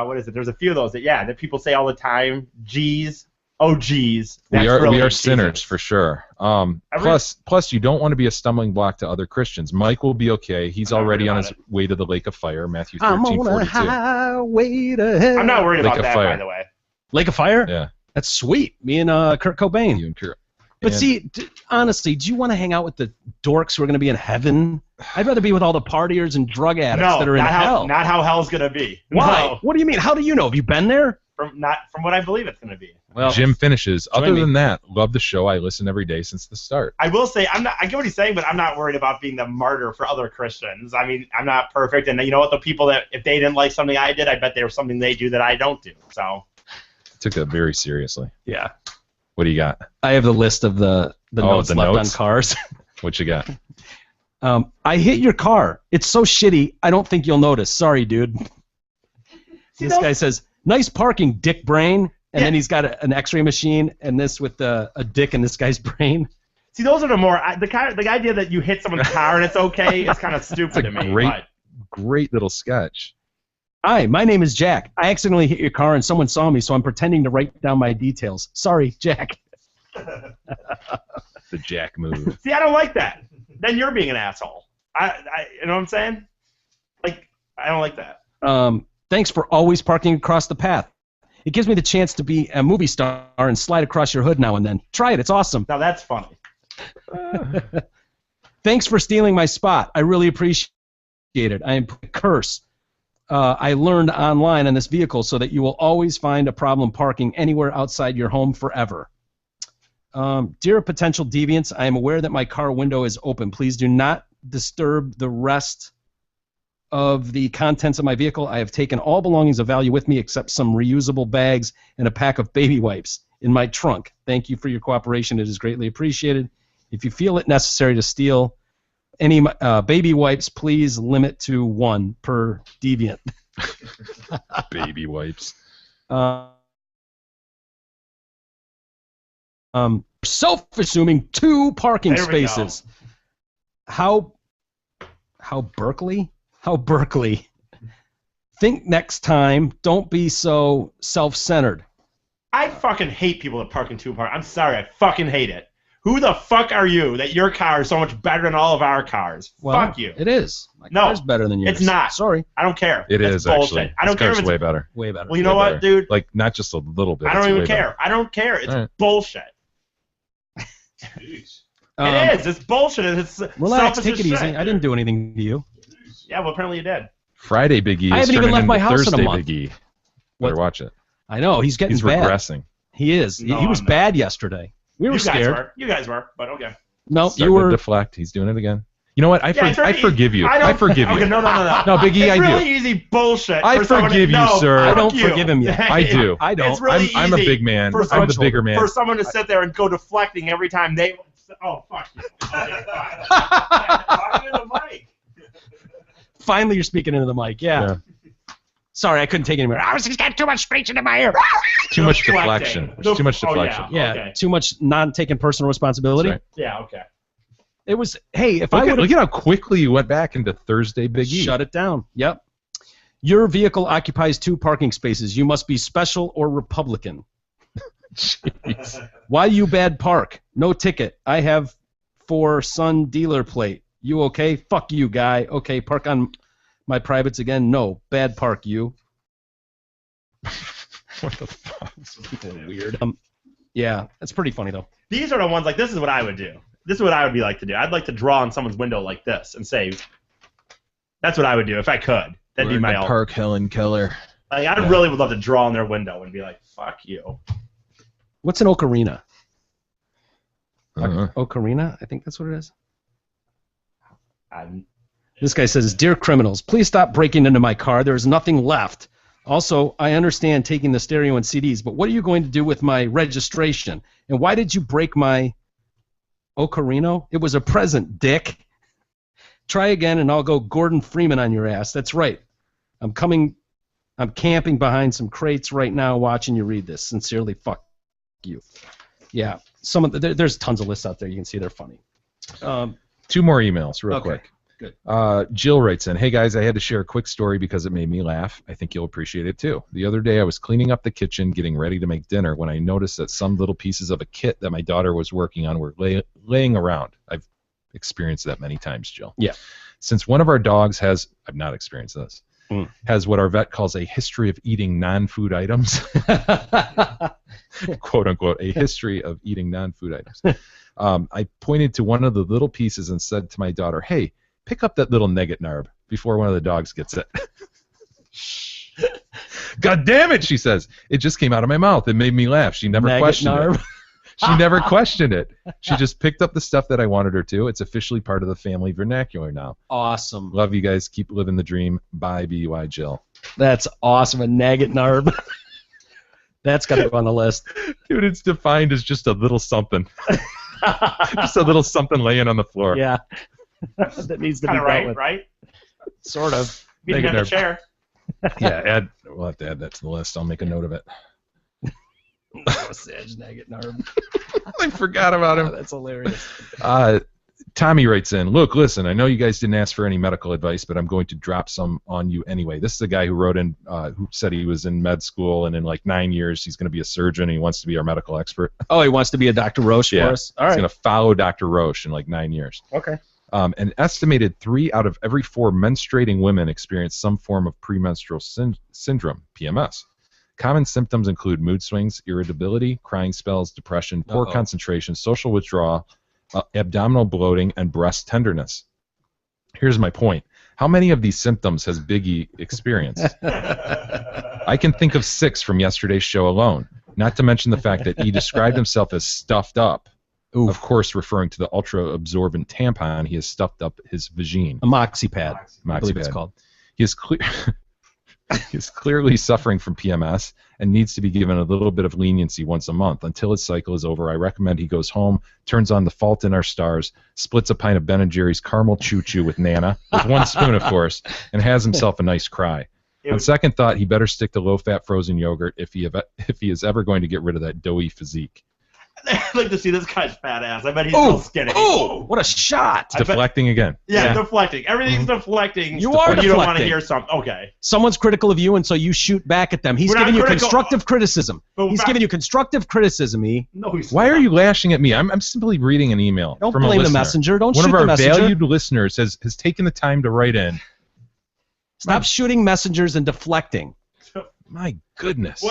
what is it? There's a few of those that people say all the time. Geez, oh geez. We are Jesus. sinners for sure. Plus, you don't want to be a stumbling block to other Christians. Mike will be okay. He's already on his way to the lake of fire. Matthew 13:42. I'm on a highway to hell. I'm not worried about that, by the way. Lake of Fire? Yeah. That's sweet. Me and Kurt Cobain. You and Kurt. But see, honestly, do you want to hang out with the dorks who are going to be in heaven? I'd rather be with all the partiers and drug addicts that are in hell. Not how hell's going to be. Why? No. What do you mean? How do you know? Have you been there? From what I believe it's going to be. Well, Jim finishes. Other than that, love the show. I listen every day since the start. I will say, I get what he's saying, but I'm not worried about being the martyr for other Christians. I mean, I'm not perfect, and you know what? The people that, if they didn't like something I did, I bet there was something they do that I don't do. So. I took that very seriously. Yeah. What do you got? I have the list of the notes left on cars. What you got? I hit your car. It's so shitty, I don't think you'll notice. Sorry, dude. This guy says, nice parking, dick brain. And then he's got an x-ray machine and this with a dick in this guy's brain. See, those are the idea that you hit someone's car and it's okay is kind of stupid to me. Great little sketch. Hi, my name is Jack. I accidentally hit your car and someone saw me, so I'm pretending to write down my details. Sorry, Jack. The Jack move. See, I don't like that. Then you're being an asshole. You know what I'm saying? Like, I don't like that. Thanks for always parking across the path. It gives me the chance to be a movie star and slide across your hood now and then. Try it. It's awesome. Now that's funny. Thanks for stealing my spot. I really appreciate it. I am a curse. I learned online on this vehicle so that you will always find a problem parking anywhere outside your home forever. Dear potential deviants, I am aware that my car window is open. Please do not disturb the rest of the contents of my vehicle. I have taken all belongings of value with me except some reusable bags and a pack of baby wipes in my trunk. Thank you for your cooperation. It is greatly appreciated. If you feel it necessary to steal any baby wipes, please limit to 1 per deviant. Baby wipes. Self-assuming 2 parking spaces. How Berkeley? How Berkeley? Think next time. Don't be so self-centered. I fucking hate people that park in 2 cars. I'm sorry. I fucking hate it. Who the fuck are you that your car is so much better than all of our cars? Well, fuck you. It is. My car's better than yours. It's not. Sorry. I don't care. It is bullshit. actually. I don't care if it's way better. Way better. Well, you know what, dude? Like not just a little bit. I don't even way care. better. I don't care. It's right. Bullshit. It is. It's bullshit. It's relax. selfish Take as it easy. shit, I didn't do anything to you. Yeah, well, apparently you did. Friday Big E. I haven't even left my house Thursday in a month. Big E. Better watch it. I know. He's getting He's bad. regressing. He is. No, he was I'm not. bad yesterday. We were scared. You guys were, but okay. No, Starting you were. to deflect. He's doing it again. You know what? I it's forgive you. I I forgive you. Okay, no. No, Big E, it's I do. really easy bullshit. I for someone forgive to, you, no, sir. I don't fuck you. forgive him yet. I do. I don't. It's really I'm a easy big man. for I'm the bigger man. For someone to sit there and go deflecting every time they. Oh, fuck you. Okay, fine. Talking to the mic. Finally, you're speaking into the mic. Yeah. Sorry, I couldn't take it anymore. I was just getting too much screech into my ear. Too much deflection. There's too much deflection. Yeah, okay. too much non-taking personal responsibility. That's right. Yeah, okay. It was, hey, if I would look at how quickly you went back into Thursday Big E. Shut it down. Yep. Your vehicle occupies 2 parking spaces. You must be special or Republican. Jeez. Why you bad park? No ticket. I have for son dealer plate. You okay? Fuck you, guy. Okay, park on my privates again. No, bad park you. What the fuck? People are weird. Yeah, that's pretty funny though. These are the ones like this is what I would do. This is what I would be like to do. I'd like to draw on someone's window like this and say, that's what I would do if I could. That'd be my Park Helen Keller. Like, I really would love to draw on their window and be like, fuck you. What's an ocarina? Uh-huh. Ocarina? I think that's what it is. I'm, This guy says, Dear criminals, please stop breaking into my car. There is nothing left. Also, I understand taking the stereo and CDs, but what are you going to do with my registration? And why did you break my ocarina? It was a present, dick. Try again and I'll go Gordon Freeman on your ass. That's right. I'm camping behind some crates right now watching you read this. Sincerely, fuck you. Yeah, there's tons of lists out there. You can see they're funny. 2 more emails real Okay. quick. Good. Jill writes in, hey guys, I had to share a quick story because it made me laugh. I think you'll appreciate it too. The other day I was cleaning up the kitchen, getting ready to make dinner, when I noticed that some little pieces of a kit that my daughter was working on were laying around. I've experienced that many times, Jill. Yeah. Since one of our dogs has, I've not experienced this, has what our vet calls a history of eating non-food items, quote unquote, a history of eating non-food items. I pointed to one of the little pieces and said to my daughter, hey, pick up that little nugget narb before one of the dogs gets it. God damn it, she says. It just came out of my mouth. It made me laugh. She never questioned it. She never questioned it. She just picked up the stuff that I wanted her to. It's officially part of the family vernacular now. Awesome. Love you guys. Keep living the dream. Bye, BUI Jill. That's awesome. A nugget narb. That's got to go on the list. Dude, it's defined as just a little something. Just a little something laying on the floor. Yeah. That needs to be Kind of dealt with. right? Sort of. Meeting on the chair. Yeah, we'll have to add that to the list. I'll make a note of it. Sedge nugget narb. I forgot about him. That's hilarious. Tommy writes in, look, listen, I know you guys didn't ask for any medical advice, but I'm going to drop some on you anyway. This is a guy who wrote in, who said he was in med school, and in like 9 years he's going to be a surgeon, and he wants to be our medical expert. Oh, he wants to be a Dr. Roche for us? All right. He's going to follow Dr. Roche in like 9 years. Okay. An estimated 3 out of every 4 menstruating women experience some form of premenstrual syndrome, PMS. Common symptoms include mood swings, irritability, crying spells, depression, poor concentration, social withdrawal, abdominal bloating, and breast tenderness. Here's my point. How many of these symptoms has Biggie experienced? I can think of 6 from yesterday's show alone, not to mention the fact that he described himself as stuffed up. Oof. Of course, referring to the ultra-absorbent tampon he has stuffed up his vagine. A moxie pad. I believe it's called. He is clearly suffering from PMS and needs to be given a little bit of leniency once a month. Until his cycle is over, I recommend he goes home, turns on The Fault in Our Stars, splits a pint of Ben & Jerry's Caramel Choo Choo with Nana, with 1 spoon, of course, and has himself a nice cry. On second thought, he better stick to low-fat frozen yogurt if he is ever going to get rid of that doughy physique. I'd like to see this guy's fat ass. I bet he's real skinny. Oh, what a shot! Deflecting again. Yeah, deflecting. Everything's deflecting. You are deflecting. You don't want to hear something. Okay. Someone's critical of you, and so you shoot back at them. He's giving you constructive criticism. He's giving you constructive criticism, E. No, he's Why are you lashing at me? I'm simply reading an email Don't from blame a the listener. messenger. Don't One shoot of our the messenger. valued listeners has taken the time to write in. Stop shooting messengers and deflecting. My goodness.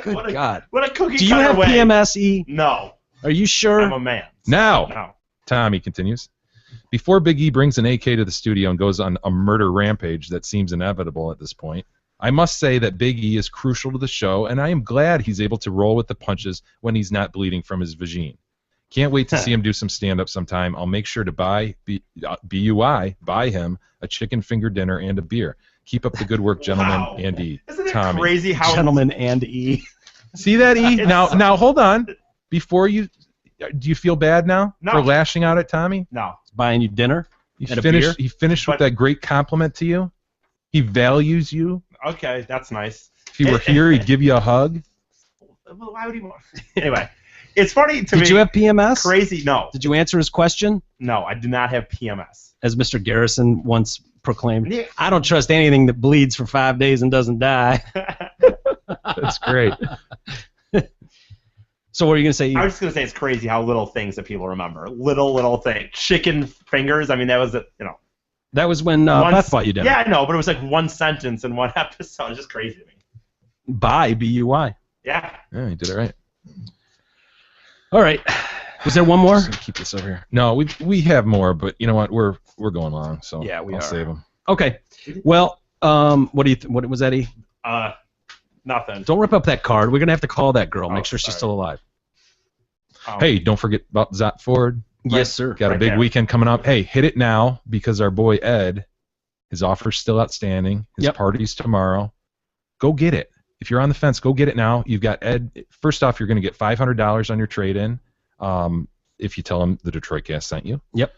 Good God. What a cookie Do you have way. PMS, E? No. Are you sure? I'm a man. Now, Tommy continues. Before Big E brings an AK to the studio and goes on a murder rampage that seems inevitable at this point, I must say that Big E is crucial to the show, and I am glad he's able to roll with the punches when he's not bleeding from his vagine. Can't wait to see him do some stand-up sometime. I'll make sure to buy him a chicken finger dinner and a beer. Keep up the good work, gentlemen, and E. Isn't it Tommy. crazy how... Gentlemen and E. See that, E? Now, hold on. Before you... Do you feel bad now for lashing out at Tommy? No. Buying you dinner and a beer? He finished with that great compliment to you. He values you. Okay, that's nice. If he were here, he'd give you a hug. Why would he want... Anyway, it's funny to me... Did you have PMS? Crazy, no. Did you answer his question? No, I do not have PMS. As Mr. Garrison once proclaimed, I don't trust anything that bleeds for 5 days and doesn't die. That's great. So what are you going to say? I was just going to say it's crazy how little things that people remember. Little things. Chicken fingers, I mean, that was, That was when Beth bought you dinner. Yeah, I know, but it was like one sentence in one episode. It's just crazy to me. By B-U-Y. Yeah. Yeah, you did it right. All right. Was there one more? Just gonna keep this over here. No, we have more, but you know what? We're going long, so yeah, I'll save them. Okay. Well, what do you what was that? Nothing. Don't rip up that card. We're gonna have to call that girl. Make sure she's still alive. Hey, don't forget about Zot Ford. Yes, sir. Got a big weekend coming up. Hey, hit it now because our boy Ed, his offer's still outstanding. His party's tomorrow. Go get it. If you're on the fence, go get it now. You've got Ed. First off, you're going to get $500 on your trade-in if you tell him the Detroit Cast sent you. Yep.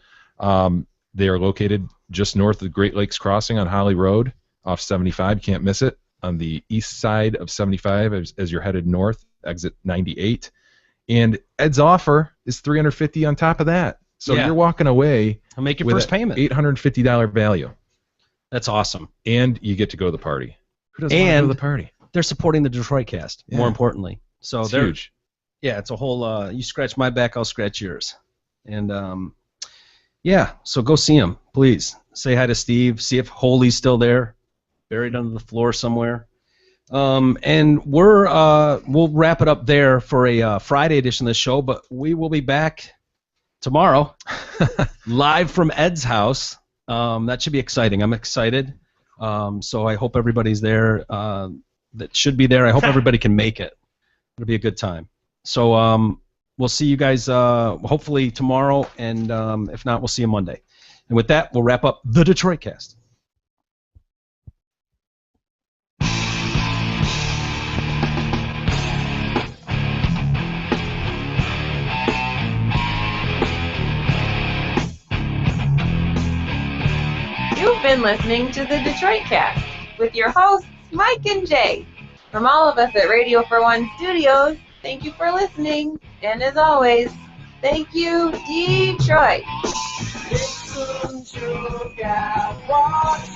They are located just north of the Great Lakes Crossing on Holly Road off 75. You can't miss it. On the east side of 75 as you're headed north, exit 98. And Ed's offer is $350 on top of that. So Yeah. you're walking away I'll make your with first payment. $850 value, That's awesome. and you get to go to the party. Who doesn't want to go to the party? They're supporting the Detroit Cast, more Yeah. importantly. So It's they're huge. Yeah, it's a whole. You scratch my back, I'll scratch yours, and yeah. So go see him, please. Say hi to Steve. See if Holy's still there, buried under the floor somewhere. And we'll wrap it up there for a Friday edition of the show, but we will be back tomorrow, live from Ed's house. That should be exciting. I'm excited. So I hope everybody's there. That should be there. I hope everybody can make it. It'll be a good time. So we'll see you guys hopefully tomorrow, and if not, we'll see you Monday. And with that, we'll wrap up the Detroit Cast. You've been listening to the Detroit Cast with your hosts, Mike and Jay. From all of us at Radio for One Studios, thank you for listening. And as always, thank you, Detroit. Listen to God, watch